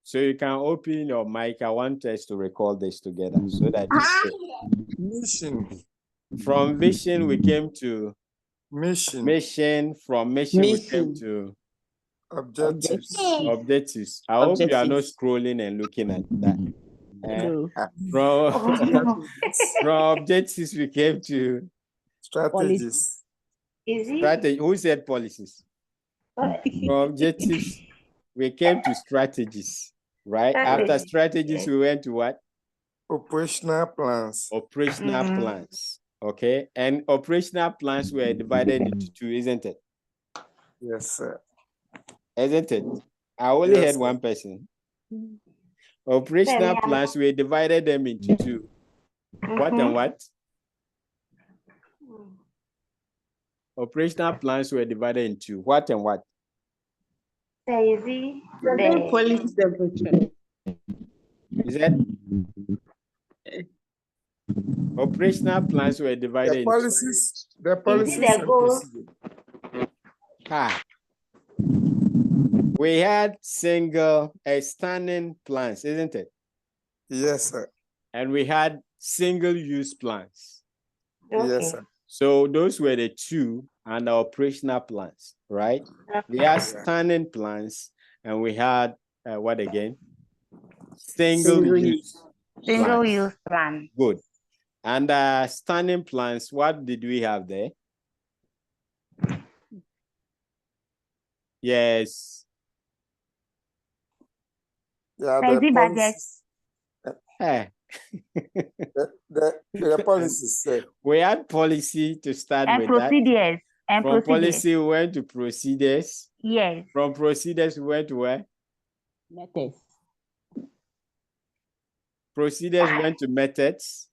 So you can open your mic. I want us to record this together so that Mission. from vision, we came to Mission. mission. From mission, we came to Objectives. objectives. I hope you are not scrolling and looking at that. No. From objectives, we came to Strategies. Is it? strategy. Who said policies? From objectives, we came to strategies, right? After strategies, we went to what? Operational plans. Operational plans. Okay. And operational plans were divided into two, isn't it? Yes, sir. Isn't it? I only Yes, heard sir. one person. Operational plans, we divided them into two. What and what? Operational plans were divided into what and what? The Policy temperature. Is that? Operational plans were divided The into policies. The policies. the and goal? procedures. We had single standing plans, isn't it? Yes, sir. And we had single use plans. Yes, sir. So those were the two and our operational plans, right? We had standing plans and we had what again? Single use. Single use plan. Good. And standing plans, what did we have there? Yes. Yeah, Busy budget. Hey. The policies, sir. We had policy to start And with procedures. that. And From procedures. policy, we went to procedures. Yes. From procedures, we went to where? Methods. Procedures went to methods.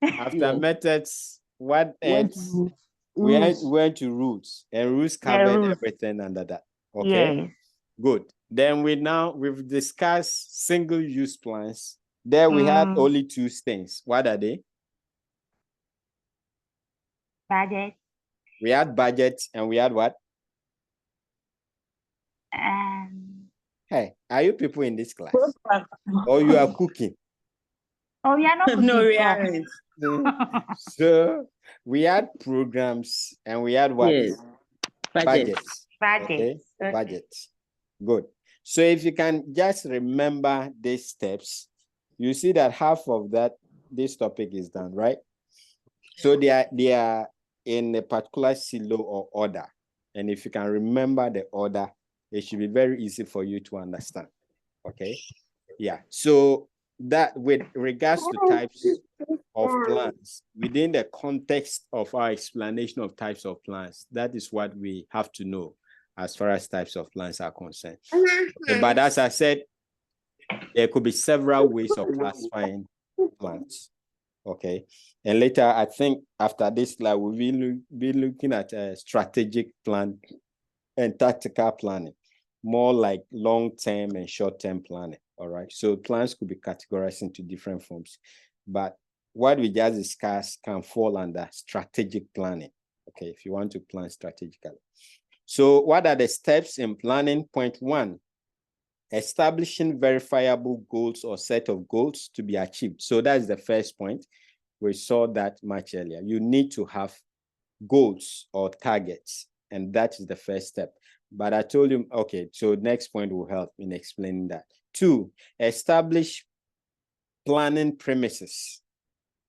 After Yes. methods, what Went ends? to We rules. went to rules, and rules covered rules. everything under that. Okay, Yes. good. Then we've discussed single use plans. There we had only two things. What are they? Budget. We had budget and we had what? Hey, are you people in this class? Or you are cooking? Oh, we are not cooking. No, we Prof. aren't. So we had programs and we had what? Yes. Budgets. Budget. Okay, Okay. budgets. Good. So if you can just remember these steps, you see that half of this topic is done, right? So they are in a particular silo or order. And if you can remember the order, it should be very easy for you to understand. Okay. Yeah. So that with regards to types of plans, within the context of our explanation of types of plans, that is what we have to know as far as types of plans are concerned. Okay, but as I said, there could be several ways of classifying plans. Okay. And later, I think after this slide, we will be looking at a strategic plan and tactical planning, more like long-term and short-term planning. All right. So plans could be categorized into different forms, but what we just discussed can fall under strategic planning. Okay. If you want to plan strategically. So what are the steps in planning? Point one, establishing verifiable goals or set of goals to be achieved. So that's the first point. We saw that much earlier. You need to have goals or targets, and that is the first step. But I told you, okay, so next point will help in explaining that. Two, establish planning premises.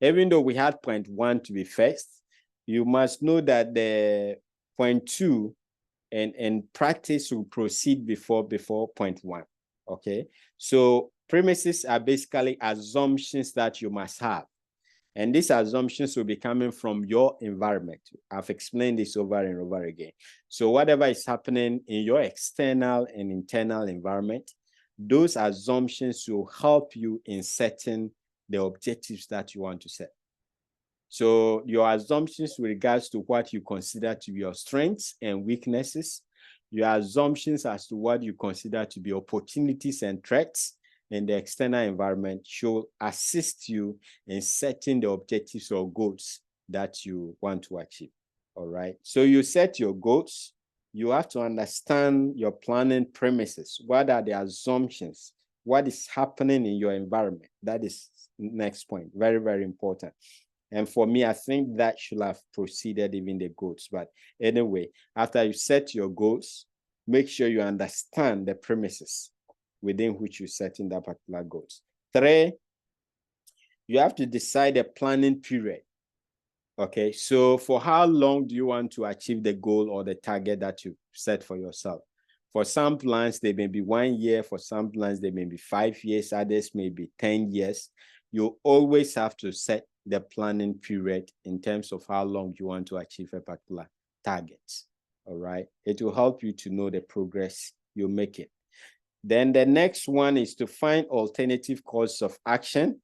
Even though we had point one to be first, you must know that the point two and practice will proceed before point one. Okay, so premises are basically assumptions that you must have. And these assumptions will be coming from your environment. I've explained this over and over again. So whatever is happening in your external and internal environment, those assumptions will help you in setting the objectives that you want to set. So your assumptions with regards to what you consider to be your strengths and weaknesses, your assumptions as to what you consider to be opportunities and threats in the external environment should assist you in setting the objectives or goals that you want to achieve. All right. So you set your goals. You have to understand your planning premises. What are the assumptions? What is happening in your environment? That is next point. Very, very important. And for me, I think that should have preceded even the goals. But anyway, after you set your goals, make sure you understand the premises within which you set in that particular goals. 3, you have to decide a planning period. Okay, so for how long do you want to achieve the goal or the target that you set for yourself? For some plans, they may be 1 year. For some plans, they may be 5 years. Others may be 10 years. You always have to set the planning period in terms of how long you want to achieve a particular target. All right, it will help you to know the progress you're making. Then the next one is to find alternative courses of action.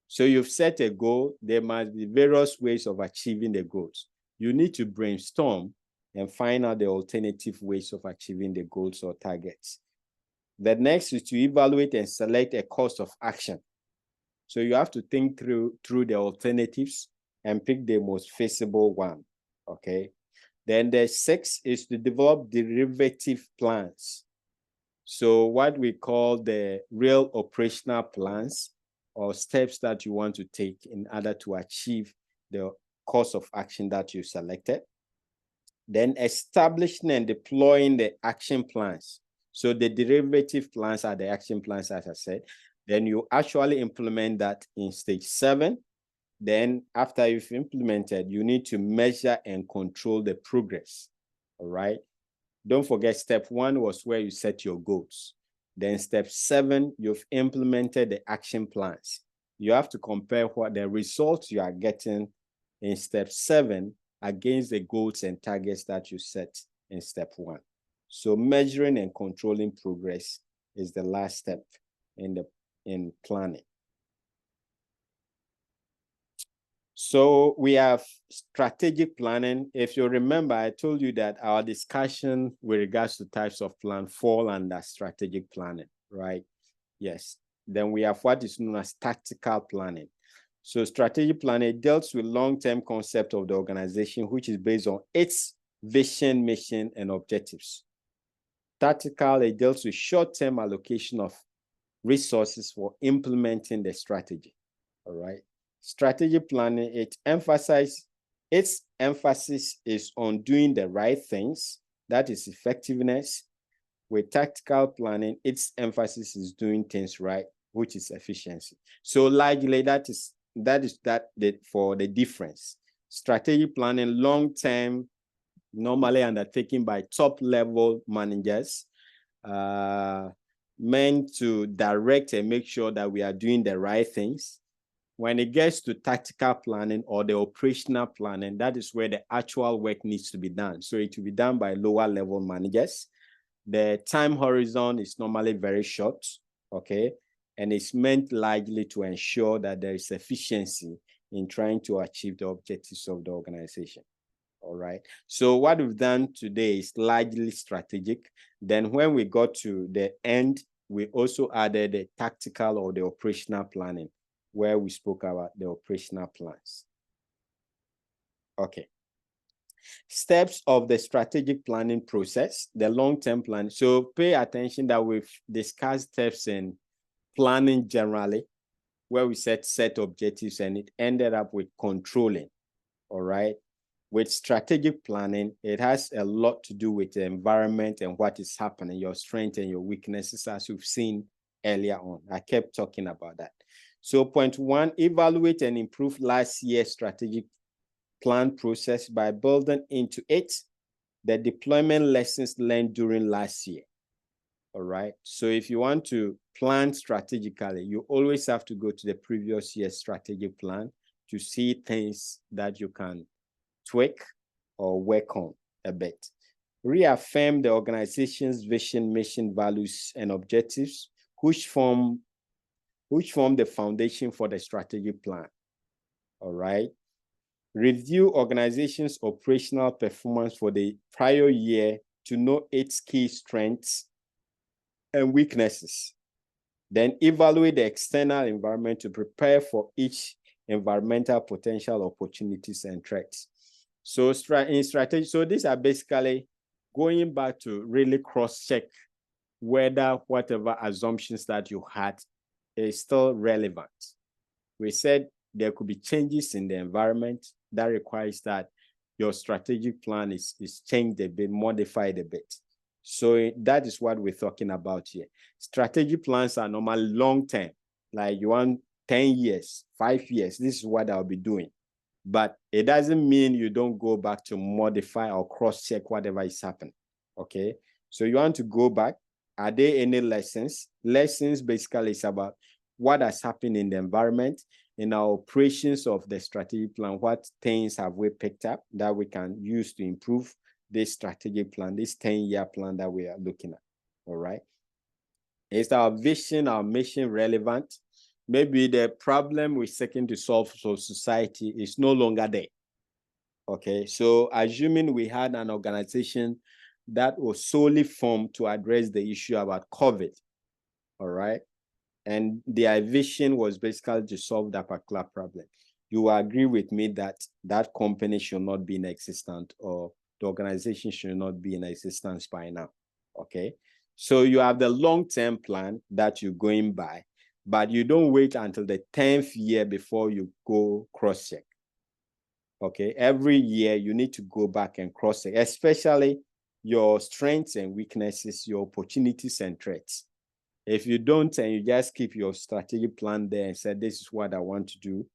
So you've set a goal. There must be various ways of achieving the goals. You need to brainstorm and find out the alternative ways of achieving the goals or targets. The next is to evaluate and select a course of action. So you have to think through the alternatives and pick the most feasible one, okay? Then the 6 is to develop derivative plans. So what we call the real operational plans or steps that you want to take in order to achieve the course of action that you selected. Then establishing and deploying the action plans. So the derivative plans are the action plans, as I said. Then you actually implement that in stage 7. Then after you've implemented, you need to measure and control the progress, all right? Don't forget, step 1 was where you set your goals. Then step 7, you've implemented the action plans. You have to compare what the results you are getting in step 7 against the goals and targets that you set in step 1. So measuring and controlling progress is the last step in planning. So we have strategic planning. If you remember, I told you that our discussion with regards to types of plan fall under strategic planning, right? Yes. Then we have what is known as tactical planning. So strategic planning deals with long-term concept of the organization, which is based on its vision, mission, and objectives. Tactical, it deals with short-term allocation of resources for implementing the strategy, all right? Strategic planning, its emphasis is on doing the right things, that is effectiveness. With tactical planning, its emphasis is doing things right, which is efficiency. So largely that is for the difference. Strategic planning, long-term, normally undertaken by top-level managers, meant to direct and make sure that we are doing the right things. When it gets to tactical planning or the operational planning, that is where the actual work needs to be done. So it will be done by lower level managers. The time horizon is normally very short, okay? And it's meant largely to ensure that there is efficiency in trying to achieve the objectives of the organization. All right. So what we've done today is largely strategic. Then when we got to the end, we also added the tactical or the operational planning, where we spoke about the operational plans. Okay. Steps of the strategic planning process, the long-term plan. So pay attention that we've discussed steps in planning generally, where we set objectives and it ended up with controlling. All right. With strategic planning, it has a lot to do with the environment and what is happening, your strengths and your weaknesses, as you've seen earlier on. I kept talking about that. So point 1, evaluate and improve last year's strategic plan process by building into it the deployment lessons learned during last year. All right. So if you want to plan strategically, you always have to go to the previous year's strategic plan to see things that you can tweak or work on a bit. Reaffirm the organization's vision, mission, values, and objectives, which form the foundation for the strategic plan. All right. Review organization's operational performance for the prior year to know its key strengths and weaknesses. Then evaluate the external environment to prepare for each environmental potential opportunities and threats. So in strategy, so these are basically going back to really cross-check whether whatever assumptions that you had is still relevant. We said there could be changes in the environment that requires that your strategic plan is changed a bit, modified a bit. So that is what we're talking about here. Strategic plans are normally long-term, like you want 10 years, 5 years, this is what I'll be doing. But it doesn't mean you don't go back to modify or cross-check whatever is happening, okay? So you want to go back. Are there any lessons? Lessons basically is about what has happened in the environment, in our operations of the strategic plan. What things have we picked up that we can use to improve this strategic plan, this 10-year plan that we are looking at, all right? Is our vision, our mission relevant? Maybe the problem we're seeking to solve for society is no longer there, okay? So assuming we had an organization that was solely formed to address the issue about COVID, all right? And their vision was basically to solve that particular problem. You agree with me that that company should not be in existence, or the organization should not be in existence by now, okay? So you have the long-term plan that you're going by, but you don't wait until the 10th year before you go cross-check, okay? Every year you need to go back and cross-check, especially your strengths and weaknesses, your opportunities and threats. If you don't, and you just keep your strategic plan there and say, this is what I want to do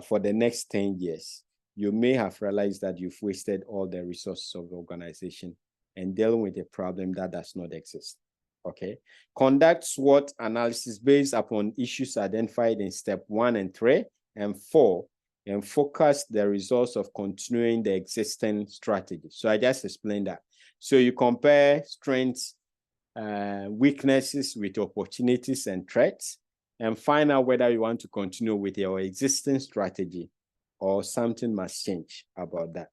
for the next 10 years, you may have realized that you've wasted all the resources of the organization and dealing with a problem that does not exist, okay? Conduct SWOT analysis based upon issues identified in step 1 and 3 and 4, and focus the results of continuing the existing strategy. So I just explained that. So you compare strengths, weaknesses with opportunities and threats, and find out whether you want to continue with your existing strategy or something must change about that.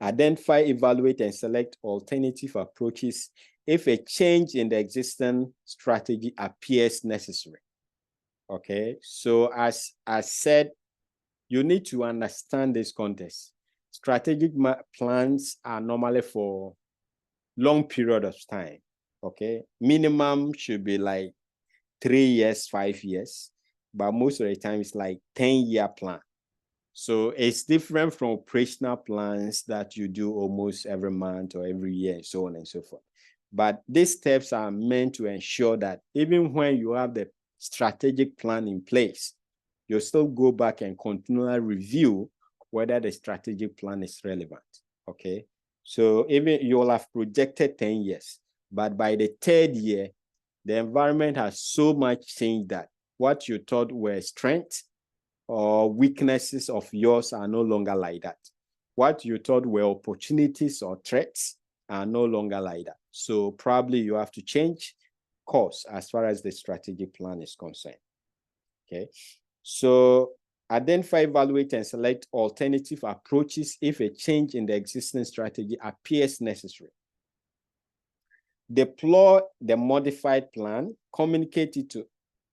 Identify, evaluate, and select alternative approaches if a change in the existing strategy appears necessary. Okay, so as I said, you need to understand this context. Strategic plans are normally for long period of time. Okay, minimum should be like 3 years, 5 years, but most of the time it's like 10-year plan. So it's different from operational plans that you do almost every month or every year, and so on and so forth. But these steps are meant to ensure that even when you have the strategic plan in place, you still go back and continually review whether the strategic plan is relevant. Okay, so even you'll have projected 10 years, but by the 3rd year, the environment has so much changed that what you thought were strengths or weaknesses of yours are no longer like that. What you thought were opportunities or threats are no longer like that. So probably you have to change course as far as the strategic plan is concerned. Okay, so identify, evaluate, and select alternative approaches if a change in the existing strategy appears necessary. Deploy the modified plan, communicate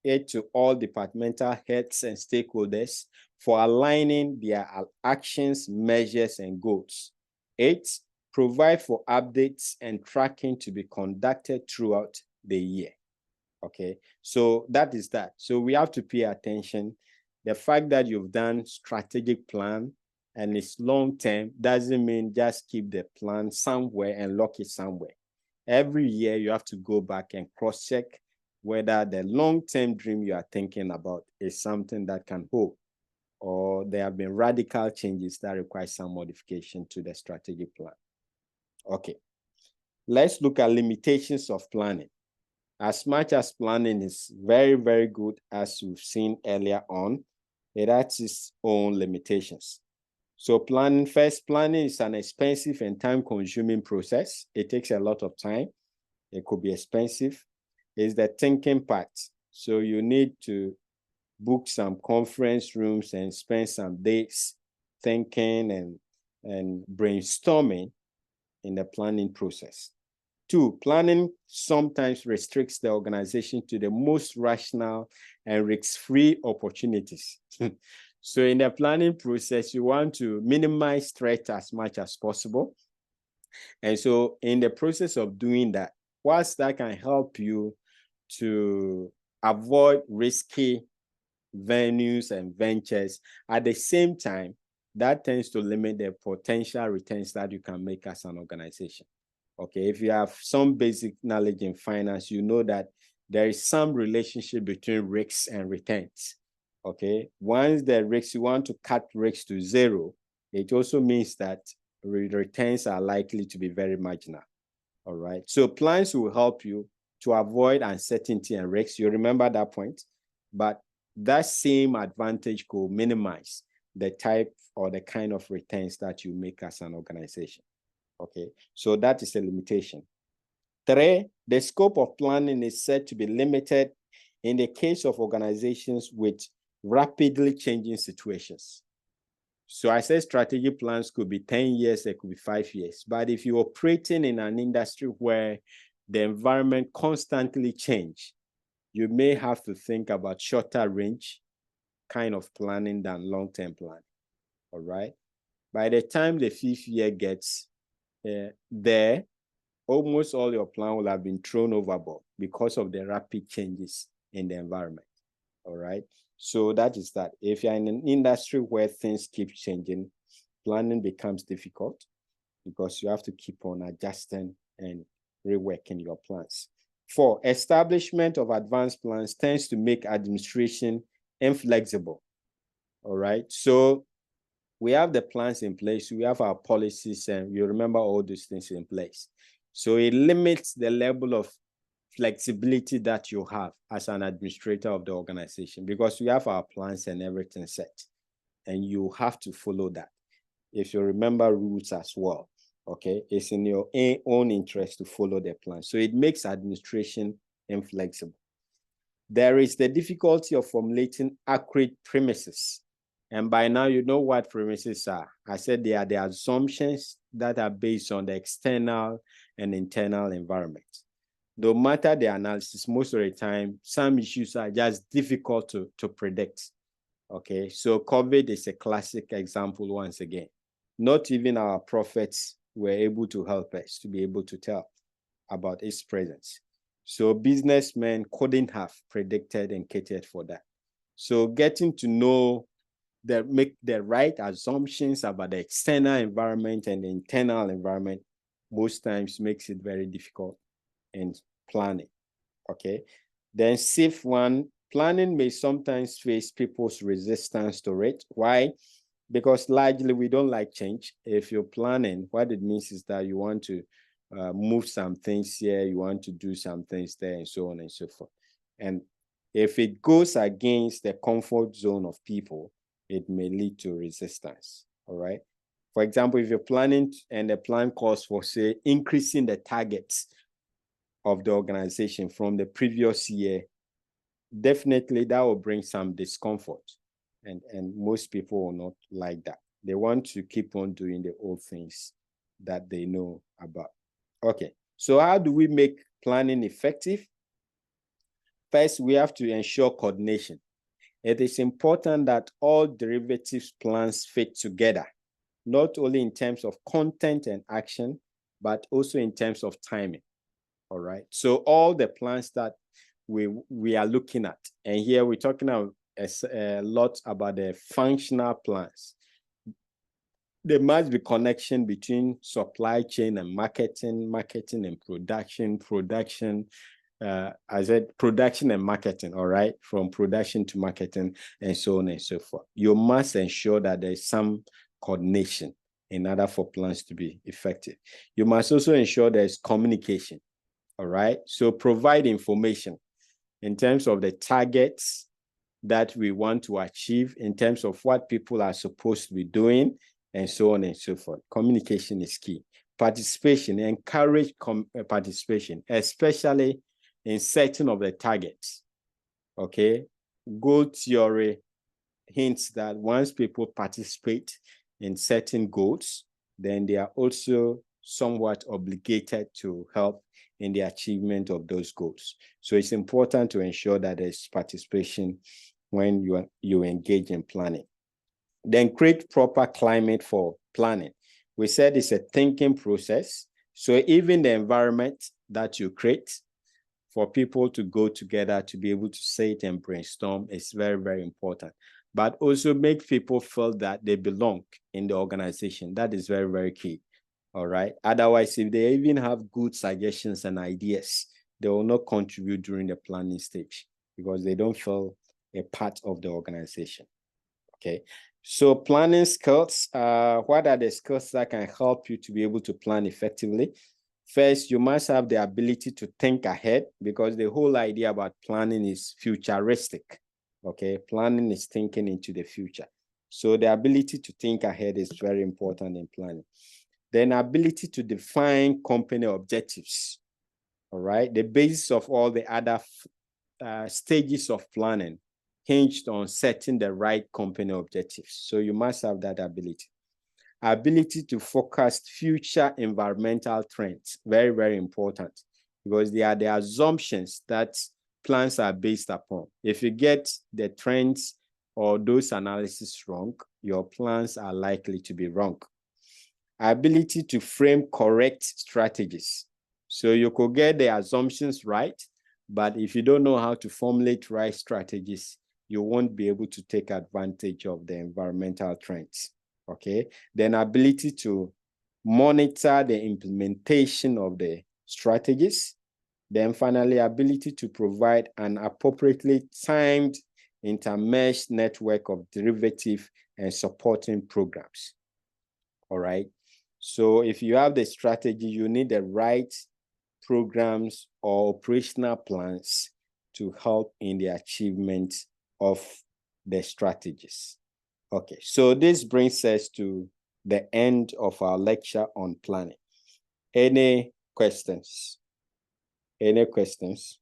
it to all departmental heads and stakeholders for aligning their actions, measures, and goals. 8, provide for updates and tracking to be conducted throughout the year. Okay, so that is that. So we have to pay attention. The fact that you've done strategic plan and it's long-term doesn't mean just keep the plan somewhere and lock it somewhere. Every year you have to go back and cross-check whether the long-term dream you are thinking about is something that can hold, or there have been radical changes that require some modification to the strategic plan. Okay, let's look at limitations of planning. As much as planning is very, very good, as we've seen earlier on, it has its own limitations. So planning is an expensive and time-consuming process. It takes a lot of time. It could be expensive. is the thinking part. So you need to book some conference rooms and spend some days thinking and brainstorming in the planning process. 2, planning sometimes restricts the organization to the most rational and risk-free opportunities. So in the planning process, you want to minimize threat as much as possible. And so in the process of doing that, whilst that can help you to avoid risky venues and ventures, at the same time, that tends to limit the potential returns that you can make as an organization. Okay, if you have some basic knowledge in finance, you know that there is some relationship between risks and returns. Okay, once the risks, you want to cut risks to zero, it also means that returns are likely to be very marginal. All right, so plans will help you to avoid uncertainty and risks. You remember that point, but that same advantage could minimize the type or the kind of returns that you make as an organization. Okay, so that is a limitation. 3, the scope of planning is said to be limited in the case of organizations with rapidly changing situations. So I said strategic plans could be 10 years, it could be 5 years. But if you're operating in an industry where the environment constantly changes, you may have to think about shorter range kind of planning than long-term planning. All right. By the time the 5th year gets there, almost all your plan will have been thrown overboard because of the rapid changes in the environment. All right. So that is that. If you're in an industry where things keep changing, planning becomes difficult because you have to keep on adjusting and reworking your plans. 4, establishment of advanced plans tends to make administration inflexible. All right. So we have the plans in place, we have our policies, and you remember all those things in place. So it limits the level of flexibility that you have as an administrator of the organization, because we have our plans and everything set, and you have to follow that. If you remember rules as well, okay, it's in your own interest to follow the plan. So it makes administration inflexible. There is the difficulty of formulating accurate premises. And by now, you know what premises are. I said they are the assumptions that are based on the external and internal environment. No matter the analysis, most of the time, some issues are just difficult to predict. Okay, so COVID is a classic example once again. Not even our prophets were able to help us to be able to tell about its presence. So businessmen couldn't have predicted and catered for that. So getting to know make the right assumptions about the external environment and the internal environment most times makes it very difficult in planning. Okay. Then SIF 1, planning may sometimes face people's resistance to it. Why? Because largely we don't like change. If you're planning, what it means is that you want to move some things here, you want to do some things there, and so on and so forth. And if it goes against the comfort zone of people, it may lead to resistance. All right. For example, if you're planning and the plan calls for, say, increasing the targets of the organization from the previous year, definitely that will bring some discomfort. And most people will not like that. They want to keep on doing the old things that they know about. Okay. So how do we make planning effective? First, we have to ensure coordination. It is important that all derivatives plans fit together, not only in terms of content and action, but also in terms of timing. All right. So all the plans that we are looking at, and here we're talking about a lot about the functional plans. There must be connection between supply chain and marketing and production. I said production and marketing, all right, from production to marketing and so on and so forth. You must ensure that there's some coordination in order for plans to be effective. You must also ensure there's communication, all right? So provide information in terms of the targets that we want to achieve, in terms of what people are supposed to be doing, and so on and so forth. Communication is key. Participation, encourage participation, especially in setting of the targets. Okay, goal theory hints that once people participate in certain goals, then they are also somewhat obligated to help in the achievement of those goals. So it's important to ensure that there's participation when you engage in planning. Then create proper climate for planning. We said it's a thinking process. So even the environment that you create for people to go together to be able to sit and brainstorm is very, very important. But also make people feel that they belong in the organization. That is very, very key. All right. Otherwise, if they even have good suggestions and ideas, they will not contribute during the planning stage because they don't feel a part of the organization. Okay. So planning skills, what are the skills that can help you to be able to plan effectively? First, you must have the ability to think ahead because the whole idea about planning is futuristic. Okay. Planning is thinking into the future. So the ability to think ahead is very important in planning. Then ability to define company objectives. All right. The basis of all the other stages of planning hinged on setting the right company objectives. So you must have that ability. Ability to forecast future environmental trends. Very, very important because they are the assumptions that plans are based upon. If you get the trends or those analyses wrong, your plans are likely to be wrong. Ability to frame correct strategies. So you could get the assumptions right, but if you don't know how to formulate right strategies, you won't be able to take advantage of the environmental trends. Okay. Then ability to monitor the implementation of the strategies. Then finally, ability to provide an appropriately timed intermeshed network of derivative and supporting programs. All right. So if you have the strategy, you need the right programs or operational plans to help in the achievement of the strategies. Okay, so this brings us to the end of our lecture on planning. Any questions? Any questions?